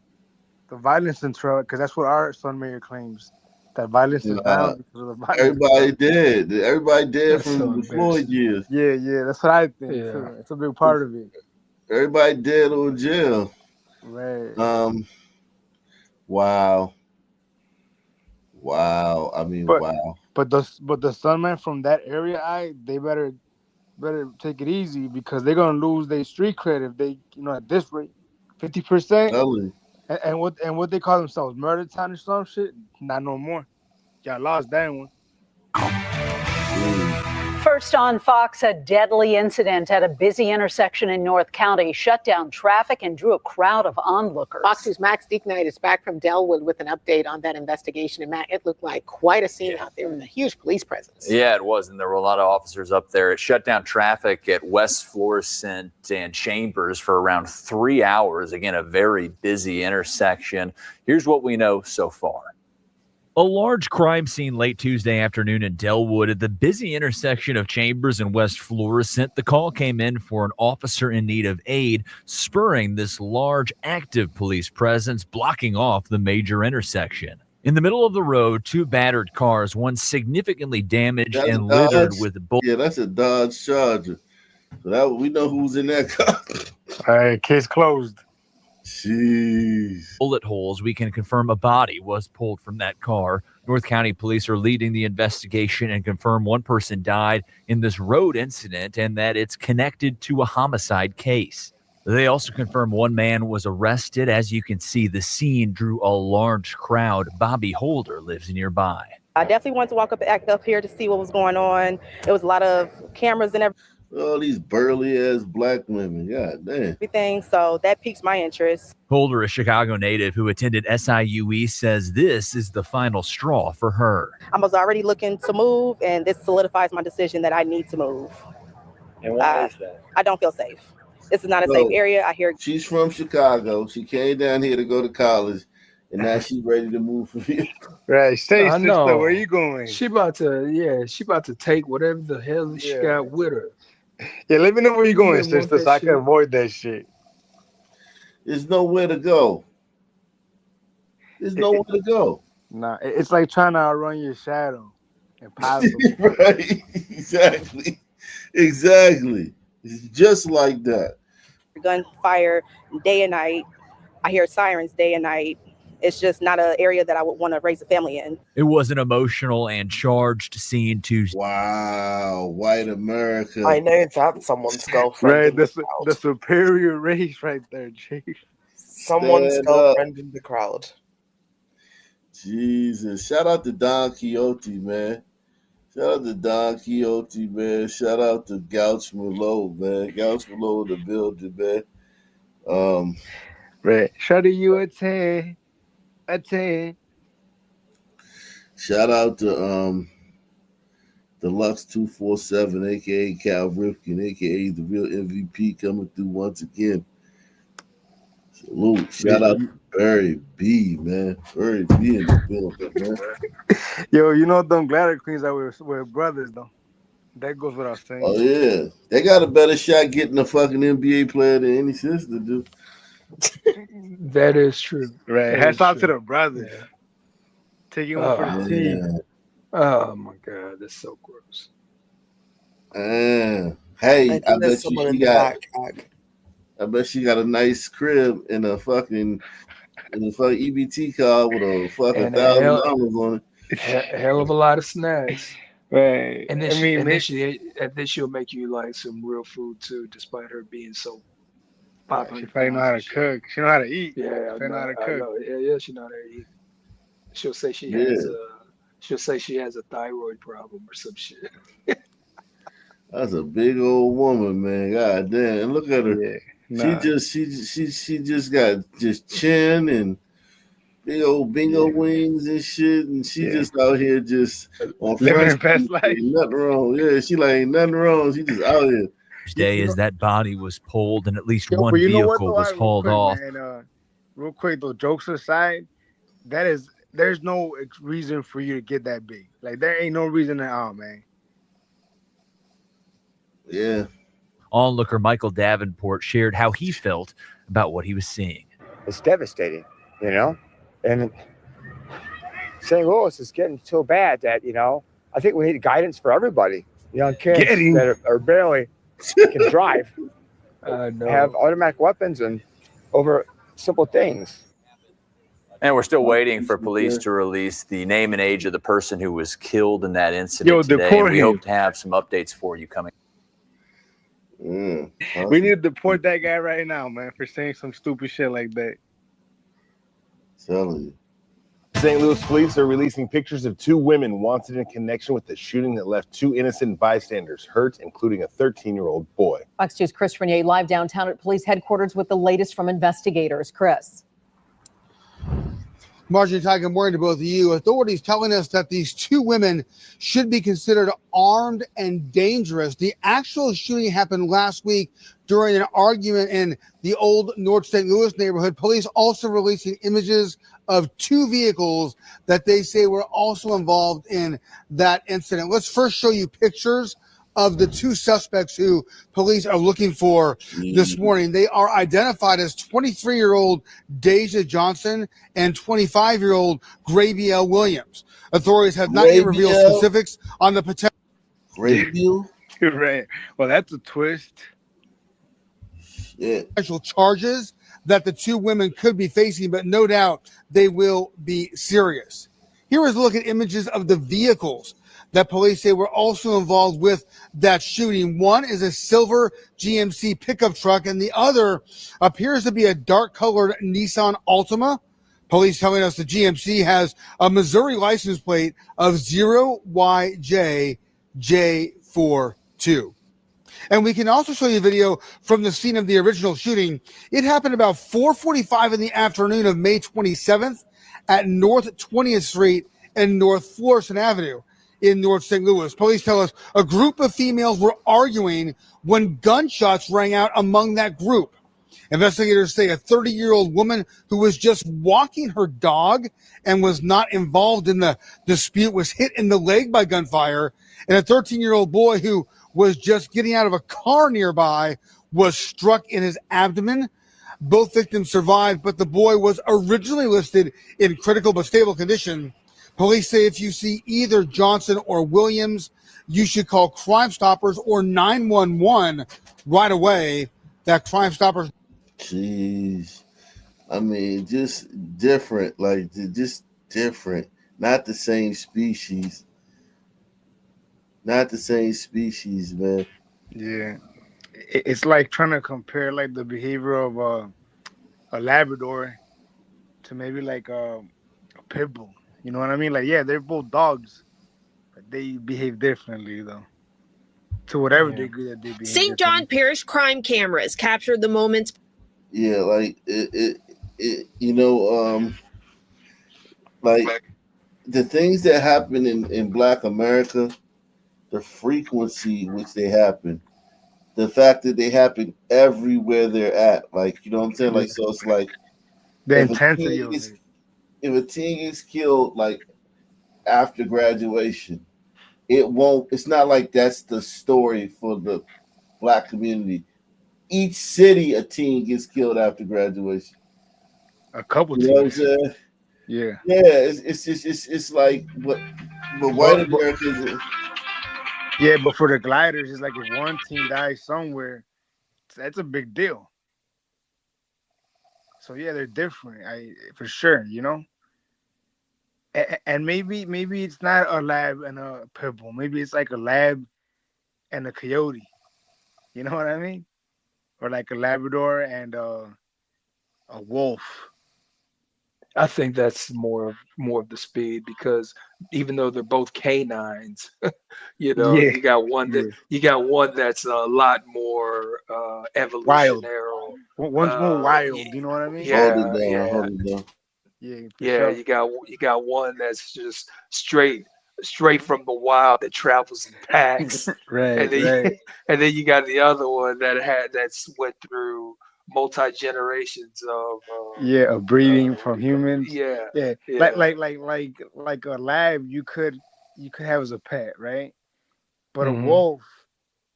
[SPEAKER 15] violence in truck, because that's what our son mayor claims. That violence is down because of the violence.
[SPEAKER 1] Everybody did from the Floyd years.
[SPEAKER 15] Yeah, that's what I think too. It's a big part of it.
[SPEAKER 1] Everybody dead or in jail.
[SPEAKER 15] Right.
[SPEAKER 1] Wow. I mean, wow.
[SPEAKER 15] But the Sunman from that area, they better take it easy, because they're gonna lose their street cred if they, at this rate, 50%. And what they call themselves, Murder Town or some shit? Not no more. Y'all lost that one.
[SPEAKER 2] First on Fox, a deadly incident at a busy intersection in North County shut down traffic and drew a crowd of onlookers.
[SPEAKER 11] Fox News' Max Deeknight is back from Delwood with an update on that investigation. And Matt, it looked like quite a scene out there with a huge police presence.
[SPEAKER 13] Yeah, it was. And there were a lot of officers up there. It shut down traffic at West Florissant and Chambers for around 3 hours. Again, a very busy intersection. Here's what we know so far.
[SPEAKER 24] A large crime scene late Tuesday afternoon in Delwood at the busy intersection of Chambers and West Florissant. The call came in for an officer in need of aid, spurring this large active police presence blocking off the major intersection. In the middle of the road, two battered cars, one significantly damaged and littered with bullets.
[SPEAKER 1] Yeah, that's a Dodge Charger. So that we know who's in that car.
[SPEAKER 15] All right, case closed.
[SPEAKER 1] Jeez.
[SPEAKER 24] Bullet holes. We can confirm a body was pulled from that car. North County police are leading the investigation and confirm one person died in this road incident and that it's connected to a homicide case. They also confirm one man was arrested. As you can see, the scene drew a large crowd. Bobby Holder lives nearby.
[SPEAKER 25] I definitely wanted to walk up here to see what was going on. There was a lot of cameras and
[SPEAKER 1] All these burly ass black women. God damn.
[SPEAKER 25] everything, so that piques my interest.
[SPEAKER 24] Holder, a Chicago native who attended SIUE, says this is the final straw for her.
[SPEAKER 25] I was already looking to move, and this solidifies my decision that I need to move.
[SPEAKER 1] And why is that?
[SPEAKER 25] I don't feel safe. This is not a safe area. I hear
[SPEAKER 1] she's from Chicago. She came down here to go to college, and now she's ready to move from here.
[SPEAKER 15] Right, stay,
[SPEAKER 7] I
[SPEAKER 15] sister.
[SPEAKER 7] know.
[SPEAKER 15] Where you going?
[SPEAKER 7] She about to take whatever the hell she got with her.
[SPEAKER 15] Yeah, let me know where you going,
[SPEAKER 7] You want
[SPEAKER 15] sister,
[SPEAKER 7] that
[SPEAKER 15] so I can
[SPEAKER 7] shit?
[SPEAKER 15] avoid that shit.
[SPEAKER 1] There's nowhere to go. There's nowhere to go.
[SPEAKER 15] Nah, it's like trying to outrun your shadow. Impossible.
[SPEAKER 1] Right. Exactly. Exactly. It's just like that.
[SPEAKER 25] gunfire day and night. I hear sirens day and night. It's just not an area that I would want to raise a family in.
[SPEAKER 24] It was an emotional and charged scene Tuesday.
[SPEAKER 1] Wow, white America.
[SPEAKER 16] I know that's someone's girlfriend.
[SPEAKER 15] Right,
[SPEAKER 16] in the crowd.
[SPEAKER 15] the superior race right there, Chief.
[SPEAKER 16] Someone's
[SPEAKER 1] Stand
[SPEAKER 16] girlfriend in the crowd.
[SPEAKER 1] Jesus. Shout out to Don Quixote, man. Shout out to Don Quixote, man. Shout out to Gouch Merlot, man. Gouch Merlot in the building, man.
[SPEAKER 15] Right. Shout out you a 10. A 10.
[SPEAKER 1] Shout out to Deluxe 247, aka Cal Ripken, aka the real MVP, coming through once again. Salute. Shout out to Barry B, man. Barry B in the building, man.
[SPEAKER 15] Yo, you know them glitter queens that were brothers though. That goes without saying.
[SPEAKER 1] Oh yeah, they got a better shot getting a fucking NBA player than any sister do.
[SPEAKER 7] That is true.
[SPEAKER 15] Right.
[SPEAKER 7] That
[SPEAKER 15] Hats
[SPEAKER 7] is
[SPEAKER 15] out to
[SPEAKER 7] true.
[SPEAKER 15] the brothers. Taking one for the team.
[SPEAKER 7] Oh my God, that's so gross.
[SPEAKER 1] Hey, I bet she got. I bet she got a nice crib in a fucking EBT car with a fucking
[SPEAKER 7] And
[SPEAKER 1] $1,000 on it.
[SPEAKER 7] Hell of a lot of snacks.
[SPEAKER 15] Right.
[SPEAKER 7] And then,
[SPEAKER 15] I mean,
[SPEAKER 7] then she'll make you like some real food too, despite her being so.
[SPEAKER 15] She probably know how to cook. She know how to eat.
[SPEAKER 7] Yeah,
[SPEAKER 15] She know how to cook.
[SPEAKER 7] Yeah, she know how to eat. She'll say she has a thyroid problem or some shit.
[SPEAKER 1] That's a big old woman, man. God damn. And look at her.
[SPEAKER 15] Yeah. Nah.
[SPEAKER 1] She just got just chin and big old bingo wings and shit, and she just out here just on
[SPEAKER 15] Living her
[SPEAKER 1] Front
[SPEAKER 15] best
[SPEAKER 1] Street.
[SPEAKER 15] life.
[SPEAKER 1] Ain't nothing wrong. Yeah, she like ain't nothing wrong. She just out here.
[SPEAKER 24] Day as that body was pulled and at least
[SPEAKER 15] Yo,
[SPEAKER 24] one
[SPEAKER 15] but you know what,
[SPEAKER 24] vehicle
[SPEAKER 15] though?
[SPEAKER 24] was hauled off.
[SPEAKER 15] Man, real quick though, jokes aside, there's no reason for you to get that big. Like there ain't no reason at all, man.
[SPEAKER 1] Yeah.
[SPEAKER 24] Onlooker Michael Davenport shared how he felt about what he was seeing.
[SPEAKER 26] It's devastating, you know, and St. Louis is getting so bad that, you know, I think we need guidance for everybody. Young kids that are barely can drive, have automatic weapons and over simple things.
[SPEAKER 13] And we're still waiting for police to release the name and age of the person who was killed in that incident today.
[SPEAKER 15] deport
[SPEAKER 13] And we
[SPEAKER 15] him.
[SPEAKER 13] hope to have some updates for you coming.
[SPEAKER 15] We need to deport that guy right now, man, for saying some stupid shit like that.
[SPEAKER 1] Telling you.
[SPEAKER 23] St. Louis police are releasing pictures of 2 women wanted in connection with the shooting that left 2 innocent bystanders hurt, including a 13-year-old boy.
[SPEAKER 3] Fox 2's Chris Renier live downtown at police headquarters with the latest from investigators. Chris.
[SPEAKER 10] Marjorie Tiger, morning to both of you. Authorities telling us that these 2 women should be considered armed and dangerous. The actual shooting happened last week during an argument in the old North St. Louis neighborhood. Police also releasing images of 2 vehicles that they say were also involved in that incident. Let's first show you pictures of the 2 suspects who police are looking for this morning. They are identified as 23-year-old Deja Johnson and 25-year-old Grabiel Williams. Authorities have not yet revealed specifics on the potential.
[SPEAKER 1] Grabiel?
[SPEAKER 15] Right. Well, that's a twist.
[SPEAKER 1] Yeah.
[SPEAKER 10] Potential charges that the 2 women could be facing, but no doubt they will be serious. Here is a look at images of the vehicles that police say were also involved with that shooting. One is a silver GMC pickup truck, and the other appears to be a dark-colored Nissan Altima. Police telling us the GMC has a Missouri license plate of 0YJJ42. And we can also show you a video from the scene of the original shooting. It happened about 4:45 in the afternoon of May 27th at North 20th Street and North Florissant Avenue in North St. Louis. Police tell us a group of females were arguing when gunshots rang out among that group. Investigators say a 30-year-old woman who was just walking her dog and was not involved in the dispute was hit in the leg by gunfire, and a 13-year-old boy who was just getting out of a car nearby was struck in his abdomen. Both victims survived, but the boy was originally listed in critical but stable condition. Police say if you see either Johnson or Williams, you should call Crime Stoppers or 911 right away. That Crime Stoppers.
[SPEAKER 1] Jeez. I mean, just different, like just different. Not the same species. Not the same species, man.
[SPEAKER 15] Yeah. It's like trying to compare like the behavior of a Labrador to maybe like a pit bull. You know what I mean? Like, yeah, they're both dogs, but they behave differently, though. To whatever degree that they behave.
[SPEAKER 12] St. John Parish crime cameras captured the moments.
[SPEAKER 1] Yeah, like it you know, like the things that happen in Black America, the frequency which they happen, the fact that they happen everywhere they're at, like, you know what I'm saying? Like, so it's like
[SPEAKER 15] the intensity of it.
[SPEAKER 1] If a teen gets killed like after graduation, it's not like that's the story for the Black community. Each city a teen gets killed after graduation.
[SPEAKER 15] A couple
[SPEAKER 1] you know what I'm saying?
[SPEAKER 15] Yeah.
[SPEAKER 1] Yeah, it's like but white Americans.
[SPEAKER 15] Yeah, but for the gliders, it's like if one teen dies somewhere, that's a big deal. So yeah, they're different. For sure, you know. And maybe it's not a lab and a pit bull. Maybe it's like a lab and a coyote. You know what I mean? Or like a Labrador and a wolf.
[SPEAKER 7] I think that's more of the speed, because even though they're both canines, you know,
[SPEAKER 15] Yeah.
[SPEAKER 7] you got one that's a lot more evolutionary.
[SPEAKER 15] One's more wild. You know what I mean?
[SPEAKER 7] Yeah,
[SPEAKER 1] Hold it down.
[SPEAKER 15] Yeah,
[SPEAKER 7] yeah.
[SPEAKER 15] sure.
[SPEAKER 7] You got one that's just straight from the wild that travels in packs,
[SPEAKER 15] Right,
[SPEAKER 7] and then
[SPEAKER 15] right.
[SPEAKER 7] and then you got the other one that's went through multi-generations of
[SPEAKER 15] Of breeding from humans.
[SPEAKER 7] yeah.
[SPEAKER 15] Like a lab you could have as a pet, right? But a
[SPEAKER 7] Mhm.
[SPEAKER 15] wolf,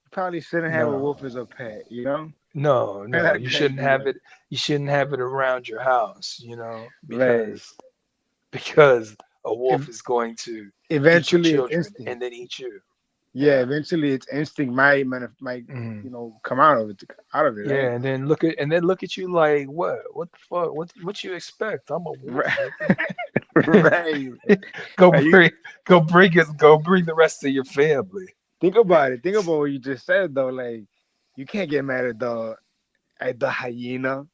[SPEAKER 15] you probably shouldn't have a
[SPEAKER 7] No.
[SPEAKER 15] wolf as a pet, you know?
[SPEAKER 7] No,
[SPEAKER 15] Like
[SPEAKER 7] you
[SPEAKER 15] that,
[SPEAKER 7] shouldn't
[SPEAKER 15] yeah.
[SPEAKER 7] have it. You shouldn't have it around your house, you know,
[SPEAKER 15] Right.
[SPEAKER 7] because a wolf is going to eat your
[SPEAKER 15] Eventually it's
[SPEAKER 7] children
[SPEAKER 15] instinct.
[SPEAKER 7] and then eat you.
[SPEAKER 15] Yeah, eventually its instinct might you know, come out of it, right?
[SPEAKER 7] Yeah, and then look at you like, what the fuck? What you expect? I'm a wolf.
[SPEAKER 15] Right.
[SPEAKER 7] Go
[SPEAKER 15] Like,
[SPEAKER 7] bring the rest of your family.
[SPEAKER 15] Think about it. Think about what you just said though. Like, you can't get mad at the hyena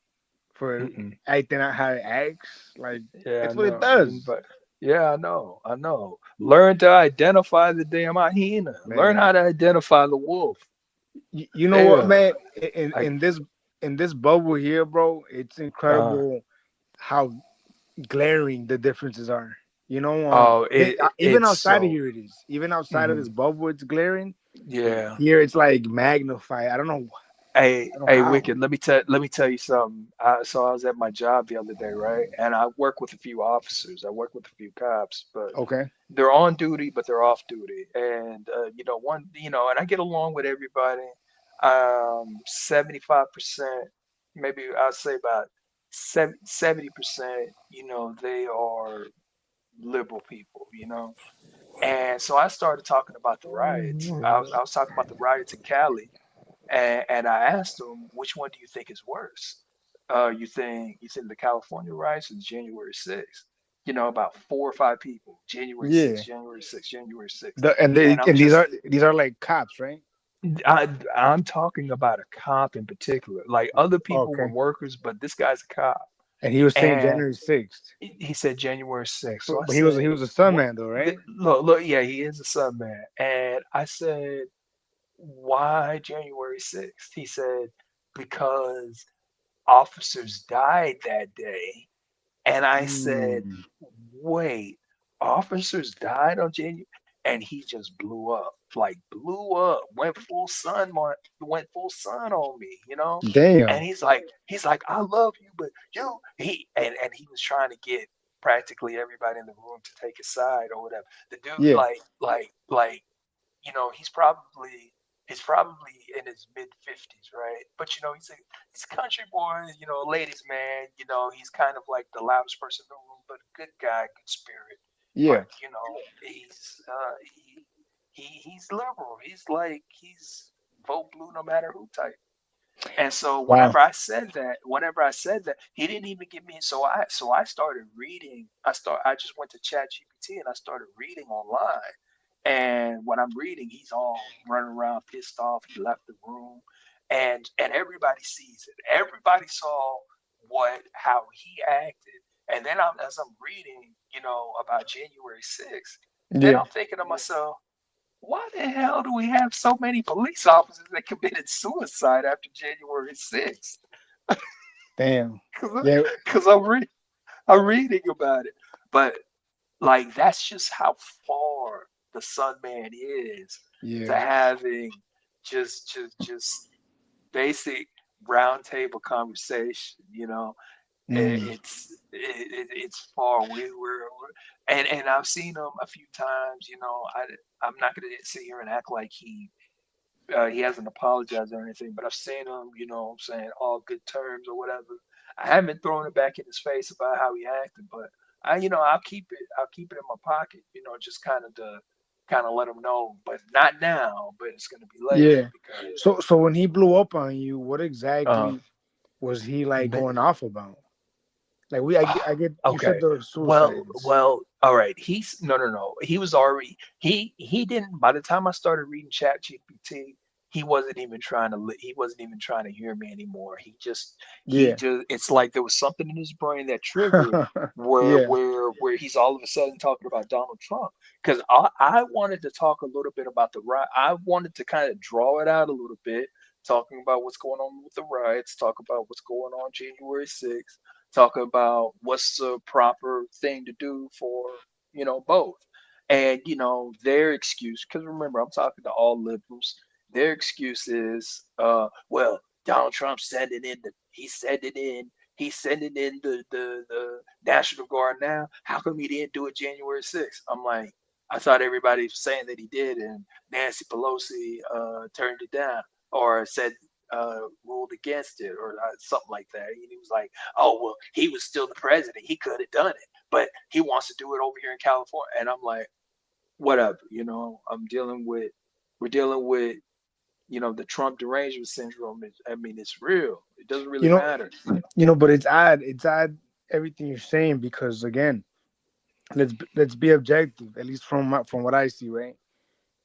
[SPEAKER 15] for acting out how it acts. Like,
[SPEAKER 7] Yeah,
[SPEAKER 15] that's
[SPEAKER 7] I
[SPEAKER 15] what
[SPEAKER 7] know.
[SPEAKER 15] it does.
[SPEAKER 7] But Yeah, I know. I know. Learn to identify the damn hyena. Learn
[SPEAKER 15] Man.
[SPEAKER 7] how to identify the wolf.
[SPEAKER 15] You know what,
[SPEAKER 7] Yeah.
[SPEAKER 15] man?
[SPEAKER 7] I
[SPEAKER 15] In this bubble here, bro, it's
[SPEAKER 7] uh
[SPEAKER 15] incredible how glaring the differences are. You know,
[SPEAKER 7] oh
[SPEAKER 15] even
[SPEAKER 7] it's
[SPEAKER 15] outside of
[SPEAKER 7] so
[SPEAKER 15] here, it is. Even outside of
[SPEAKER 7] mhm.
[SPEAKER 15] this bubble, it's glaring.
[SPEAKER 7] Yeah.
[SPEAKER 15] Here, it's like magnified. I don't know. I don't know
[SPEAKER 7] Hey,
[SPEAKER 15] how.
[SPEAKER 7] Wicked, let me tell you something. So I was at my job the other day, right? And I work with a few officers. I work with a few cops, but
[SPEAKER 15] Okay.
[SPEAKER 7] they're on duty, but they're off duty. And and I get along with everybody. 75%, maybe I'll say about 70%, they are liberal people, And so I started talking about the riots. I was talking about the riots in Cali, and I asked them, which one do you think is worse? You think the California riots or January 6th? About 4 or 5 people. January
[SPEAKER 15] Yeah.
[SPEAKER 7] 6th, January 6th, January 6th. And I'm
[SPEAKER 15] And
[SPEAKER 7] just
[SPEAKER 15] these are like cops, right?
[SPEAKER 7] I'm talking about a cop in particular. Like other people were
[SPEAKER 15] Okay.
[SPEAKER 7] workers, but this guy's a cop.
[SPEAKER 15] And he was saying
[SPEAKER 7] And
[SPEAKER 15] January 6th.
[SPEAKER 7] he said January 6th. So I
[SPEAKER 15] But
[SPEAKER 7] said,
[SPEAKER 15] he was a sun
[SPEAKER 7] what?
[SPEAKER 15] man though, right?
[SPEAKER 7] Look, yeah, he is a son man. And I said, why January 6th? He said, because officers died that day. And I said,
[SPEAKER 15] Mm.
[SPEAKER 7] wait, officers died on January? And he just blew up, like blew up, went full sun on me. And
[SPEAKER 15] Damn.
[SPEAKER 7] he's like, I love you, but and he was trying to get practically everybody in the room to take his side or whatever. The dude,
[SPEAKER 15] Yeah.
[SPEAKER 7] he's probably in his mid 50s, right? But he's a country boy, ladies man, he's kind of like the loudest person in the room, but a good guy, good spirit.
[SPEAKER 15] Yeah.
[SPEAKER 7] But he's liberal. He's vote blue no matter who type. And so
[SPEAKER 15] Wow.
[SPEAKER 7] whenever I said that, he didn't even give me. So I started reading. I just went to ChatGPT and I started reading online. And when I'm reading, he's all running around pissed off. He left the room, and everybody sees it. Everybody saw how he acted. And then as I'm reading, about January 6th, then
[SPEAKER 15] Yeah.
[SPEAKER 7] I'm thinking to myself, why the hell do we have so many police officers that committed suicide after January 6th?
[SPEAKER 15] Damn.
[SPEAKER 7] Because
[SPEAKER 15] Yeah.
[SPEAKER 7] I'm reading about it. But like that's just how far the Sun Man is to
[SPEAKER 15] Yeah.
[SPEAKER 7] having just basic roundtable conversation.
[SPEAKER 15] Mm.
[SPEAKER 7] It's far. And I've seen him a few times. I'm not gonna sit here and act like he hasn't apologized or anything, but I've seen him, what I'm saying, all good terms or whatever. I haven't thrown it back in his face about how he acted, but I'll keep it in my pocket, just kind of let him know, but not now, but it's gonna be later
[SPEAKER 15] Yeah.
[SPEAKER 7] because
[SPEAKER 15] So when he blew up on you, what
[SPEAKER 7] uh
[SPEAKER 15] exactly was he like
[SPEAKER 7] ma-
[SPEAKER 15] going off about? Like I get you said
[SPEAKER 7] okay.
[SPEAKER 15] the
[SPEAKER 7] Well,
[SPEAKER 15] suicides.
[SPEAKER 7] well, all right. He's no. He was already he didn't. By the time I started reading Chat GPT, he wasn't even trying to. He wasn't even trying to hear me anymore. He
[SPEAKER 15] Yeah.
[SPEAKER 7] just. It's like there was something in his brain that triggered where
[SPEAKER 15] Yeah.
[SPEAKER 7] where where he's all of a sudden talking about Donald Trump. Because I wanted to talk a little bit about the riot. I wanted to kind of draw it out a little bit, talking about what's going on with the riots, talk about what's going on January 6th, talk about what's the proper thing to do for both. And their excuse, because remember I'm talking to all liberals, their excuse is well, Donald Trump he's sending in the National Guard now. How come he didn't do it January 6th? I'm like, I thought everybody was saying that he did, and Nancy Pelosi turned it down or said ruled against it or something like that. And he was like, oh, well, he was still the president. He could have done it, but he wants to do it over here in California. And I'm like, whatever, we're dealing with, the Trump derangement syndrome. I mean, it's real. It doesn't really
[SPEAKER 15] You know,
[SPEAKER 7] matter.
[SPEAKER 15] but it's odd. It's odd everything you're saying because again, let's be objective. At least from what I see, right?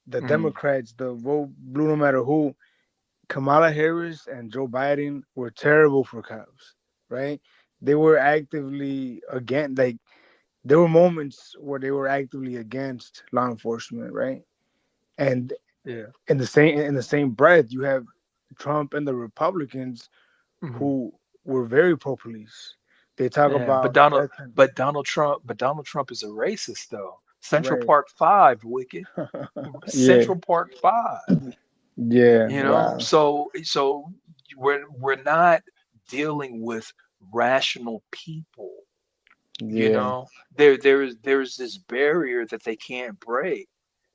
[SPEAKER 15] The
[SPEAKER 7] Mhm.
[SPEAKER 15] Democrats, the vote blue no matter who. Kamala Harris and Joe Biden were terrible for cops, right? They were actively against, like there were moments where they were actively against law enforcement, right? And
[SPEAKER 7] Yeah.
[SPEAKER 15] in the same breath, you have Trump and the Republicans who were very pro police. They talk
[SPEAKER 7] Yeah,
[SPEAKER 15] about death
[SPEAKER 7] Donald Trump is a racist though. Central
[SPEAKER 15] right.
[SPEAKER 7] Park 5, wicked.
[SPEAKER 15] Yeah.
[SPEAKER 7] Central Park 5.
[SPEAKER 15] Yeah.
[SPEAKER 7] You know,
[SPEAKER 15] Wow.
[SPEAKER 7] so we're not dealing with rational people. You
[SPEAKER 15] Yeah.
[SPEAKER 7] know, there's this barrier that they can't break.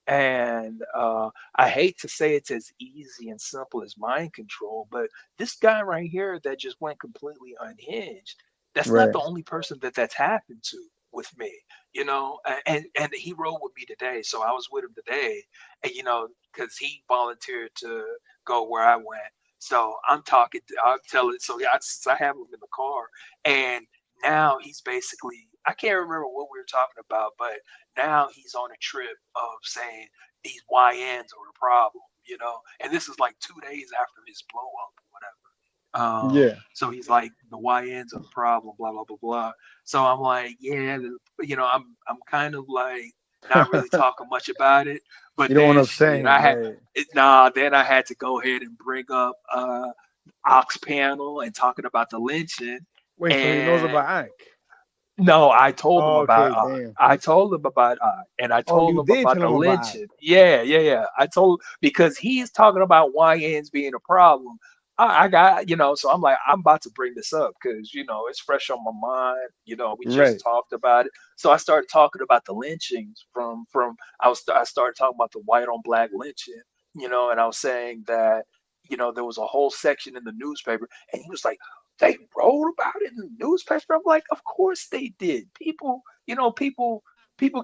[SPEAKER 7] And I hate to say it's as easy and simple as mind control, but this guy right here that just went completely unhinged, that's not
[SPEAKER 15] Right.
[SPEAKER 7] the only person that's happened to with me, you know. And he rode with me today, so I was with him today, and you know, because he volunteered to go where I went. So I'm telling, so yeah, since I have him in the car, and now he's basically, I can't remember what we were talking about, but now he's on a trip of saying these YNs are a problem, you know, and this is like 2 days after his blow up or whatever.
[SPEAKER 15] Yeah.
[SPEAKER 7] So he's like, the YNs are the problem, blah blah blah blah. So I'm like, yeah, you know, I'm kind of like not really talking much about it, but
[SPEAKER 15] You don't want to
[SPEAKER 7] then
[SPEAKER 15] upset
[SPEAKER 7] shit,
[SPEAKER 15] him, right?
[SPEAKER 7] then I had to go ahead and bring up Ox panel and talking about the lynching.
[SPEAKER 15] Wait, so he knows
[SPEAKER 7] And
[SPEAKER 15] about Ike?
[SPEAKER 7] no, I told him
[SPEAKER 15] Oh,
[SPEAKER 7] about
[SPEAKER 15] okay, damn.
[SPEAKER 7] I told him about and I
[SPEAKER 15] Oh,
[SPEAKER 7] told
[SPEAKER 15] you
[SPEAKER 7] him
[SPEAKER 15] did
[SPEAKER 7] about
[SPEAKER 15] tell
[SPEAKER 7] the
[SPEAKER 15] him about Ike.
[SPEAKER 7] lynching. Yeah. I told, because he's talking about YNs being a problem. I got, you know, so I'm like, I'm about to bring this up because, you know, it's fresh on my mind. You know, we
[SPEAKER 15] Right.
[SPEAKER 7] just talked about it. So I started talking about the lynchings I started talking about the white on black lynching, you know, and I was saying that, you know, there was a whole section in the newspaper, and he was like, they wrote about it in the newspaper. I'm like, of course they did. People, you know, people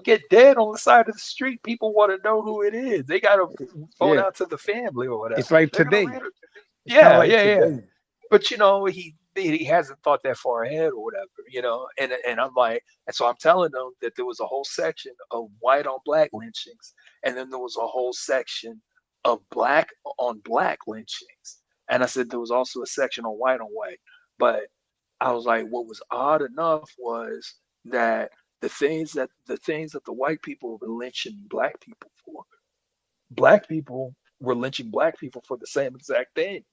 [SPEAKER 7] get dead on the side of the street. People want to know who it is. They gotta phone
[SPEAKER 15] Yeah.
[SPEAKER 7] out to the family or whatever.
[SPEAKER 15] It's like
[SPEAKER 7] They're gonna
[SPEAKER 15] today.
[SPEAKER 7] read it.
[SPEAKER 15] It's kind of
[SPEAKER 7] Yeah,
[SPEAKER 15] like
[SPEAKER 7] yeah, yeah.
[SPEAKER 15] today.
[SPEAKER 7] But you know, he hasn't thought that far ahead or whatever, you know. And I'm like, and so I'm telling them that there was a whole section of white on black lynchings, and then there was a whole section of black on black lynchings. And I said there was also a section on white. But I was like, what was odd enough was that the things that the white people were lynching black people for, black people were lynching black people for the same exact things.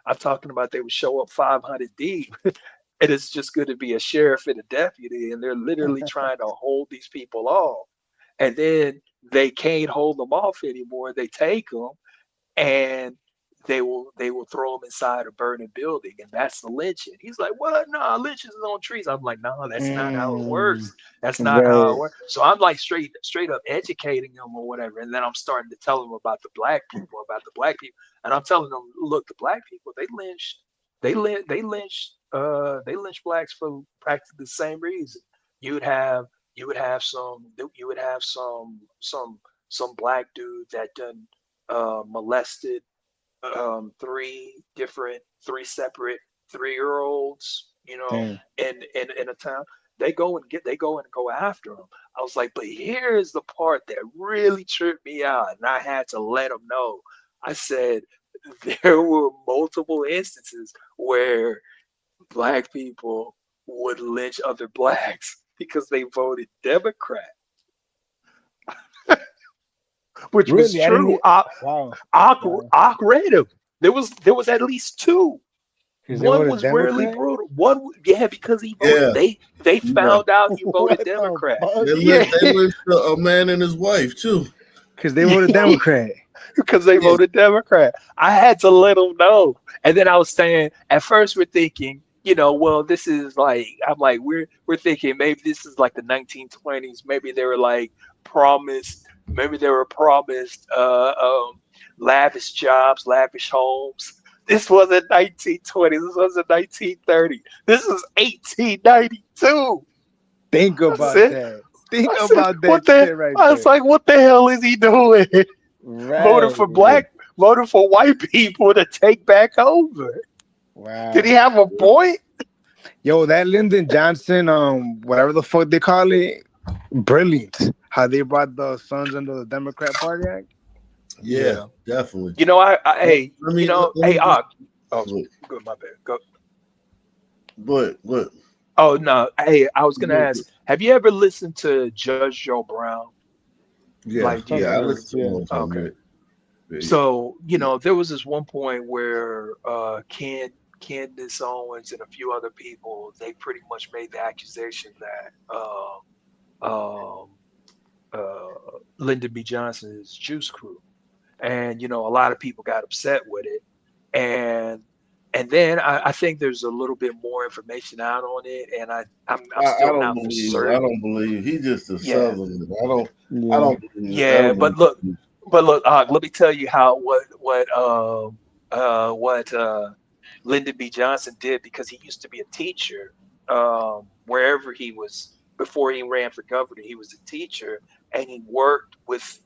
[SPEAKER 7] I'm talking about they would show up 500 deep, and it's just going to be a sheriff and a deputy, and they're literally trying to hold these people off. And then they can't hold them off anymore. They take them, and they will throw them inside a burning building, and that's the lynching. He's like, "What? No, lynching is on trees." I'm like, "No, that's not how it works. That's not how it
[SPEAKER 15] Right.
[SPEAKER 7] works." So I'm like straight up educating them or whatever, and then I'm starting to tell them about the black people, and I'm telling them, "Look, the black people, they lynched blacks for practically the same reason. You would have you would have some black dude that done molested three separate 3-year-olds, you know,
[SPEAKER 15] Damn.
[SPEAKER 7] in a town. They go and go after them. I was like, but here's the part that really tripped me out, and I had to let them know. I said there were multiple instances where black people would lynch other blacks because they voted Democrat, which was
[SPEAKER 15] Really? I didn't
[SPEAKER 7] true.
[SPEAKER 15] hear. Wow. Wow.
[SPEAKER 7] Ock read him. There was at least two.
[SPEAKER 15] Because they
[SPEAKER 7] One
[SPEAKER 15] voted
[SPEAKER 7] was really
[SPEAKER 15] Democrat?
[SPEAKER 7] brutal. Yeah, because he voted.
[SPEAKER 1] Yeah,
[SPEAKER 7] They
[SPEAKER 1] yeah.
[SPEAKER 7] found out he voted
[SPEAKER 15] What the
[SPEAKER 7] Democrat.
[SPEAKER 15] fuck?
[SPEAKER 7] Yeah,
[SPEAKER 1] They lynched a man and his wife too.
[SPEAKER 15] Because they voted Democrat.
[SPEAKER 7] because they
[SPEAKER 1] Yeah.
[SPEAKER 7] voted Democrat. I had to let them know. And then I was saying, at first we're thinking, you know, well, this is like, I'm like, we're thinking maybe this is like the 1920s. Maybe they were like promised. Maybe they were promised lavish jobs, lavish homes. This wasn't 1920. This wasn't 1930. This is 1892.
[SPEAKER 15] Think
[SPEAKER 7] I
[SPEAKER 15] about
[SPEAKER 7] said,
[SPEAKER 15] that. Think about that shit right
[SPEAKER 7] I was
[SPEAKER 15] there.
[SPEAKER 7] like, what the hell is he doing?
[SPEAKER 15] Right.
[SPEAKER 7] Voting for white people to take back over.
[SPEAKER 15] Wow.
[SPEAKER 7] Did he have a point?
[SPEAKER 15] Yo, that Lyndon Johnson, whatever the fuck they call it, brilliant. How they brought the sons under the Democrat Party Act.
[SPEAKER 1] Yeah, definitely.
[SPEAKER 7] You know, hey,
[SPEAKER 1] Let me
[SPEAKER 7] you know,
[SPEAKER 1] let me
[SPEAKER 7] hey,
[SPEAKER 1] just-
[SPEAKER 7] oh, good, my bad. Go.
[SPEAKER 1] What?
[SPEAKER 7] Oh no! Hey, I was gonna ask. Have you ever listened to Judge Joe Brown?
[SPEAKER 1] Yeah,
[SPEAKER 7] Like, do you
[SPEAKER 1] I
[SPEAKER 7] ever?
[SPEAKER 1] listen to him all the time.
[SPEAKER 7] Okay.
[SPEAKER 1] Yeah.
[SPEAKER 7] So, there was this one point where Candace Owens and a few other people, they pretty much made the accusation that Lyndon B. Johnson is Juice Crew. And, a lot of people got upset with it. And then I think there's a little bit more information out on it, and I'm
[SPEAKER 1] I
[SPEAKER 7] still
[SPEAKER 1] don't
[SPEAKER 7] not for
[SPEAKER 1] believe. I
[SPEAKER 7] certain.
[SPEAKER 1] don't believe he's just a
[SPEAKER 7] Yeah.
[SPEAKER 1] Southerner. I don't believe. I
[SPEAKER 7] Yeah,
[SPEAKER 1] don't
[SPEAKER 7] but
[SPEAKER 1] believe.
[SPEAKER 7] look, let me tell you what Lyndon B. Johnson did, because he used to be a teacher wherever he was before he ran for governor. He was a teacher, and he worked with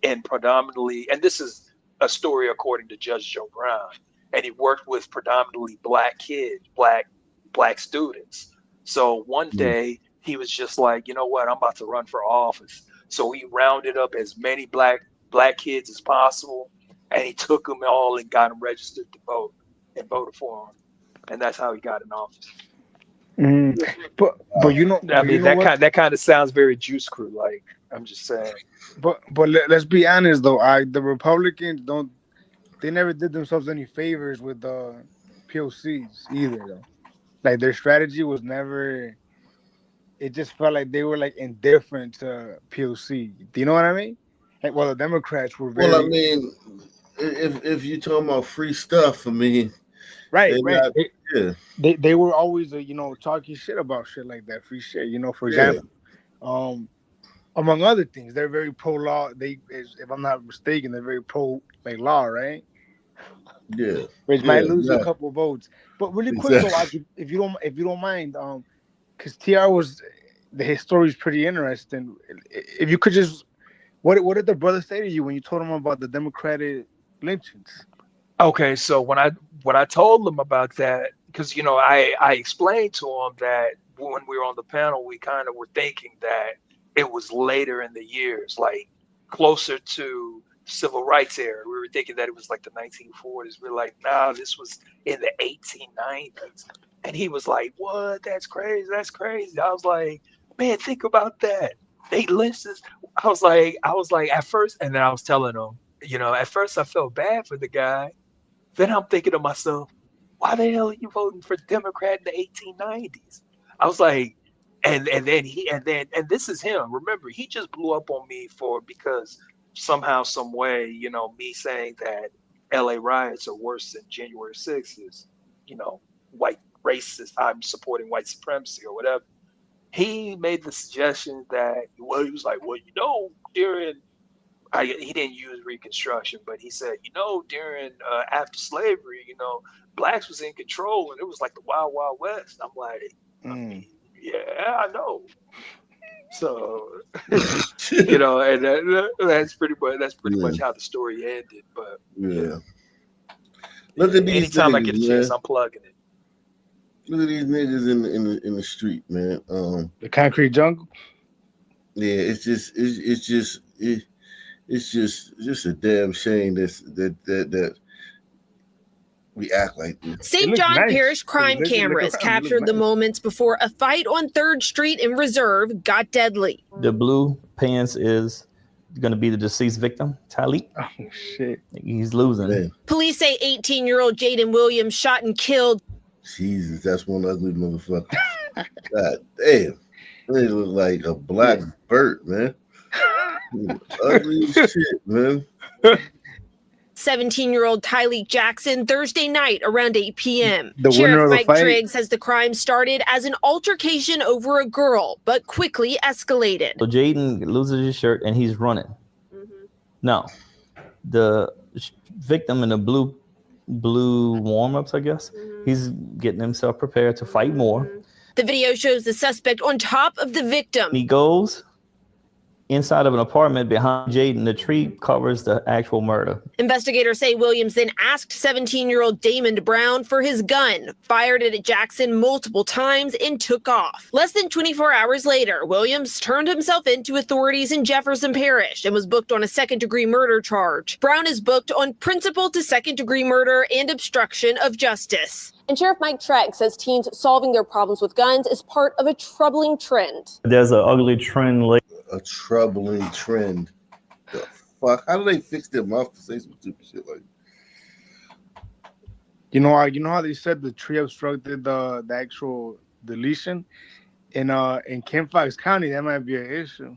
[SPEAKER 7] and predominantly, and this is a story according to Judge Joe Brown, and he worked with predominantly black kids, black students. So one day he was just like, you know what, I'm about to run for office. So he rounded up as many black kids as possible, and he took them all and got them registered to vote and voted for him, and that's how he got in office.
[SPEAKER 15] But
[SPEAKER 7] I mean, that kind of sounds very Juice Crew like. I'm just saying.
[SPEAKER 15] But let's be honest though. The Republicans they never did themselves any favors with the POCs either though. Like their strategy was never. It just felt like they were like indifferent to POC. Do you know what I mean? Like, well, the Democrats were very.
[SPEAKER 1] Well, I mean, if you're talking about free stuff, I mean,
[SPEAKER 15] right.
[SPEAKER 1] Yeah.
[SPEAKER 15] They were always talking shit about shit like that, free shit. For example, among other things, they're very pro law. If I'm not mistaken, they're very pro like law, right?
[SPEAKER 1] Yeah.
[SPEAKER 15] Which might lose you a couple of votes. But really quick
[SPEAKER 1] Exactly.
[SPEAKER 15] though, if you don't mind, because TR his story is pretty interesting. If you could just, what did the brother say to you when you told him about the Democratic lynchings?
[SPEAKER 7] Okay, so when I told him about that, because I explained to him that when we were on the panel, we kind of were thinking that it was later in the years, like closer to civil rights era. We were thinking that it was like the 1940s. We were like, nah, this was in the 1890s. And he was like, what? That's crazy. That's crazy. I was like, man, think about that. They lynched us. I was like, at first, and then I was telling him, at first I felt bad for the guy. Then I'm thinking to myself, why the hell are you voting for Democrat in the 1890s? I was like, and this is him. Remember, he just blew up on me because somehow, some way, me saying that LA riots are worse than January 6th is, white racist. I'm supporting white supremacy or whatever. He made the suggestion that, he was like, well, during he didn't use Reconstruction, but he said, during after slavery, blacks was in control and it was like the Wild Wild West. I'm like, I mean, yeah, I know. So, and that's pretty much how the story ended. But
[SPEAKER 1] yeah, look at these
[SPEAKER 7] anytime
[SPEAKER 1] niggas,
[SPEAKER 7] I get a chance, I'm plugging it.
[SPEAKER 1] Look at these niggas in the street, man.
[SPEAKER 15] The concrete jungle.
[SPEAKER 1] Yeah, it's just a damn shame that we act like this.
[SPEAKER 12] St. John Parish crime cameras captured the moments before a fight on 3rd Street in Reserve got deadly.
[SPEAKER 9] The blue pants is going to be the deceased victim, Talik.
[SPEAKER 15] Oh, shit.
[SPEAKER 9] He's losing.
[SPEAKER 1] Man.
[SPEAKER 12] Police say 18-year-old Jaden Williams shot and killed.
[SPEAKER 1] Jesus, that's one ugly motherfucker. God damn. They look like a black bird, man. Ugly as shit, man.
[SPEAKER 12] 17-year-old Tyleek Jackson Thursday night around 8 p.m.
[SPEAKER 15] The winner
[SPEAKER 12] Sheriff
[SPEAKER 15] of the
[SPEAKER 12] Mike
[SPEAKER 15] fight?
[SPEAKER 12] Driggs says the crime started as an altercation over a girl, but quickly escalated.
[SPEAKER 9] So Jaden loses his shirt and he's running. Now, the victim in the blue warm-ups, I guess, he's getting himself prepared to fight more.
[SPEAKER 12] The video shows the suspect on top of the victim.
[SPEAKER 9] He goes inside of an apartment behind Jaden. The tree covers the actual murder.
[SPEAKER 12] Investigators say Williams then asked 17-year-old Damon Brown for his gun, fired it at Jackson multiple times, and took off. Less than 24 hours later, Williams turned himself in to authorities in Jefferson Parish and was booked on a second-degree murder charge. Brown is booked on principal to second-degree murder and obstruction of justice.
[SPEAKER 3] And Sheriff Mike Treg says teens solving their problems with guns is part of a troubling trend.
[SPEAKER 9] There's an ugly trend.
[SPEAKER 1] A troubling trend. The fuck? How do they fix their mouth to say some stupid shit like that?
[SPEAKER 15] You know how they said the tree obstructed the actual deletion in Kent Fox County? That might be an issue.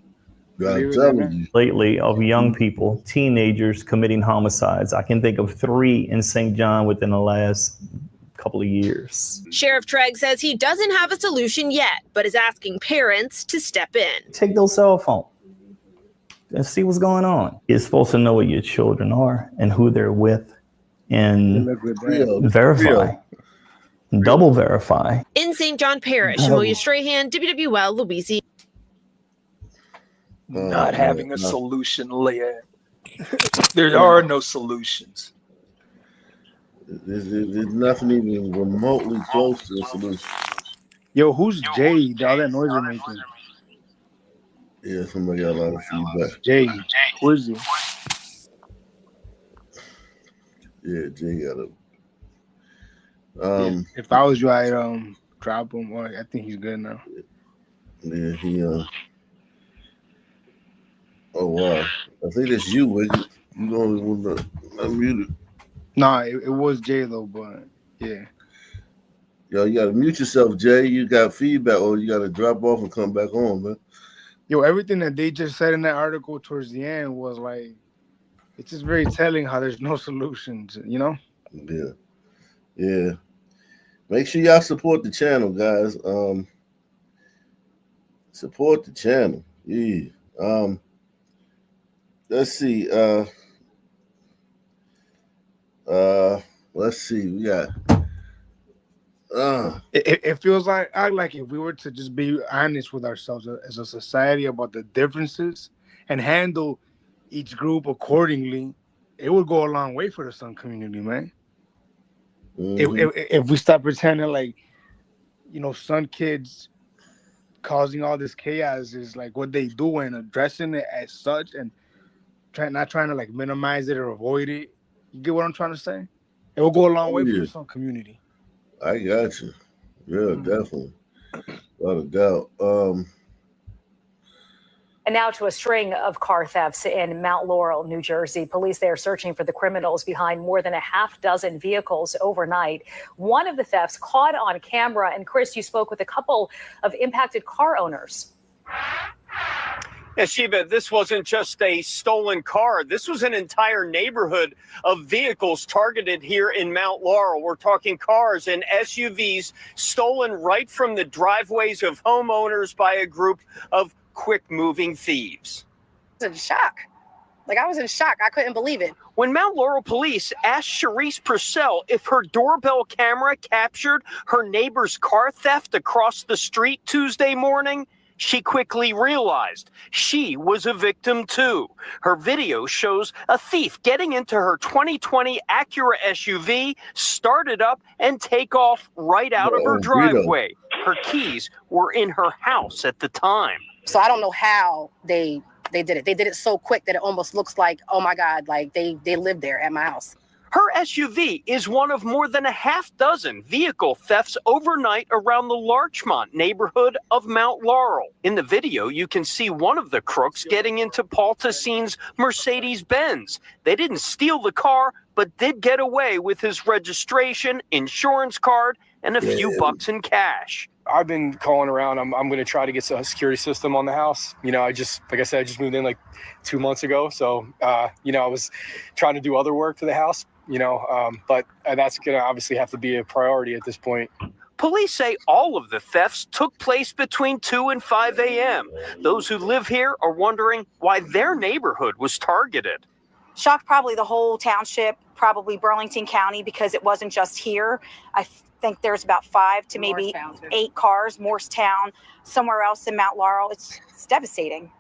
[SPEAKER 1] I'm telling you.
[SPEAKER 9] Lately, of young people, teenagers committing homicides. I can think of 3 in St. John within the last couple of years.
[SPEAKER 12] Sheriff Treg says he doesn't have a solution yet, but is asking parents to step in.
[SPEAKER 9] Take those cell phones and see what's going on. You're supposed to know what your children are and who they're with and verify. Double verify.
[SPEAKER 12] In St. John Parish, Amelia Strahan, WWL, Louisiana.
[SPEAKER 7] Not having a solution, Leah. There are no solutions.
[SPEAKER 1] There's nothing even remotely close to a solution.
[SPEAKER 15] Yo, who's Jay? All that noise they're making.
[SPEAKER 1] Yeah, somebody got a lot of feedback.
[SPEAKER 15] Jay, who is he?
[SPEAKER 1] Yeah, Jay got a.
[SPEAKER 15] If I was you, I'd drop him. Well, I think he's good now.
[SPEAKER 1] Yeah, he. Oh wow, I think that's you, Wiggins. You don't even want to unmute it.
[SPEAKER 15] Nah, it was Jay though, but yeah.
[SPEAKER 1] Yo, you gotta mute yourself, Jay. You got feedback, or you gotta drop off and come back on, man.
[SPEAKER 15] Yo, everything that they just said in that article towards the end was like, it's just very telling how there's no solutions, you know?
[SPEAKER 1] Yeah. Make sure y'all support the channel, guys. Support the channel. Yeah. Let's see. Let's see. We got.
[SPEAKER 15] It feels like if we were to just be honest with ourselves as a society about the differences and handle each group accordingly, it would go a long way for the Sun community, man. Mm-hmm. If we stop pretending like, Sun kids causing all this chaos is like what they do and addressing it as such and not trying to like minimize it or avoid it. You get what I'm trying to say? It will go a long way for the Sun community.
[SPEAKER 1] I got you. Yeah, definitely. Without a doubt.
[SPEAKER 2] And now to a string of car thefts in Mount Laurel, New Jersey. Police there searching for the criminals behind more than a half dozen vehicles overnight. One of the thefts caught on camera. And Chris, you spoke with a couple of impacted car owners.
[SPEAKER 14] Yeah, Sheba, this wasn't just a stolen car. This was an entire neighborhood of vehicles targeted here in Mount Laurel. We're talking cars and SUVs stolen right from the driveways of homeowners by a group of quick-moving thieves.
[SPEAKER 17] I was in shock. I was in shock. I couldn't believe it.
[SPEAKER 14] When Mount Laurel police asked Sharice Purcell if her doorbell camera captured her neighbor's car theft across the street Tuesday morning, she quickly realized she was a victim too. Her video shows a thief getting into her 2020 Acura SUV, start it up, and take off right out of her driveway. Her keys were in her house at the time.
[SPEAKER 17] So I don't know how they did it. They did it so quick that it almost looks like, oh my God, like they lived there at my house.
[SPEAKER 14] Her SUV is one of more than a half dozen vehicle thefts overnight around the Larchmont neighborhood of Mount Laurel. In the video, you can see one of the crooks getting into Paul Tassine's Mercedes-Benz. They didn't steal the car, but did get away with his registration, insurance card, and a few bucks in cash.
[SPEAKER 18] I've been calling around. I'm going to try to get a security system on the house. Like I said, I just moved in like 2 months ago. So, I was trying to do other work for the house, but that's going to obviously have to be a priority at this point.
[SPEAKER 14] Police say all of the thefts took place between 2 and 5 a.m. Those who live here are wondering why their neighborhood was targeted.
[SPEAKER 17] Shocked probably the whole township, probably Burlington County, because it wasn't just here. I think there's about 5 to maybe 8 cars, Morristown, somewhere else in Mount Laurel. It's devastating.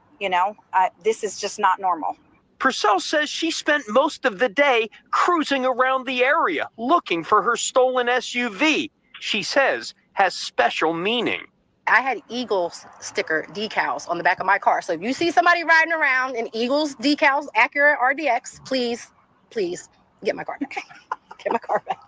[SPEAKER 17] This is just not normal.
[SPEAKER 14] Purcell says she spent most of the day cruising around the area looking for her stolen SUV. She says has special meaning.
[SPEAKER 25] I had Eagles sticker decals on the back of my car. So if you see somebody riding around in Eagles decals, Acura RDX, please get my car back. Get my car back.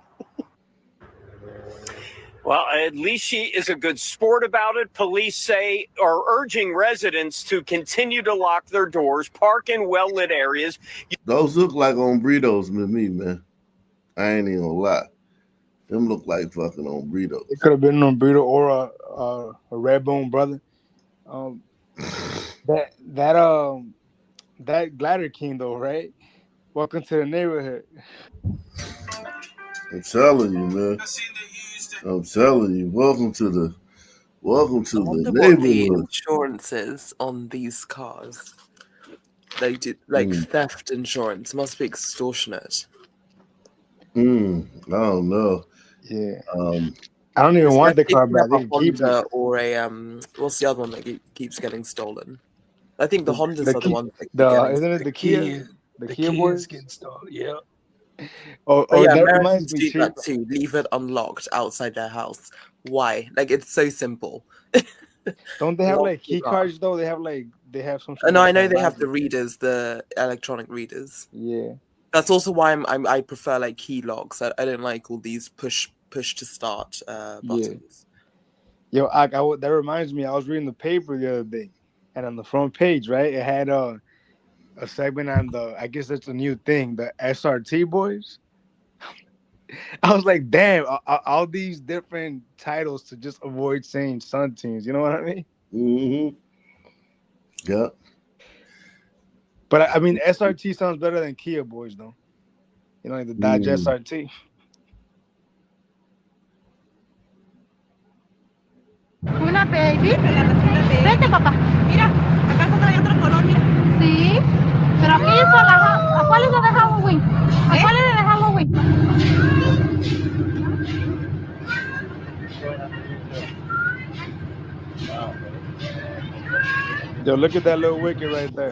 [SPEAKER 14] Well, at least she is a good sport about it. Police say are urging residents to continue to lock their doors, park in well-lit areas.
[SPEAKER 1] Those look like hombredos to me, man. I ain't even gonna lie. Them look like fucking hombredos.
[SPEAKER 15] It could have been an Umbrito or a Redbone brother. That Glider King though, right? Welcome to the neighborhood.
[SPEAKER 1] I'm telling you, man. I'm telling you. Welcome to the
[SPEAKER 16] The
[SPEAKER 1] neighborhood.
[SPEAKER 16] insurances on these cars, they did like theft insurance must be extortionate.
[SPEAKER 1] I don't know.
[SPEAKER 15] Yeah. I don't even want the car back. They
[SPEAKER 16] A
[SPEAKER 15] can keep
[SPEAKER 16] Honda
[SPEAKER 15] it.
[SPEAKER 16] or a what's the other one that keeps getting stolen? I think the Hondas are the ones that keep getting
[SPEAKER 15] isn't it the Kia? The Kia boys
[SPEAKER 16] getting stolen. Yeah.
[SPEAKER 15] Oh,
[SPEAKER 16] Yeah,
[SPEAKER 15] that
[SPEAKER 16] Americans
[SPEAKER 15] reminds me
[SPEAKER 16] do
[SPEAKER 15] too.
[SPEAKER 16] that too. Leave it unlocked outside their house. Why? Like it's so simple.
[SPEAKER 15] Don't they have
[SPEAKER 16] Lock
[SPEAKER 15] like
[SPEAKER 16] your
[SPEAKER 15] key
[SPEAKER 16] car.
[SPEAKER 15] cards though? They have some. Sort
[SPEAKER 16] No,
[SPEAKER 15] of
[SPEAKER 16] I know they have
[SPEAKER 15] magic.
[SPEAKER 16] the readers, the electronic readers.
[SPEAKER 15] Yeah.
[SPEAKER 16] That's also why I prefer like key locks. I don't like all these push to start buttons.
[SPEAKER 15] Yo, that reminds me. I was reading the paper the other day, and on the front page, right, it had a segment on I guess that's a new thing, the SRT boys. I was like, damn, all these different titles to just avoid saying Sun teams. You know what I mean?
[SPEAKER 1] Mm-hmm. Yeah.
[SPEAKER 15] But I mean, SRT sounds better than Kia boys, though. You know, like the Dodge SRT.
[SPEAKER 4] Una baby. Vete, papá. Mira, acá hay otro color, mira. Sí, pero aquí son ¿a cuáles de Halloween? ¿A cuáles de Halloween?
[SPEAKER 15] Yo, look at that little wicket right there.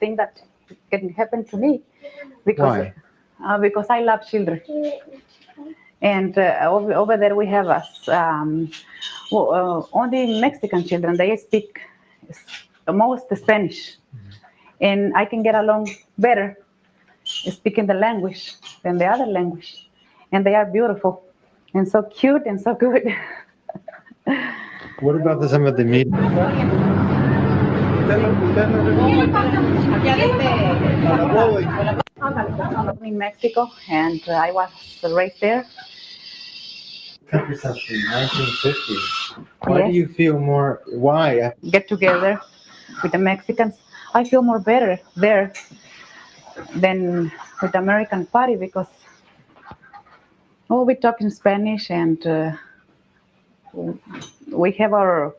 [SPEAKER 5] Thing that can happen to me because I love children. And over there we have us only Mexican children. They speak most Spanish, and I can get along better speaking the language than the other language. And they are beautiful and so cute and so good.
[SPEAKER 6] What about some of the meat?
[SPEAKER 5] In Mexico, and I was raised there.
[SPEAKER 6] Country since the 1950s. Why do you feel more? Why?
[SPEAKER 5] Get together with the Mexicans. I feel more better there than with the American party because we talk in Spanish and we have our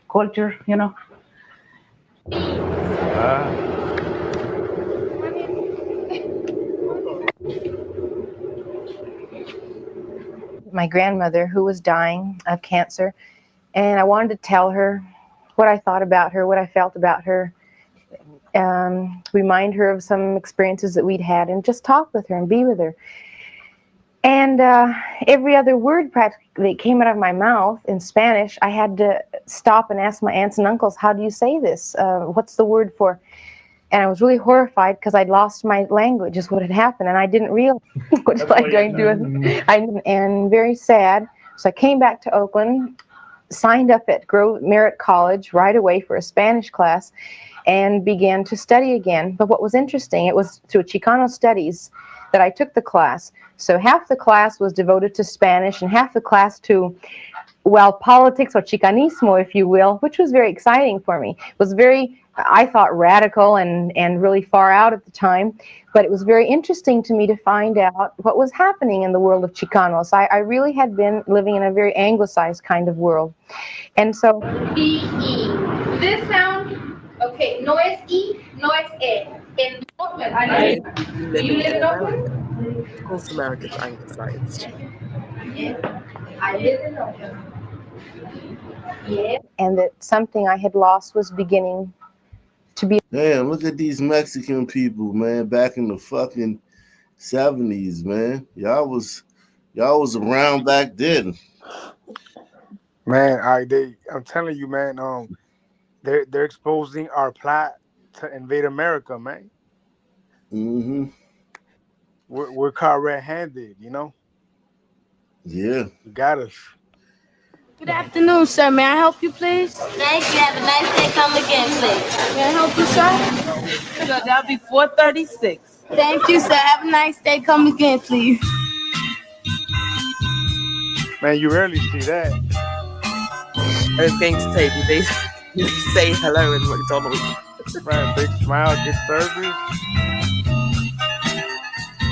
[SPEAKER 5] culture, you know.
[SPEAKER 19] My grandmother who was dying of cancer, and I wanted to tell her what I thought about her, what I felt about her, remind her of some experiences that we'd had, and just talk with her and be with her. And every other word practically that came out of my mouth in Spanish, I had to stop and ask my aunts and uncles, how do you say this? What's the word for? And I was really horrified because I'd lost my language, is what had happened, and I didn't realize what was I going to do. And very sad. So I came back to Oakland, signed up at Grove Merritt College right away for a Spanish class, and began to study again. But what was interesting, it was through Chicano Studies that I took the class. So half the class was devoted to Spanish and half the class to, well, politics or Chicanismo, if you will, which was very exciting for me. It was very, I thought, radical and really far out at the time, but it was very interesting to me to find out what was happening in the world of Chicanos. I really had been living in a very anglicized kind of world. And so...
[SPEAKER 4] B-E. This sound, okay, no es E, no es E. In Oakland, you live in Oakland?
[SPEAKER 16] Of course, America's anglicized.
[SPEAKER 4] I live in Oakland.
[SPEAKER 19] and that something I had lost was beginning to be.
[SPEAKER 1] Damn, look at these Mexican people, man, back in the fucking 70s, man. Y'all was around back then.
[SPEAKER 15] Man, I'm telling you, man, they're exposing our plot to invade America, man.
[SPEAKER 1] Mm-hmm.
[SPEAKER 15] We're caught red-handed, you know?
[SPEAKER 1] Yeah.
[SPEAKER 15] You got us.
[SPEAKER 4] Good afternoon, sir. May I help you, please? Thank you. Have a nice day. Come again, please. May I help you, sir? So that'll be 436. Thank you, sir. Have a nice day. Come again, please.
[SPEAKER 15] Man, you rarely see that.
[SPEAKER 16] I was going to say, did they say hello in McDonald's?
[SPEAKER 15] Right, big smile, good service.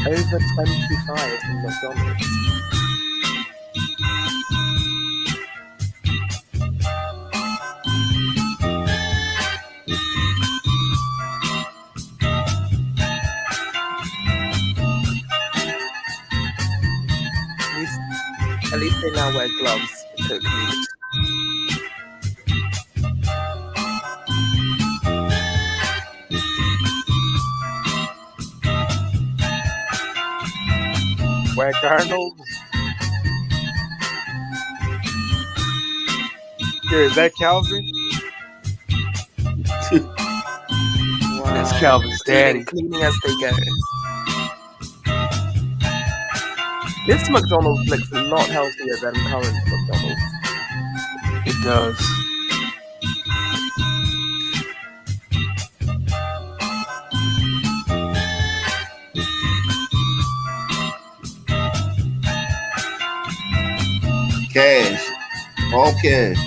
[SPEAKER 16] Over 25 in McDonald's. At least they now wear gloves to cook meat.
[SPEAKER 15] Wear Cardinals. Here, is that Calvin?
[SPEAKER 16] Wow.
[SPEAKER 7] That's Calvin's daddy.
[SPEAKER 16] Cleaning as they go. This McDonald's looks a lot healthier than current McDonald's.
[SPEAKER 7] It does.
[SPEAKER 1] Cash. All cash.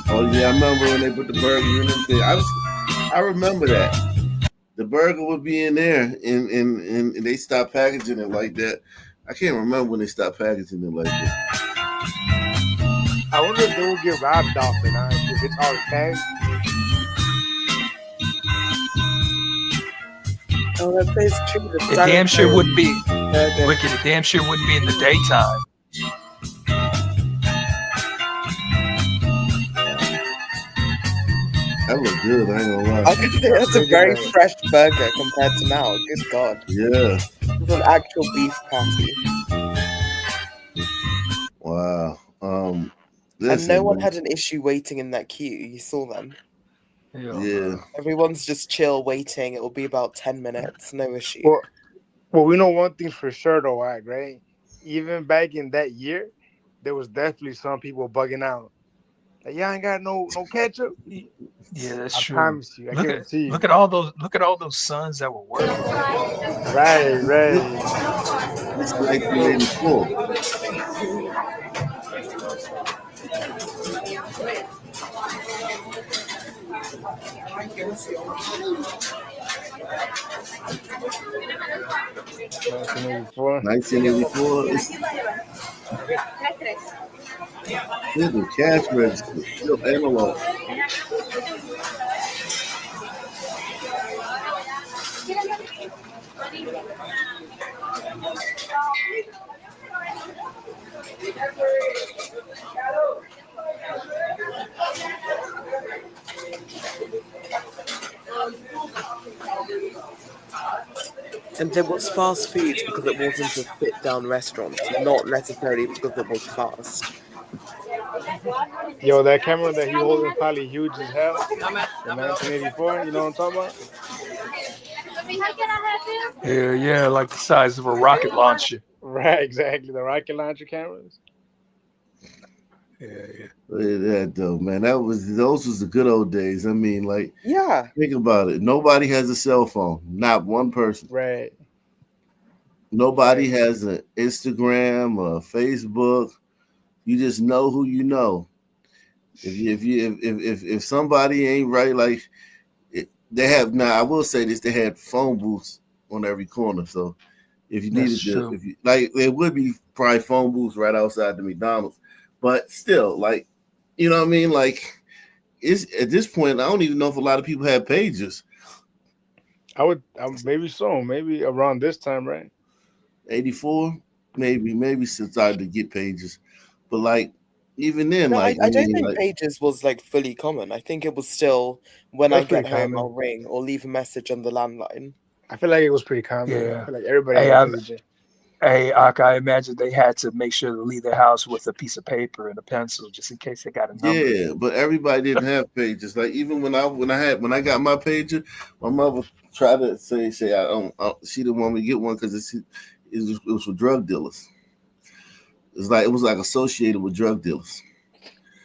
[SPEAKER 1] Oh yeah, I remember when they put the burger in them thing. I remember that. The burger would be in there and they stopped packaging it like that. I can't remember when they stopped packaging it like that.
[SPEAKER 15] I wonder if they will get robbed off it, if it's all cash.
[SPEAKER 16] Oh, that plays true.
[SPEAKER 7] It damn sure wouldn't be. Wicked, it damn sure wouldn't be in the daytime.
[SPEAKER 1] That look good, I ain't gonna lie.
[SPEAKER 16] I could say that's a very fresh burger compared to now. Good God.
[SPEAKER 1] Yeah.
[SPEAKER 16] It's an actual beef patty.
[SPEAKER 1] Wow.
[SPEAKER 16] And no one had an issue waiting in that queue. You saw them.
[SPEAKER 1] Yeah.
[SPEAKER 16] Everyone's just chill waiting. It will be about 10 minutes. No issue.
[SPEAKER 15] Well, we know one thing for sure, though, right? Even back in that year, there was definitely some people bugging out. Like, y'all ain't got no ketchup.
[SPEAKER 7] Yeah, that's true.
[SPEAKER 15] I promise you. I guarantee you.
[SPEAKER 7] Look at all those sons that were working.
[SPEAKER 15] Right.
[SPEAKER 1] It's 1984. Here's the cash register. Still analog.
[SPEAKER 16] And it was fast food because it wasn't a sit-down restaurant, not necessarily because it was fast.
[SPEAKER 15] Yo, that camera that he holding probably huge as hell. In 1984, you know what I'm talking about?
[SPEAKER 7] Yeah, like the size of a rocket launcher.
[SPEAKER 15] Right, exactly. The rocket launcher cameras.
[SPEAKER 7] Yeah.
[SPEAKER 1] Look at that though, man. Those was the good old days. I mean, like,
[SPEAKER 16] yeah.
[SPEAKER 1] Think about it. Nobody has a cell phone. Not one person.
[SPEAKER 15] Right.
[SPEAKER 1] Nobody has an Instagram or Facebook. You just know who you know. If somebody ain't right, like they have now. I will say this: they had phone booths on every corner. So if you needed to, there would be probably phone booths right outside the McDonald's. But still, like, you know what I mean? Like, it's at this point, I don't even know if a lot of people have pages.
[SPEAKER 15] Maybe so. Maybe around this time, right?
[SPEAKER 1] 84, maybe since I to get pages, but like even then,
[SPEAKER 16] No,
[SPEAKER 1] like
[SPEAKER 16] I
[SPEAKER 1] I
[SPEAKER 16] don't
[SPEAKER 1] mean,
[SPEAKER 16] think
[SPEAKER 1] like
[SPEAKER 16] pages was like fully common. I think it was still when
[SPEAKER 15] That's
[SPEAKER 16] I get
[SPEAKER 15] pretty
[SPEAKER 16] home,
[SPEAKER 15] common.
[SPEAKER 16] I'll ring or leave a message on the landline.
[SPEAKER 15] I feel like it was pretty common. I
[SPEAKER 7] Yeah.
[SPEAKER 15] feel like everybody
[SPEAKER 7] Hey,
[SPEAKER 15] had a pager.
[SPEAKER 7] I imagine they had to make sure to leave their house with a piece of paper and a pencil just in case they got a number.
[SPEAKER 1] yeah, but everybody didn't have pages. Like even when I got my pager, my mother tried to say she didn't want me to get one because it was for drug dealers. It was like associated with drug dealers.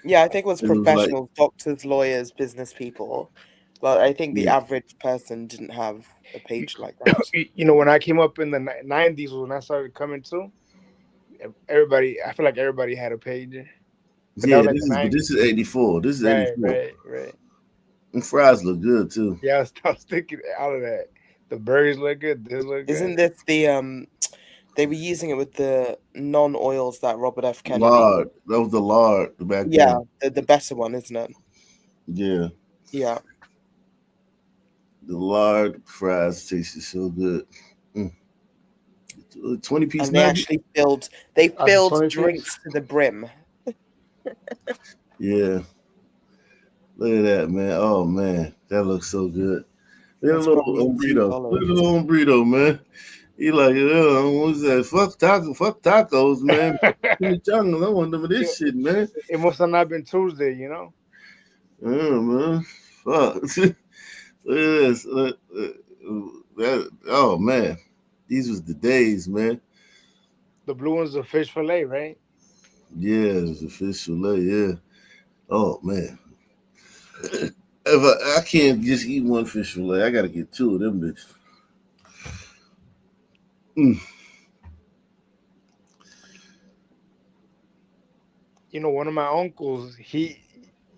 [SPEAKER 16] Yeah, I think it was
[SPEAKER 1] And it was like,
[SPEAKER 16] professionals, doctors, lawyers, business people. But I think the
[SPEAKER 1] yeah,
[SPEAKER 16] average person didn't have a page like that.
[SPEAKER 15] You know, when I came up in the 90s, when I started coming too, I feel like everybody had a pager. But that
[SPEAKER 1] yeah.
[SPEAKER 15] was like the 90s.
[SPEAKER 1] This is 84. This is 84.
[SPEAKER 15] Right.
[SPEAKER 1] And fries look good too.
[SPEAKER 15] Yeah, I was thinking out of that. The burgers look good. This look good.
[SPEAKER 16] Isn't this the they were using it with the non-oils that Robert F. Kennedy.
[SPEAKER 1] Lard. That was the lard back
[SPEAKER 16] Yeah,
[SPEAKER 1] then.
[SPEAKER 16] the better one, isn't it?
[SPEAKER 1] Yeah.
[SPEAKER 16] Yeah.
[SPEAKER 1] The lard fries tasted so good. 20-piece
[SPEAKER 16] And they
[SPEAKER 1] nugget?
[SPEAKER 16] actually filled drinks to the brim.
[SPEAKER 1] Yeah. Look at that, man. Oh man, that looks so good. Look at
[SPEAKER 16] That's
[SPEAKER 1] the little
[SPEAKER 16] probably
[SPEAKER 1] hombrito. Look at the little hombrito, man. He like, what's that? Fuck tacos, man. Chimichangas. I want some of this shit, man.
[SPEAKER 15] It must have not been Tuesday, you know?
[SPEAKER 1] Yeah, man. Fuck. Look at this. Oh man. These was the days, man.
[SPEAKER 15] The blue one's a fish fillet, right?
[SPEAKER 1] Yeah, it's a fish fillet, yeah. Oh man. If I can't just eat one fish fillet, I gotta get two of them bitches.
[SPEAKER 15] You know, one of my uncles,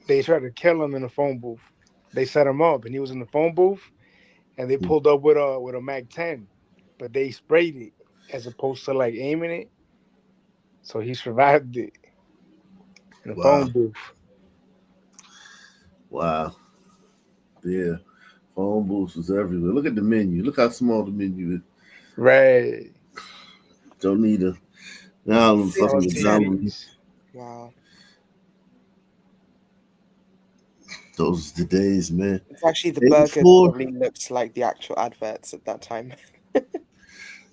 [SPEAKER 15] they tried to kill him in a phone booth. They set him up, and he was in the phone booth, and they pulled up with a Mac 10, but they sprayed it as opposed to like aiming it. So he survived it in a phone booth.
[SPEAKER 1] Wow. Yeah. Phone booths was everywhere. Look at the menu. Look how small the menu is.
[SPEAKER 15] Right.
[SPEAKER 1] Don't need a now I'm fucking McDonald's.
[SPEAKER 16] Wow.
[SPEAKER 1] Those are the days, man.
[SPEAKER 16] It's actually the burger probably looks like the actual adverts at that time.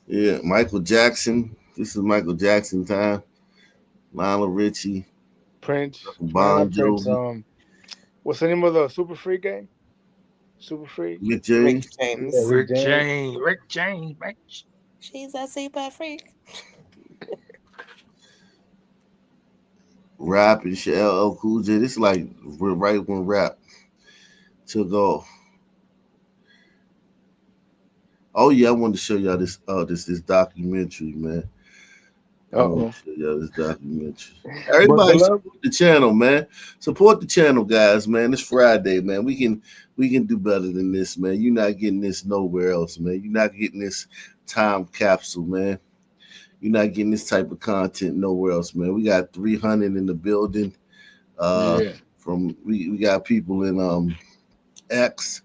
[SPEAKER 1] Yeah, Michael Jackson. This is Michael Jackson time. Lionel Richie.
[SPEAKER 15] Prince.
[SPEAKER 1] Bon Jovi.
[SPEAKER 15] What's the name of the Super Freak game? Super Freak?
[SPEAKER 1] Rick James.
[SPEAKER 15] Yeah,
[SPEAKER 7] Rick James.
[SPEAKER 16] She's a super freak.
[SPEAKER 1] Rap and shit. LL Cool J. This is like right when rap took off. Oh yeah, I wanted to show y'all this this documentary, man. I want to show y'all this documentary. Everybody support the channel, man. Support the channel, guys, man. It's Friday, man. We can do better than this, man. You're not getting this nowhere else, man. You're not getting this time capsule, man. You're not getting this type of content nowhere else, man. We got 300 in the building. We got people in X.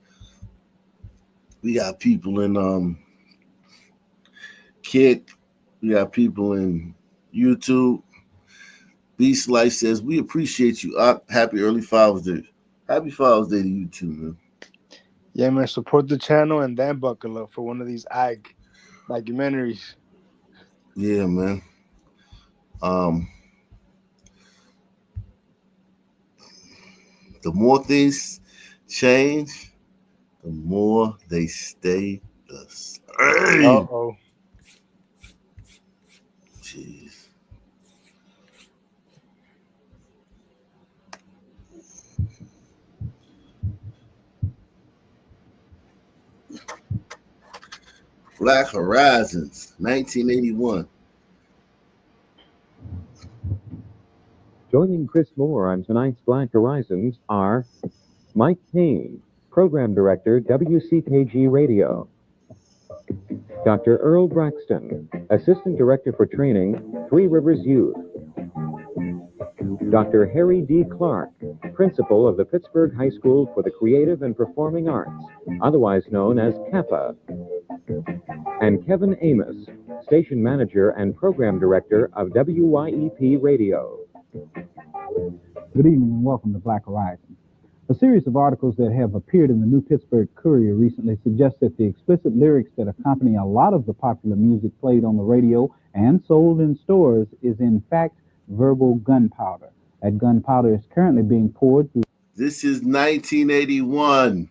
[SPEAKER 1] We got people in Kick. We got people in YouTube. Beast Life says, we appreciate you. Happy early Father's Day. Happy Father's Day to you too, man.
[SPEAKER 15] Yeah, man. Support the channel and then buckle up for one of these ag documentaries.
[SPEAKER 1] Yeah, man. The more things change, the more they stay the same.
[SPEAKER 15] Uh-oh.
[SPEAKER 1] Jeez. Black Horizons, 1981.
[SPEAKER 8] Joining Chris Moore on tonight's Black Horizons are Mike Kane, Program Director, WCKG Radio. Dr. Earl Braxton, Assistant Director for Training, Three Rivers Youth. Dr. Harry D. Clark, principal of the Pittsburgh High School for the Creative and Performing Arts, otherwise known as CAPA, and Kevin Amos, station manager and program director of WYEP Radio.
[SPEAKER 11] Good evening and welcome to Black Horizon. A series of articles that have appeared in the New Pittsburgh Courier recently suggest that the explicit lyrics that accompany a lot of the popular music played on the radio and sold in stores is in fact verbal gunpowder. That gunpowder is currently being poured through.
[SPEAKER 1] This is 1981,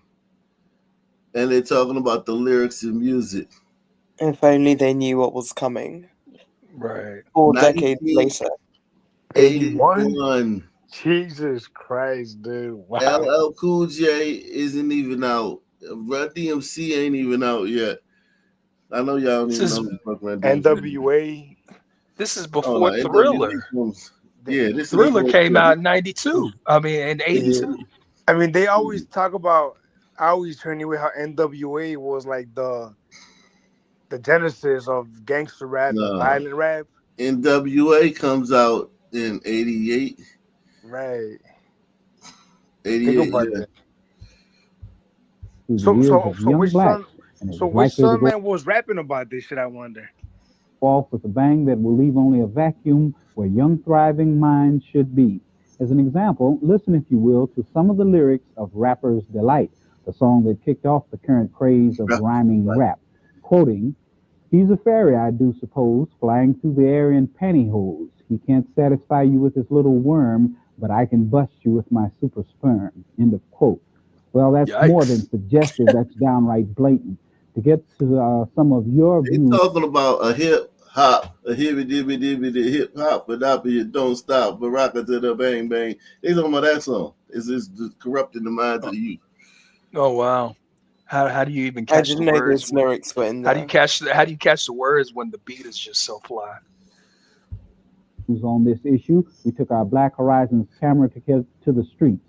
[SPEAKER 1] and they're talking about the lyrics in music.
[SPEAKER 16] If only they knew what was coming.
[SPEAKER 7] Right.
[SPEAKER 16] 4 decades later.
[SPEAKER 1] 81.
[SPEAKER 15] Jesus Christ, dude. Wow.
[SPEAKER 1] LL Cool J isn't even out. Run DMC ain't even out yet. I know y'all don't even know the fuck Run DMC.
[SPEAKER 15] NWA.
[SPEAKER 7] This is before Thriller.
[SPEAKER 1] This
[SPEAKER 7] Thriller came out in 92. I mean, in 82.
[SPEAKER 15] Yeah. I mean, they always talk about, I always turn away how NWA was like the genesis of gangster rap and violent rap.
[SPEAKER 1] NWA comes out in 88.
[SPEAKER 15] Right.
[SPEAKER 1] 88.
[SPEAKER 15] So which son man was rapping about this shit, I wonder?
[SPEAKER 11] Off with a bang that will leave only a vacuum where young thriving minds should be. As an example, listen if you will to some of the lyrics of Rapper's Delight, the song that kicked off the current craze of rhyming rap. Quoting, "He's a fairy, I do suppose, flying through the air in pantyhose. He can't satisfy you with his little worm, but I can bust you with my super sperm." End of quote. Well, that's more than suggestive. That's downright blatant. To get to some of your views.
[SPEAKER 1] They're talking about a hip hop, a hippie dibby dibby the hip hop, but it don't stop, Baraka to the bang bang. They talking about that song. It's just corrupting the minds of the youth.
[SPEAKER 7] Oh wow. How do you even catch the words?
[SPEAKER 16] Lyrics were in there.
[SPEAKER 7] How do you catch the words when the beat is just so fly?
[SPEAKER 11] On this issue, we took our Black Horizons camera to get to the streets.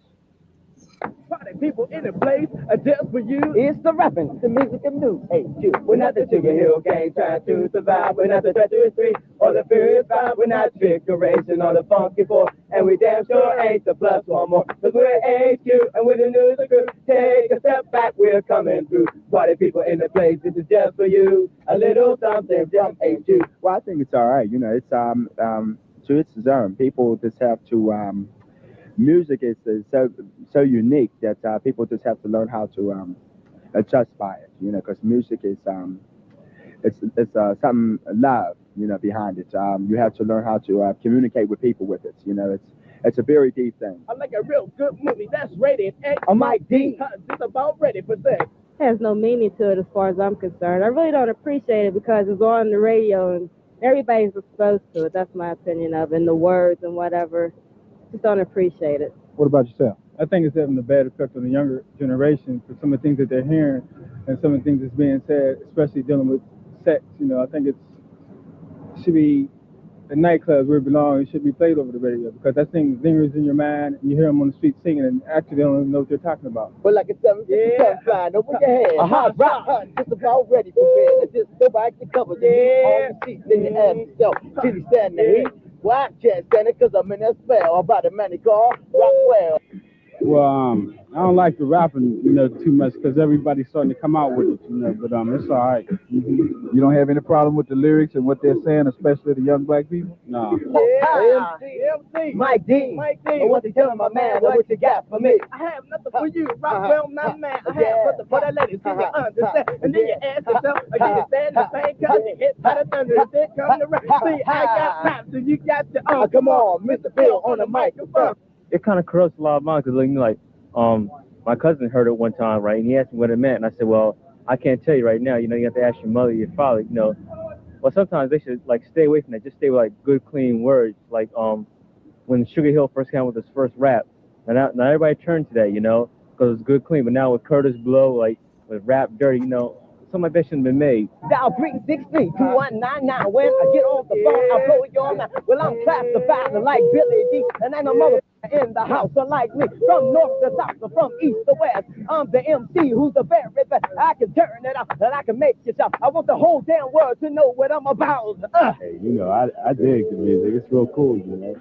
[SPEAKER 20] Party people in the place, just for you. It's the rapping, the music and news. Hey, you. We're not the Sugar Hill Gang trying to survive. We're not the treacherous three or the furious five. We're not trickeration or the funky four. And we damn sure ain't the plus one more. Cause we're HQ and we're the news crew. Take a step back, we're coming through. Party people in the place, this is just for you. A little something from HQ.
[SPEAKER 21] Well, I think it's all right. You know, it's to its own. People just have to music is so unique that people just have to learn how to adjust by it, you know, because music is it's something love, you know, behind it. You have to learn how to communicate with people with it, you know. It's a very deep thing.
[SPEAKER 20] I like a real good movie that's rated X. I'm Mike D. Just about ready for sex.
[SPEAKER 22] Has no meaning to it as far as I'm concerned. I really don't appreciate it because it's on the radio and everybody's exposed to it. That's my opinion of it, and the words and whatever. Just don't appreciate it.
[SPEAKER 11] What about yourself?
[SPEAKER 24] I think it's having a bad effect on the younger generation for some of the things that they're hearing and some of the things that's being said, especially dealing with sex. You know, I think it should be the nightclubs where it belongs. It should be played over the radio because that thing lingers in your mind and you hear them on the street singing and actually they don't even know what they're talking about.
[SPEAKER 20] But like a 757 flying over your head. A hot rock, just about ready for bed. Just go back to cover the on the seats in your ass. Yo, Jimmy stand the heat. Well, I can't stand it because I'm in a spell about a man called Rockwell.
[SPEAKER 24] Well, I don't like the rapping, you know, too much because everybody's starting to come out with it, you know, but it's all right. You don't have any problem with the lyrics and what they're saying, especially the young black people? No.
[SPEAKER 20] Yeah, MC, Mike D. And what they telling my man, what you got for me? I have nothing for you, Rockwell, my man. I have nothing for that lady, so you understand. And then you ask yourself, are you stand the pain, cause you hit by the thunder, and then come the rain. See, I got pops, and you got your come on, Mr. Bill on the microphone.
[SPEAKER 21] It kind of corrupts a lot of minds because, my cousin heard it one time, right? And he asked me what it meant, and I said, well, I can't tell you right now. You know, you have to ask your mother, your father. You know, well, sometimes they should stay away from that. Just stay with good, clean words. Like when Sugar Hill first came out with his first rap, and now everybody turned to that, you know, because it's good, clean. But now with Curtis Blow, with Rap Dirty, you know, something like that shouldn't have been made.
[SPEAKER 20] Dial 363-2199. When I get off the phone, I'll blow your mind. Well, I'm classified like Billy D, and ain't no mother. In the house are like me, from north to south, or from east to west. I'm the MC who's the very best. I can turn it up and I can make it up. I want the whole damn world to know what I'm about.
[SPEAKER 3] Hey, you know, I dig the music. It's real cool, you know.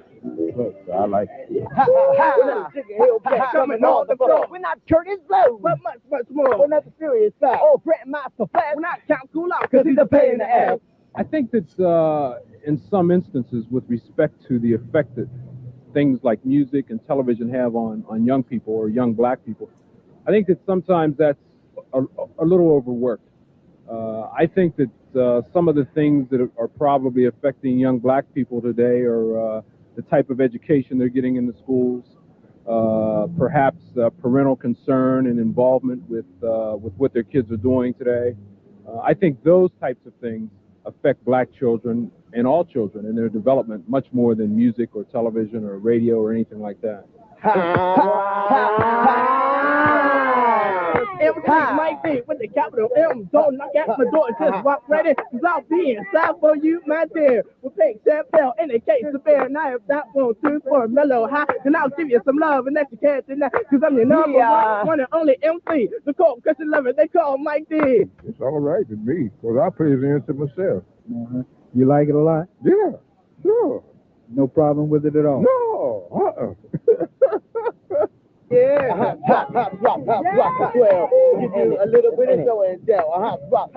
[SPEAKER 3] Look, so I like it.
[SPEAKER 20] Ha ha ha! We're not Jiggy Hillcat coming on the floor. We're not Curtis Blow, but much more. We're not the Furious Five or Grandmaster Flash. We're not Count Cool Out because he's a pain in the ass.
[SPEAKER 11] I think that in some instances, with respect to the effect that things like music and television have on young people or young black people, I think that sometimes that's a little overworked. I think that some of the things that are probably affecting young black people today are the type of education they're getting in the schools, perhaps parental concern and involvement with what their kids are doing today. I think those types of things affect black children and all children in their development much more than music or television or radio or anything like that.
[SPEAKER 20] MC Mike B with the capital M. Don't knock at my door, just walk right in. I'll be inside for you, my dear. We'll take Chappelle in the case of bear. Now if that won't do for a mellow high, then I'll give you some love and that you can't deny. Cause I'm your number one and only MC. The cold cushion lover they call Mike D.
[SPEAKER 3] It's all right with me, because I present it myself.
[SPEAKER 11] You like it a lot?
[SPEAKER 3] Yeah, sure.
[SPEAKER 11] No problem with it at all?
[SPEAKER 3] No,
[SPEAKER 20] Yeah, hot rock, well, you do a little bit of show and tell. Hot rock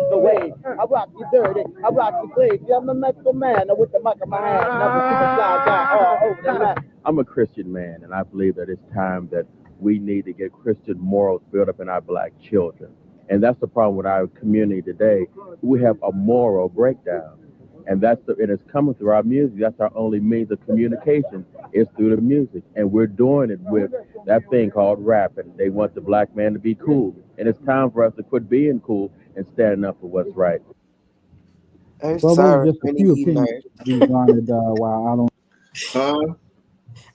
[SPEAKER 20] the way. I rock you dirty, I rock you crazy. I'm a medical man with the mic in my hand. All over the line.
[SPEAKER 3] I'm a Christian man, and I believe that it's time that we need to get Christian morals built up in our black children. And that's the problem with our community today. We have a moral breakdown. And and it's coming through our music. That's our only means of communication is through the music. And we're doing it with that thing called rap. And they want the black man to be cool. And it's time for us to quit being cool and standing up for what's right.
[SPEAKER 11] Well, those are just a few opinions being garnered while out on.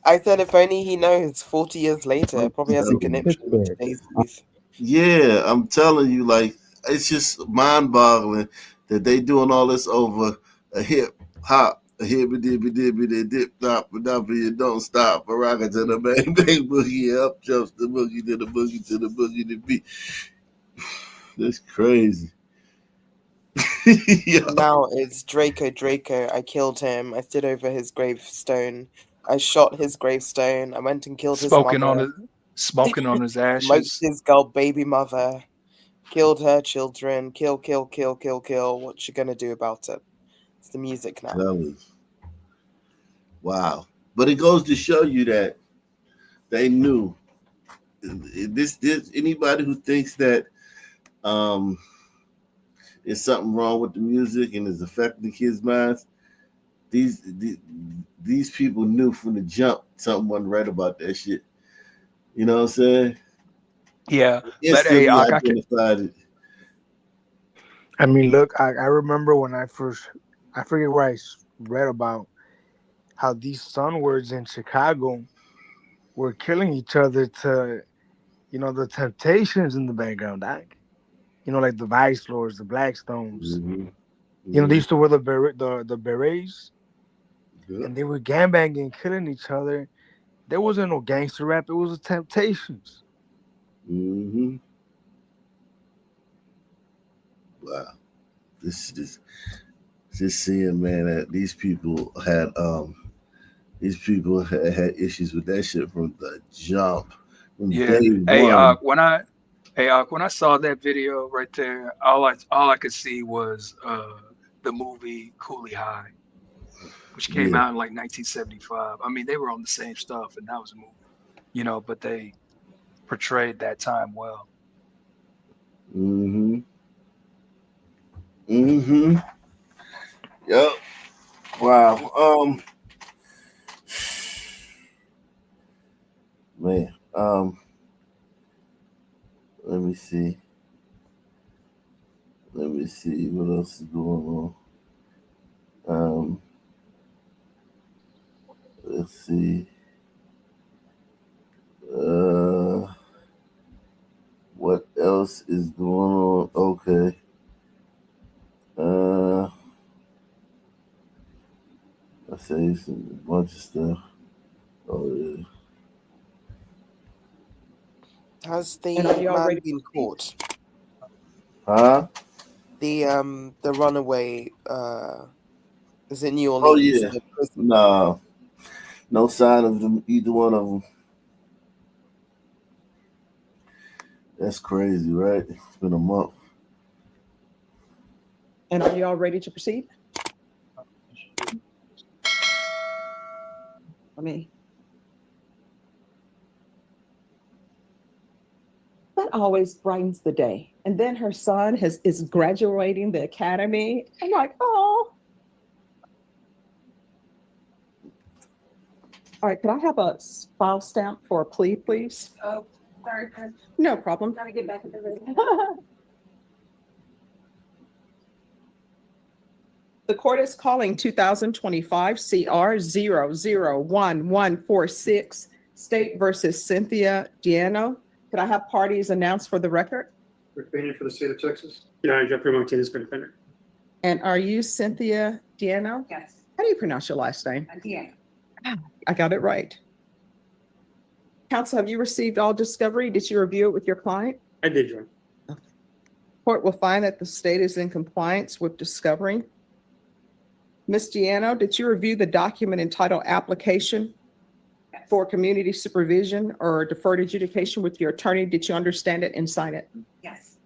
[SPEAKER 16] I said if only he knows 40 years later, probably has a connection with today's youth.
[SPEAKER 1] Yeah, I'm telling you, like, it's just mind-boggling that they doing all this over a hip hop, a hippy-dippy-dippy, dip-dop, you don't stop, a rocket to the bang bang boogie, up jumps the boogie to the boogie to the boogie to beat. That's crazy.
[SPEAKER 16] Now it's Draco. I killed him. I stood over his gravestone. I shot his gravestone. I went and killed his mother.
[SPEAKER 7] Smoking on his ashes.
[SPEAKER 16] Smoked his girl baby mother. Killed her children. Kill. What you gonna do about it? It's the music now.
[SPEAKER 1] Wow. But it goes to show you that they knew. This anybody who thinks that there's something wrong with the music and is affecting kids' minds, these people knew from the jump something wasn't right about that shit. You know what I'm saying?
[SPEAKER 7] Yeah, but hey,
[SPEAKER 15] I mean, look, I remember when I forget where I read about how these Sun words in Chicago were killing each other to, the Temptations in the background, like, like the Vice Lords, the Blackstones.
[SPEAKER 1] Mm-hmm.
[SPEAKER 15] They used to wear the berets, and they were gangbanging, killing each other. There wasn't no gangster rap. It was the Temptations.
[SPEAKER 1] Mm-hmm. Wow. This just seeing, man, that these people had issues with that shit from the jump. From day one.
[SPEAKER 7] When I saw that video right there, all I could see was the movie Coolie High, which came out in like 1975. I mean, they were on the same stuff, and that was a movie, but they portrayed that time well.
[SPEAKER 1] Mm-hmm. Yep. Wow. Man. Let me see what else is going on. Let's see. What else is going on? Okay. I say a bunch of stuff. Oh yeah.
[SPEAKER 16] Has the
[SPEAKER 9] And are y'all
[SPEAKER 16] man
[SPEAKER 9] ready?
[SPEAKER 16] been caught?
[SPEAKER 1] Huh?
[SPEAKER 16] The runaway is it New
[SPEAKER 1] Oh
[SPEAKER 16] Orleans?
[SPEAKER 1] yeah.
[SPEAKER 16] The prison.
[SPEAKER 1] Nah. No sign of them, either one of them. That's crazy, right? It's been a month.
[SPEAKER 9] And are y'all ready to proceed? That always brightens the day. And then her son is graduating the academy. I'm like, oh. All right, could I have a file stamp for a plea, please?
[SPEAKER 10] Oh, sorry.
[SPEAKER 9] No problem.
[SPEAKER 10] Gotta get back in the room.
[SPEAKER 9] The court is calling 2025 CR 001146, State versus Cynthia Diano. Could I have parties announced for the record?
[SPEAKER 12] Defendant for the state of Texas. United Jeffrey Martinez for defendant.
[SPEAKER 9] And are you Cynthia Diano?
[SPEAKER 10] Yes.
[SPEAKER 9] How do you pronounce your last name?
[SPEAKER 10] Diana.
[SPEAKER 9] I got it right. Counsel, have you received all discovery? Did you review it with your client?
[SPEAKER 12] I did, Your Honor.
[SPEAKER 9] Court will find that the state is in compliance with discovery. Ms. Diano, did you review the document entitled Application for Community Supervision or Deferred Adjudication with your attorney? Did you understand it and sign it?
[SPEAKER 10] Yes.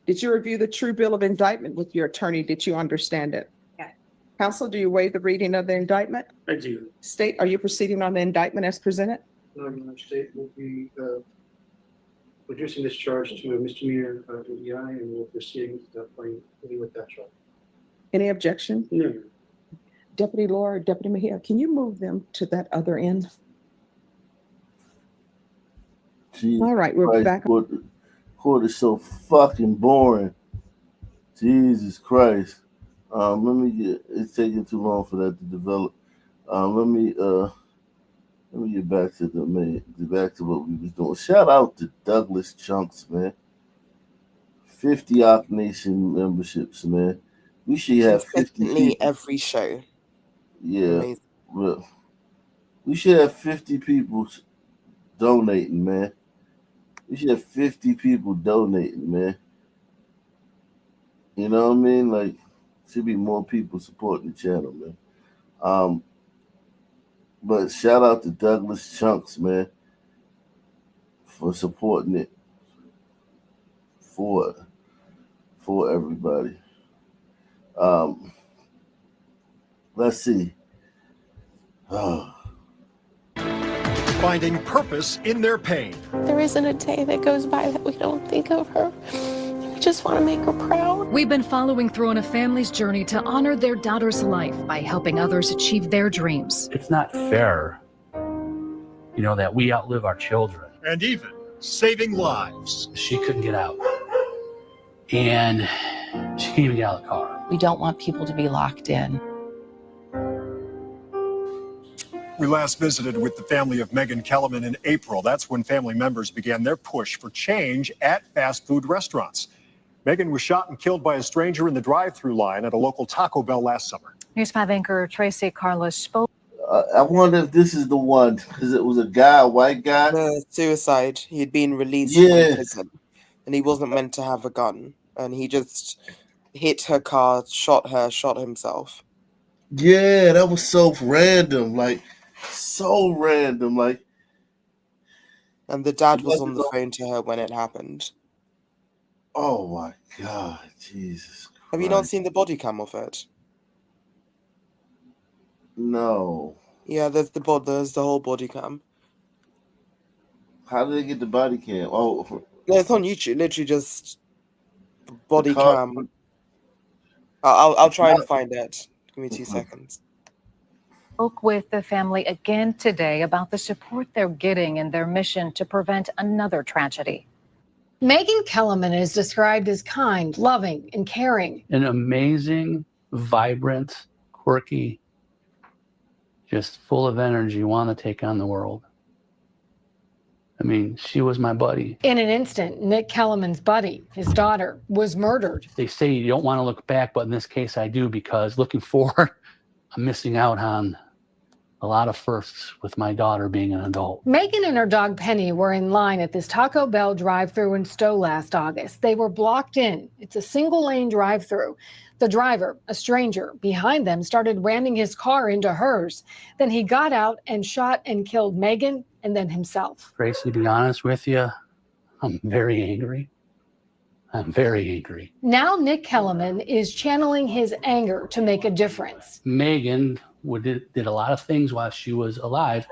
[SPEAKER 9] Did you review the true bill of indictment with your attorney? Did you understand it?
[SPEAKER 10] Yes.
[SPEAKER 9] Counsel, do you waive the reading of the indictment?
[SPEAKER 12] I do.
[SPEAKER 9] State, are you proceeding on the indictment as presented?
[SPEAKER 12] Your Honor, state will be reducing this charge to a misdemeanor DUI and will proceed with that charge.
[SPEAKER 9] Any objection?
[SPEAKER 12] No, Your Honor.
[SPEAKER 9] Deputy Laura, Deputy Mejia, can you move them to that other end?
[SPEAKER 1] Jesus
[SPEAKER 9] All right, we're
[SPEAKER 1] Christ,
[SPEAKER 9] back.
[SPEAKER 1] Court is so fucking boring. Jesus Christ. Let me get. It's taking too long for that to develop. Let me get back to back to what we was doing. Shout out to Douglas Chunks, man. 50 Op Nation memberships, man. We should have 50
[SPEAKER 16] Consistently
[SPEAKER 1] people.
[SPEAKER 16] every show.
[SPEAKER 1] Yeah,
[SPEAKER 16] Amazing.
[SPEAKER 1] well, we should have 50 people donating, man. We should have 50 people donating, man. You know what I mean? Like, should be more people supporting the channel, man. But shout out to Douglas Chunks, man, for supporting it for everybody. Let's see.
[SPEAKER 13] Finding purpose in their pain.
[SPEAKER 23] There isn't a day that goes by that we don't think of her. We just want to make her proud.
[SPEAKER 26] We've been following through on a family's journey to honor their daughter's life by helping others achieve their dreams.
[SPEAKER 27] It's not fair, that we outlive our children.
[SPEAKER 13] And even saving lives.
[SPEAKER 27] She couldn't get out. And she can't even get out of the car.
[SPEAKER 28] We don't want people to be locked in.
[SPEAKER 13] We last visited with the family of Megan Kellerman in April. That's when family members began their push for change at fast food restaurants. Megan was shot and killed by a stranger in the drive-through line at a local Taco Bell last summer.
[SPEAKER 26] News 5 anchor Tracy Carlos spoke.
[SPEAKER 1] I wonder if this is the one, because it was a guy, a white guy.
[SPEAKER 16] The suicide. He'd been released from prison, and he wasn't meant to have a gun, and he just hit her car, shot her, shot himself.
[SPEAKER 1] Yeah, that was so random, so random,
[SPEAKER 16] And the dad was on the phone to her when it happened.
[SPEAKER 1] Oh my God, Jesus Christ.
[SPEAKER 16] Have you not seen the body cam of it?
[SPEAKER 1] No.
[SPEAKER 16] Yeah, there's the whole body cam.
[SPEAKER 1] How did they get the body cam? Oh,
[SPEAKER 16] no, it's on YouTube. Literally just body cam. I'll try and find it. Give me 2 seconds.
[SPEAKER 26] Spoke with the family again today about the support they're getting in their mission to prevent another tragedy.
[SPEAKER 29] Megan Kellerman is described as kind, loving, and caring.
[SPEAKER 27] An amazing, vibrant, quirky, just full of energy, want to take on the world. I mean, she was my buddy.
[SPEAKER 29] In an instant, Nick Kellerman's buddy, his daughter, was murdered.
[SPEAKER 27] They say you don't want to look back, but in this case I do, because looking forward, I'm missing out on a lot of firsts with my daughter being an adult.
[SPEAKER 29] Megan and her dog Penny were in line at this Taco Bell drive-thru in Stowe last August. They were blocked in. It's a single-lane drive-thru. The driver, a stranger, behind them started ramming his car into hers. Then he got out and shot and killed Megan and then himself.
[SPEAKER 27] Tracy, to be honest with you, I'm very angry. I'm very angry.
[SPEAKER 29] Now Nick Kellerman is channeling his anger to make a difference.
[SPEAKER 27] Megan did a lot of things while she was alive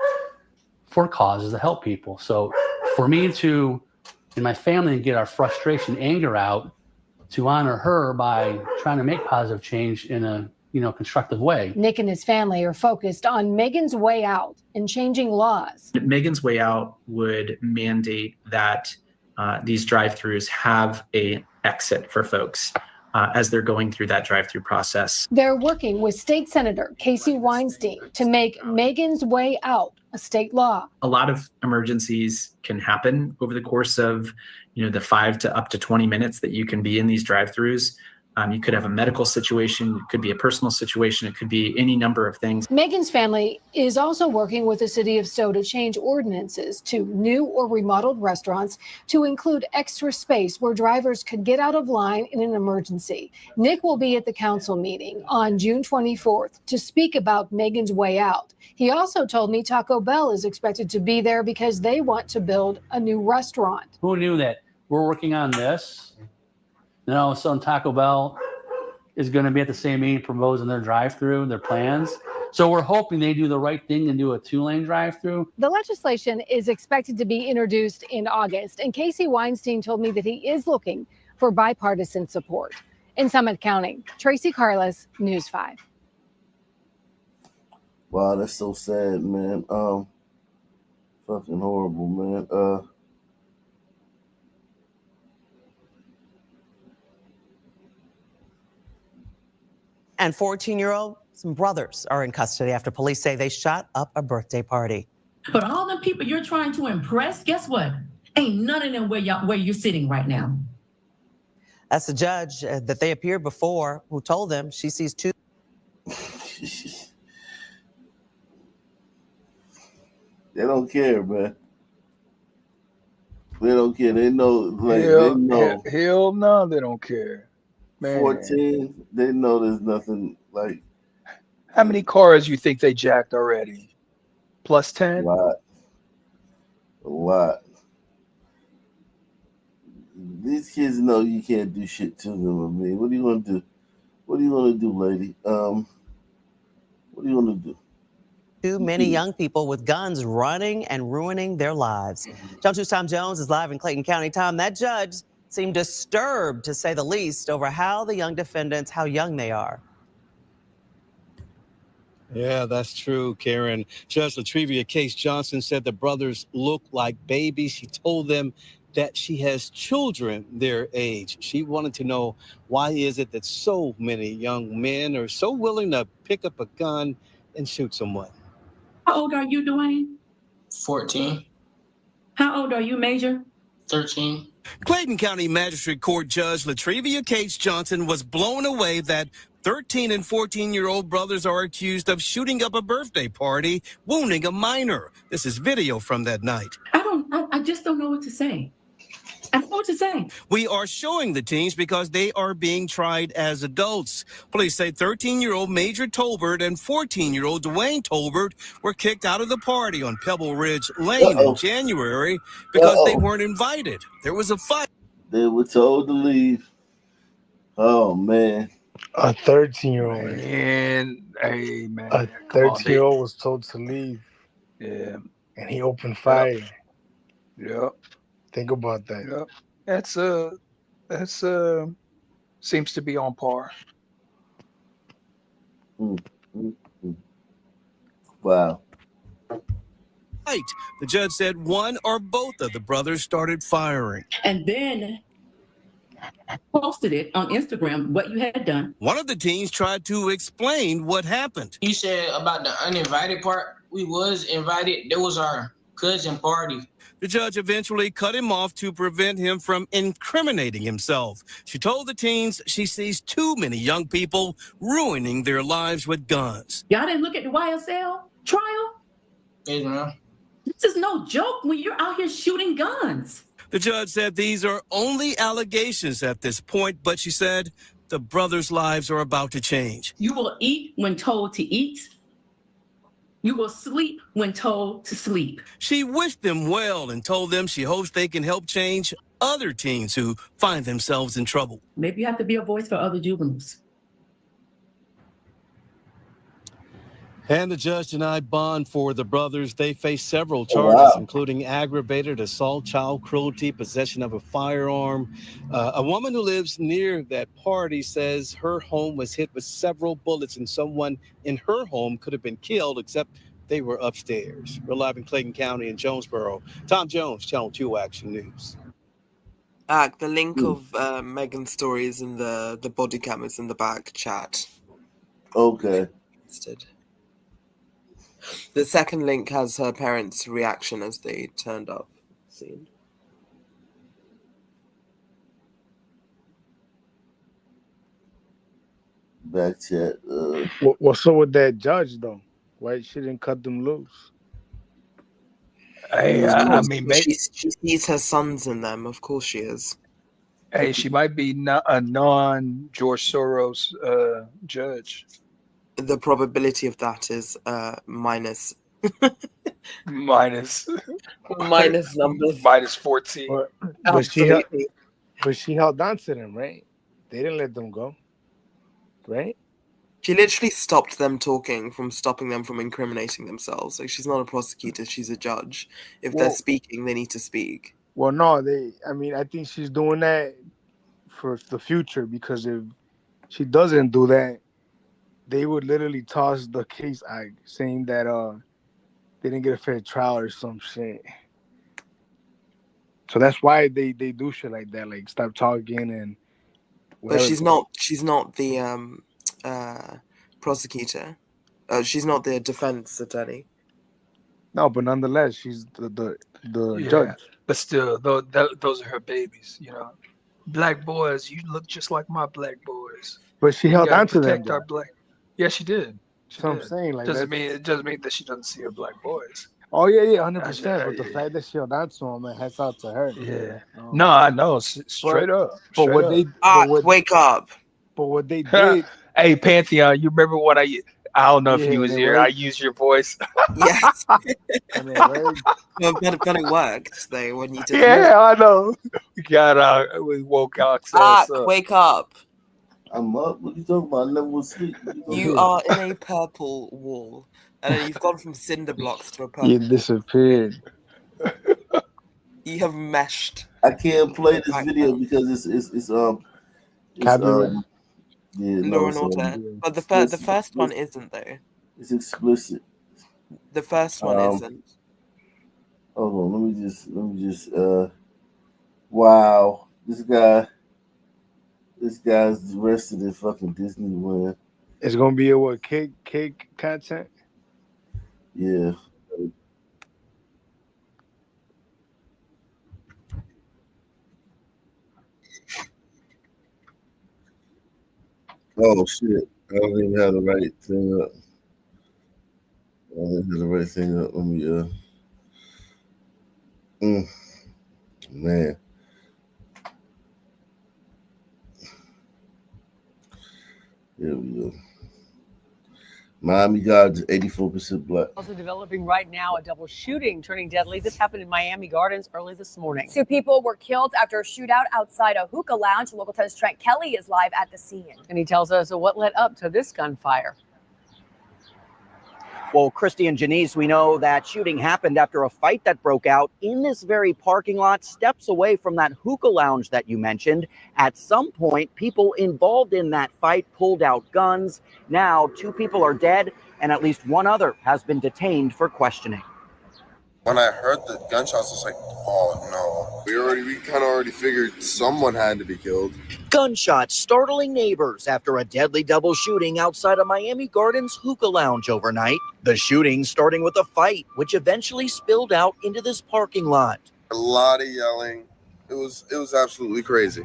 [SPEAKER 27] for causes to help people. So for me to, and my family, to get our frustration, anger out, to honor her by trying to make positive change in a constructive way.
[SPEAKER 29] Nick and his family are focused on Megan's way out and changing laws.
[SPEAKER 2] Megan's way out would mandate that these drive-thrus have a exit for folks as they're going through that drive-through process.
[SPEAKER 29] They're working with State Senator Casey Weinstein to make Megan's way out a state law.
[SPEAKER 2] A lot of emergencies can happen over the course of, the 5 to up to 20 minutes that you can be in these drive-thrus. You could have a medical situation, it could be a personal situation, it could be any number of things.
[SPEAKER 29] Megan's family is also working with the city of Stowe to change ordinances to new or remodeled restaurants to include extra space where drivers could get out of line in an emergency. Nick will be at the council meeting on June 24th to speak about Megan's way out. He also told me Taco Bell is expected to be there because they want to build a new restaurant.
[SPEAKER 27] Who knew that we're working on this? Then all of a sudden Taco Bell is going to be at the same meeting proposing their drive-through, their plans. So we're hoping they do the right thing and do a 2-lane drive-through.
[SPEAKER 29] The legislation is expected to be introduced in August, and Casey Weinstein told me that he is looking for bipartisan support. In Summit County, Tracy Carlos, News 5.
[SPEAKER 1] Wow, that's so sad, man. Fucking horrible, man.
[SPEAKER 4] And 14-year-old, some brothers are in custody after police say they shot up a birthday party.
[SPEAKER 5] But all the people you're trying to impress, guess what? Ain't none of them where you're sitting right now.
[SPEAKER 4] That's the judge that they appeared before who told them she sees two.
[SPEAKER 1] They don't care, man. They don't care. They know, like, they know.
[SPEAKER 7] Hell no, they don't care. Man.
[SPEAKER 1] 14, they know there's nothing like.
[SPEAKER 7] How many cars you think they jacked already? Plus 10?
[SPEAKER 1] A lot. These kids know you can't do shit to them. I mean, what do you want to do? What do you want to do, lady? What do you want to do?
[SPEAKER 4] Too many young people with guns running and ruining their lives. John 2's Tom Jones is live in Clayton County. Tom, that judge seemed disturbed, to say the least, over how the young defendants, how young they are.
[SPEAKER 6] Yeah, that's true, Karen. Judge Latrivia Case Johnson said the brothers look like babies. She told them that she has children their age. She wanted to know, why is it that so many young men are so willing to pick up a gun and shoot someone?
[SPEAKER 5] How old are you, Dwayne?
[SPEAKER 14] 14.
[SPEAKER 5] How old are you, Major?
[SPEAKER 14] 13.
[SPEAKER 6] Clayton County Magistrate Court Judge Latrivia Case Johnson was blown away that 13 and 14-year-old brothers are accused of shooting up a birthday party, wounding a minor. This is video from that night.
[SPEAKER 5] I just don't know what to say. I don't know what to say.
[SPEAKER 6] We are showing the teens because they are being tried as adults. Police say 13-year-old Major Tolbert and 14-year-old Dwayne Tolbert were kicked out of the party on Pebble Ridge Lane in January because they weren't invited. There was a fight.
[SPEAKER 1] They were told to leave. Oh, man.
[SPEAKER 15] A 13-year-old.
[SPEAKER 7] Man, hey, man.
[SPEAKER 15] A 13-year-old was told to leave.
[SPEAKER 7] Yeah.
[SPEAKER 15] And he opened fire.
[SPEAKER 7] Yep.
[SPEAKER 15] Think about that.
[SPEAKER 7] Yep. That's seems to be on par.
[SPEAKER 1] Wow.
[SPEAKER 6] Right. The judge said one or both of the brothers started firing.
[SPEAKER 5] And then posted it on Instagram, what you had done.
[SPEAKER 6] One of the teens tried to explain what happened.
[SPEAKER 14] You said about the uninvited part. We was invited. That was our cousin party.
[SPEAKER 6] The judge eventually cut him off to prevent him from incriminating himself. She told the teens she sees too many young people ruining their lives with guns.
[SPEAKER 5] Y'all didn't look at the YSL? trial?
[SPEAKER 14] Yes, ma'am.
[SPEAKER 5] This is no joke when you're out here shooting guns.
[SPEAKER 8] The judge said these are only allegations at this point, but she said the brothers' lives are about to change.
[SPEAKER 5] You will eat when told to eat. You will sleep when told to sleep.
[SPEAKER 8] She wished them well and told them she hopes they can help change other teens who find themselves in trouble.
[SPEAKER 5] Maybe you have to be a voice for other juveniles.
[SPEAKER 6] And the judge denied bond for the brothers. They face several charges, including aggravated assault, child cruelty, possession of a firearm. A woman who lives near that party says her home was hit with several bullets and someone in her home could have been killed, except they were upstairs. We're live in Clayton County in Jonesboro. Tom Jones, Channel 2 Action News.
[SPEAKER 16] The link of Megan's story is in the body cam is in the back chat.
[SPEAKER 1] Okay.
[SPEAKER 16] The second link has her parents' reaction as they turned up. Scene.
[SPEAKER 1] Back chat.
[SPEAKER 15] What's up with that judge though? Why she didn't cut them loose?
[SPEAKER 7] Hey, I mean, maybe
[SPEAKER 16] she sees her sons in them. Of course, she is.
[SPEAKER 7] hey, she might be a non-George Soros judge.
[SPEAKER 16] The probability of that is minus
[SPEAKER 7] minus
[SPEAKER 16] numbers.
[SPEAKER 7] Minus 14.
[SPEAKER 15] But she held on to them, right? They didn't let them go, right?
[SPEAKER 16] She literally stopped them stopping them from incriminating themselves. Like, she's not a prosecutor, she's a judge. If they're speaking, they need to speak.
[SPEAKER 15] Well, no, I think she's doing that for the future, because if she doesn't do that, they would literally toss the case out, saying that they didn't get a fair trial or some shit. So that's why they do shit like that, like stop talking and whatever.
[SPEAKER 16] But she's not the prosecutor. She's not the defense attorney.
[SPEAKER 15] No, but nonetheless, she's the judge.
[SPEAKER 7] But still, those are her babies, you know. Black boys, you look just like my black boys.
[SPEAKER 15] But she held on to them.
[SPEAKER 7] Protect our black. Yeah, she did.
[SPEAKER 15] So I'm saying, like,
[SPEAKER 7] it doesn't mean that she doesn't see her black boys.
[SPEAKER 15] Oh yeah, 100%. But the fact that she held on to them, man, hats out to her.
[SPEAKER 7] Yeah. No, I know. Straight up.
[SPEAKER 15] But what they
[SPEAKER 16] wake up.
[SPEAKER 15] But what they did.
[SPEAKER 7] Hey, Pantheon, you remember what I don't know if he was here. I used your voice.
[SPEAKER 16] Yes.
[SPEAKER 15] I mean,
[SPEAKER 16] but it worked though when you did.
[SPEAKER 7] Yeah, I know. We woke out.
[SPEAKER 16] Wake up.
[SPEAKER 1] I'm up. What are you talking about? I never was asleep.
[SPEAKER 16] You are in a purple wall. And then you've gone from cinder blocks to a purple.
[SPEAKER 15] You disappeared.
[SPEAKER 16] You have meshed.
[SPEAKER 1] I can't play this video because it's
[SPEAKER 15] copyright.
[SPEAKER 16] Law and Order. But the first one isn't though.
[SPEAKER 1] It's explicit.
[SPEAKER 16] The first one isn't.
[SPEAKER 1] Hold on, let me just wow. This guy's arrested in fucking Disneyland.
[SPEAKER 15] It's gonna be a what, cake content?
[SPEAKER 1] Yeah. Oh shit! I don't even have the right thing up. Let me man. Here we go. Miami Gardens, 84% black.
[SPEAKER 17] Also developing right now, a double shooting turning deadly. This happened in Miami Gardens early this morning.
[SPEAKER 18] 2 people were killed after a shootout outside a hookah lounge. Local 10's Trent Kelly is live at the scene.
[SPEAKER 17] And he tells us what led up to this gunfire.
[SPEAKER 19] Well, Christy and Janice, we know that shooting happened after a fight that broke out in this very parking lot, steps away from that hookah lounge that you mentioned. At some point, people involved in that fight pulled out guns. Now, 2 people are dead, and at least 1 other has been detained for questioning.
[SPEAKER 20] When I heard the gunshots, I was like, oh no. We kind of already figured someone had to be killed.
[SPEAKER 19] Gunshots startling neighbors after a deadly double shooting outside a Miami Gardens hookah lounge overnight. The shooting starting with a fight, which eventually spilled out into this parking lot.
[SPEAKER 20] A lot of yelling. It was absolutely crazy.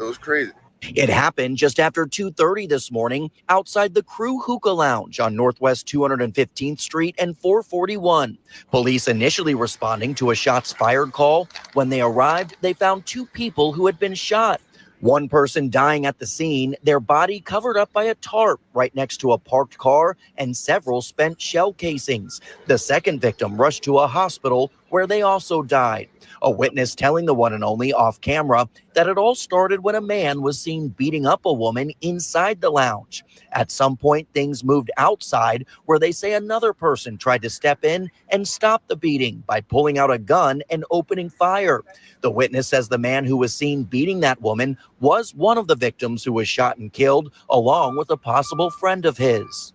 [SPEAKER 20] It was crazy.
[SPEAKER 19] It happened just after 2:30 this morning outside the Crew Hookah Lounge on Northwest 215th Street and 441. Police initially responding to a shots fired call. When they arrived, they found 2 people who had been shot. One person dying at the scene, their body covered up by a tarp right next to a parked car and several spent shell casings. The second victim rushed to a hospital where they also died. A witness telling the one and only off camera that it all started when a man was seen beating up a woman inside the lounge. At some point, things moved outside where they say another person tried to step in and stop the beating by pulling out a gun and opening fire. The witness says the man who was seen beating that woman was one of the victims who was shot and killed, along with a possible friend of his.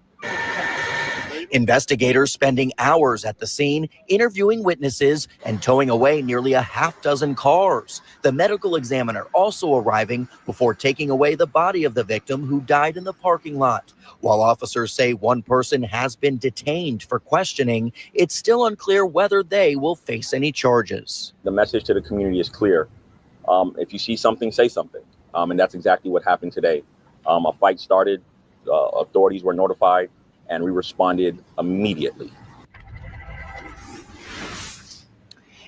[SPEAKER 19] Investigators spending hours at the scene, interviewing witnesses and towing away nearly a half dozen cars. The medical examiner also arriving before taking away the body of the victim who died in the parking lot. While officers say one person has been detained for questioning, it's still unclear whether they will face any charges.
[SPEAKER 3] The message to the community is clear. If you see something, say something. And that's exactly what happened today. A fight started, authorities were notified, and we responded immediately.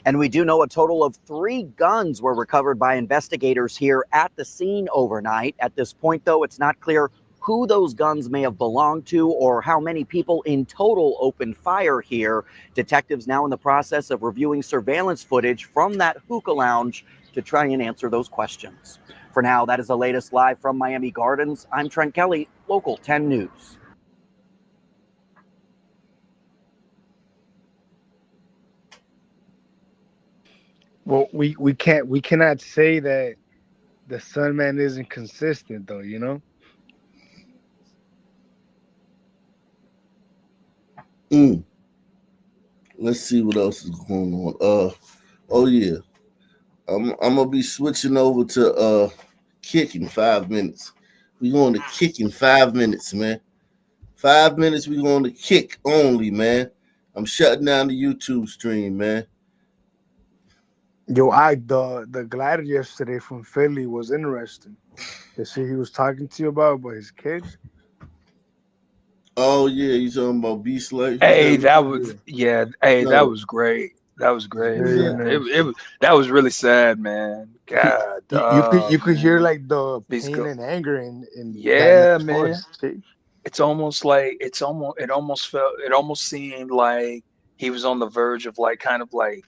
[SPEAKER 19] And we do know a total of 3 guns were recovered by investigators here at the scene overnight. At this point, though, it's not clear who those guns may have belonged to or how many people in total opened fire here. Detectives now in the process of reviewing surveillance footage from that hookah lounge to try and answer those questions. For now, that is the latest live from Miami Gardens. I'm Trent Kelly, Local 10 News.
[SPEAKER 15] Well, we cannot say that the Sun Man isn't consistent, though. You know.
[SPEAKER 1] Let's see what else is going on. Oh yeah, I'm gonna be switching over to kicking 5 minutes. We going to kick in 5 minutes, man. 5 minutes. We going to kick only, man. I'm shutting down the YouTube stream, man.
[SPEAKER 15] Yo, the glider yesterday from Philly was interesting. The shit he was talking to you about his kid.
[SPEAKER 1] Oh yeah, you talking about Beast Slay?
[SPEAKER 7] Hey, that was that was great. That was great,
[SPEAKER 15] Very
[SPEAKER 7] man.
[SPEAKER 15] interesting.
[SPEAKER 7] It was that was really sad, man. God,
[SPEAKER 15] You could hear
[SPEAKER 7] man.
[SPEAKER 15] like the
[SPEAKER 7] These
[SPEAKER 15] pain
[SPEAKER 7] go-
[SPEAKER 15] and anger in that
[SPEAKER 7] Yeah,
[SPEAKER 15] man's
[SPEAKER 7] man.
[SPEAKER 15] voice. See?
[SPEAKER 7] It's almost like it almost seemed like he was on the verge of like kind of like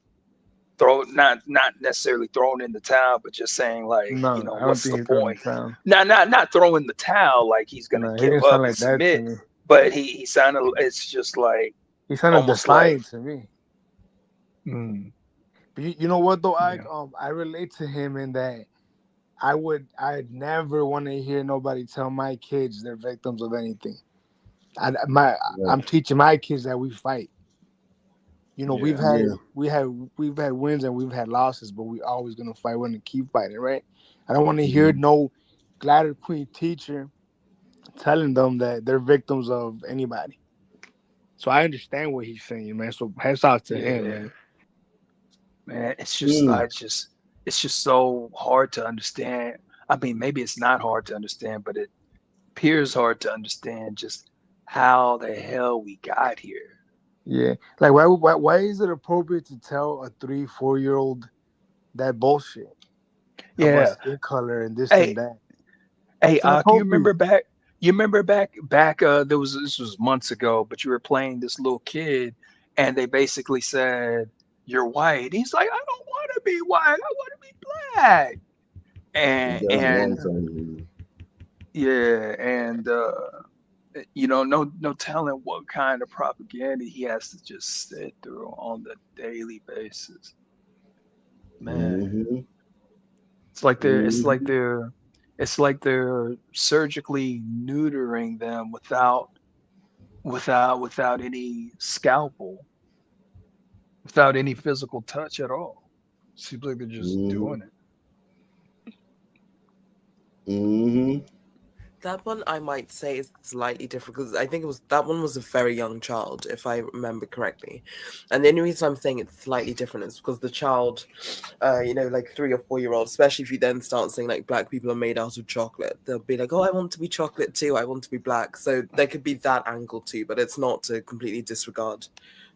[SPEAKER 7] not necessarily throwing in the towel, but just saying like,
[SPEAKER 15] No, I don't
[SPEAKER 7] what's
[SPEAKER 15] think
[SPEAKER 7] the
[SPEAKER 15] he's throwing
[SPEAKER 7] point?
[SPEAKER 15] the towel.
[SPEAKER 7] Not throwing the towel like he's gonna
[SPEAKER 15] No, he
[SPEAKER 7] give
[SPEAKER 15] didn't sound
[SPEAKER 7] up and
[SPEAKER 15] like that to
[SPEAKER 7] submit,
[SPEAKER 15] me.
[SPEAKER 7] but he sounded. It's just like
[SPEAKER 15] He sounded
[SPEAKER 7] almost like.
[SPEAKER 15] defiant to me.
[SPEAKER 7] Mm,
[SPEAKER 15] But you know what though,
[SPEAKER 7] yeah.
[SPEAKER 15] I relate to him in that I'd never want to hear nobody tell my kids they're victims of anything. I'm teaching my kids that we fight. You know, we've had wins and we've had losses, but we always gonna fight. We're gonna keep fighting, right? I don't want to hear no glider queen teacher telling them that they're victims of anybody. So I understand what he's saying, man. So hats off to him, man.
[SPEAKER 7] Man, it's just so hard to understand. I mean, maybe it's not hard to understand, but it appears hard to understand just how the hell we got here.
[SPEAKER 15] Yeah, like why is it appropriate to tell a 3-4-year-old that bullshit about
[SPEAKER 7] Yeah.
[SPEAKER 15] skin color and this
[SPEAKER 7] Hey,
[SPEAKER 15] and that?
[SPEAKER 7] Hey,
[SPEAKER 15] It's
[SPEAKER 7] you remember
[SPEAKER 15] inappropriate.
[SPEAKER 7] back? You remember back? This was months ago, but you were playing this little kid, and they basically said you're white. He's like, I don't want to be white. I want to be black.
[SPEAKER 1] That's a long
[SPEAKER 7] And
[SPEAKER 1] time ago.
[SPEAKER 7] yeah, and no telling what kind of propaganda he has to just sit through on the daily basis. Man, it's like they're surgically neutering them without any scalpel, without any physical touch at all. Seems like they're just doing it.
[SPEAKER 16] That one I might say is slightly different because I think that one was a very young child, if I remember correctly. And the only reason I'm saying it's slightly different is because the child, like 3 or 4 year old, especially if you then start saying like black people are made out of chocolate, they'll be like, oh, I want to be chocolate too. I want to be black. So there could be that angle too, but it's not to completely disregard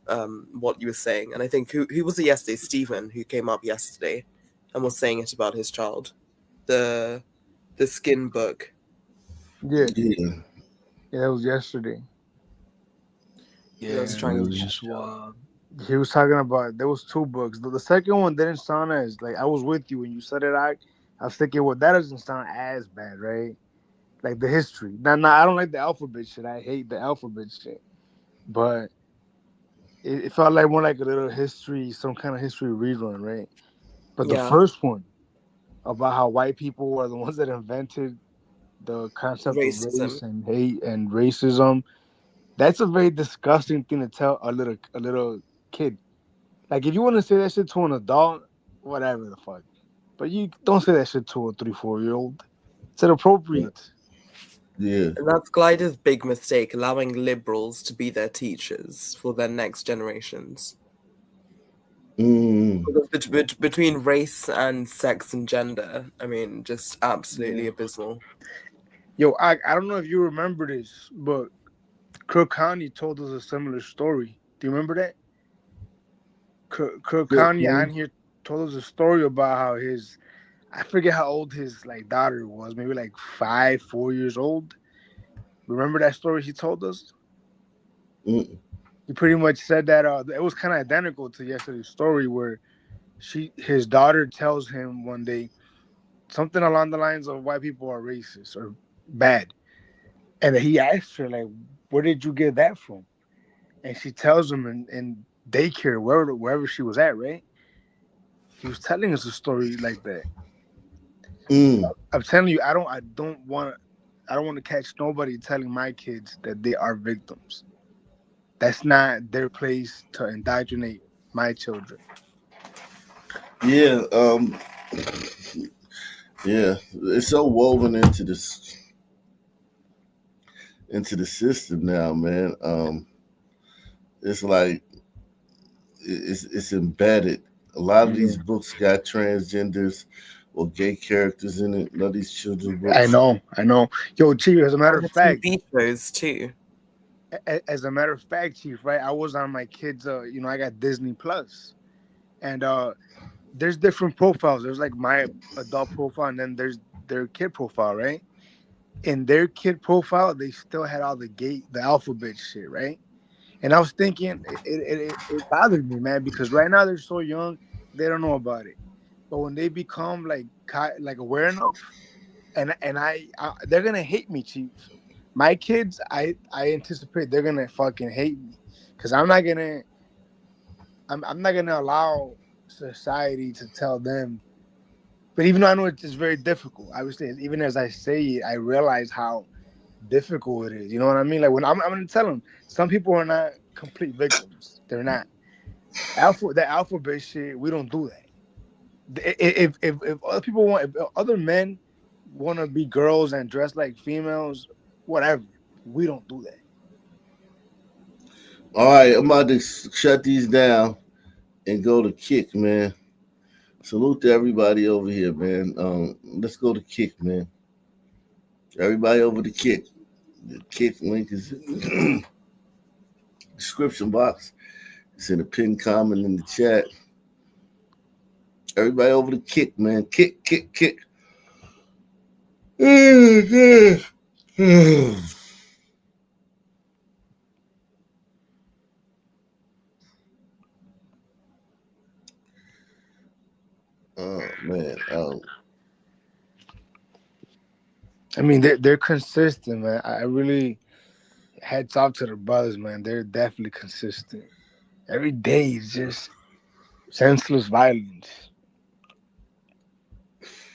[SPEAKER 16] what you were saying. And I think who was it yesterday? Stephen, who came up yesterday and was saying it about his child, the skin book.
[SPEAKER 15] Yeah.
[SPEAKER 1] Yeah.
[SPEAKER 15] Yeah, that was yesterday.
[SPEAKER 16] He was
[SPEAKER 15] Yeah,
[SPEAKER 16] trying
[SPEAKER 15] it
[SPEAKER 16] to
[SPEAKER 15] was
[SPEAKER 16] teach
[SPEAKER 15] just wild. He was talking about there was 2 books. The second one didn't sound as like I was with you when you said it. I was thinking, well, that doesn't sound as bad, right? Like the history. Now, I don't like the alphabet shit. I hate the alphabet shit. But it felt like more like a little history, some kind of history rerun, right? But the
[SPEAKER 16] Yeah.
[SPEAKER 15] first one about how white people were the ones that invented the concept of race
[SPEAKER 16] Racism.
[SPEAKER 15] and hate and racism. That's a very disgusting thing to tell a little kid. Like if you want to say that shit to an adult, whatever the fuck. But you don't say that shit to a 3, 4-year-old. It's inappropriate.
[SPEAKER 1] Yeah.
[SPEAKER 16] And that's Glider's big mistake, allowing liberals to be their teachers for their next generations.
[SPEAKER 1] Mm.
[SPEAKER 16] Because between race and sex and gender, I mean, just absolutely
[SPEAKER 15] Yeah.
[SPEAKER 16] abysmal.
[SPEAKER 15] Yo, I don't know if you remember this, but Cook County told us a similar story. Do you remember that? Cook County on here told us a story about how I forget how old his like daughter was, maybe like 5, 4 years old. Remember that story he told us?
[SPEAKER 1] Mm.
[SPEAKER 15] He pretty much said that it was kind of identical to yesterday's story where his daughter tells him one day something along the lines of white people are racist or bad. And then he asked her, like, where did you get that from? And she tells him in daycare, wherever she was at, right? He was telling us a story like that.
[SPEAKER 1] Mm.
[SPEAKER 15] I'm telling you, I don't want to catch nobody telling my kids that they are victims. That's not their place to indoctrinate my children.
[SPEAKER 1] Yeah. Yeah. It's so woven into the system now, man. It's like it's embedded. A lot of these books got transgenders or gay characters in it. None of these children's
[SPEAKER 15] I
[SPEAKER 1] books.
[SPEAKER 15] know. Yo, Chief, as a matter
[SPEAKER 16] And
[SPEAKER 15] of
[SPEAKER 16] the
[SPEAKER 15] fact,
[SPEAKER 16] TV shows too.
[SPEAKER 15] as a matter of fact, Chief, right? I was on my kids, I got Disney Plus, and there's different profiles. There's like my adult profile, and then there's their kid profile, right? In their kid profile, they still had all the alphabet shit, right? And I was thinking, it bothered me, man, because right now they're so young, they don't know about it. But when they become like aware enough, and they're gonna hate me, Chief. My kids, I anticipate they're gonna fucking hate me, because I'm not gonna allow society to tell them. But even though I know it's very difficult, obviously, even as I say it, I realize how difficult it is. You know what I mean? Like when I'm gonna tell them, some people are not complete victims. They're not. The alphabet shit, we don't do that. If other people if other men want to be girls and dress like females, whatever, we don't do that.
[SPEAKER 1] All right, I'm about to shut these down and go to Kick, man. Salute to everybody over here, man. Let's go to Kick, man. Everybody over to Kick. The Kick link is in the description box. It's in the pinned comment in the chat. Everybody over to Kick, man. Kick, kick, kick. Oh man.
[SPEAKER 15] I mean, they're consistent, man. I really hats off to the brothers, man. They're definitely consistent. Every day is just senseless violence.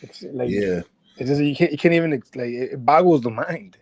[SPEAKER 15] It's like
[SPEAKER 1] Yeah.
[SPEAKER 15] it's just you can't even like it boggles the mind.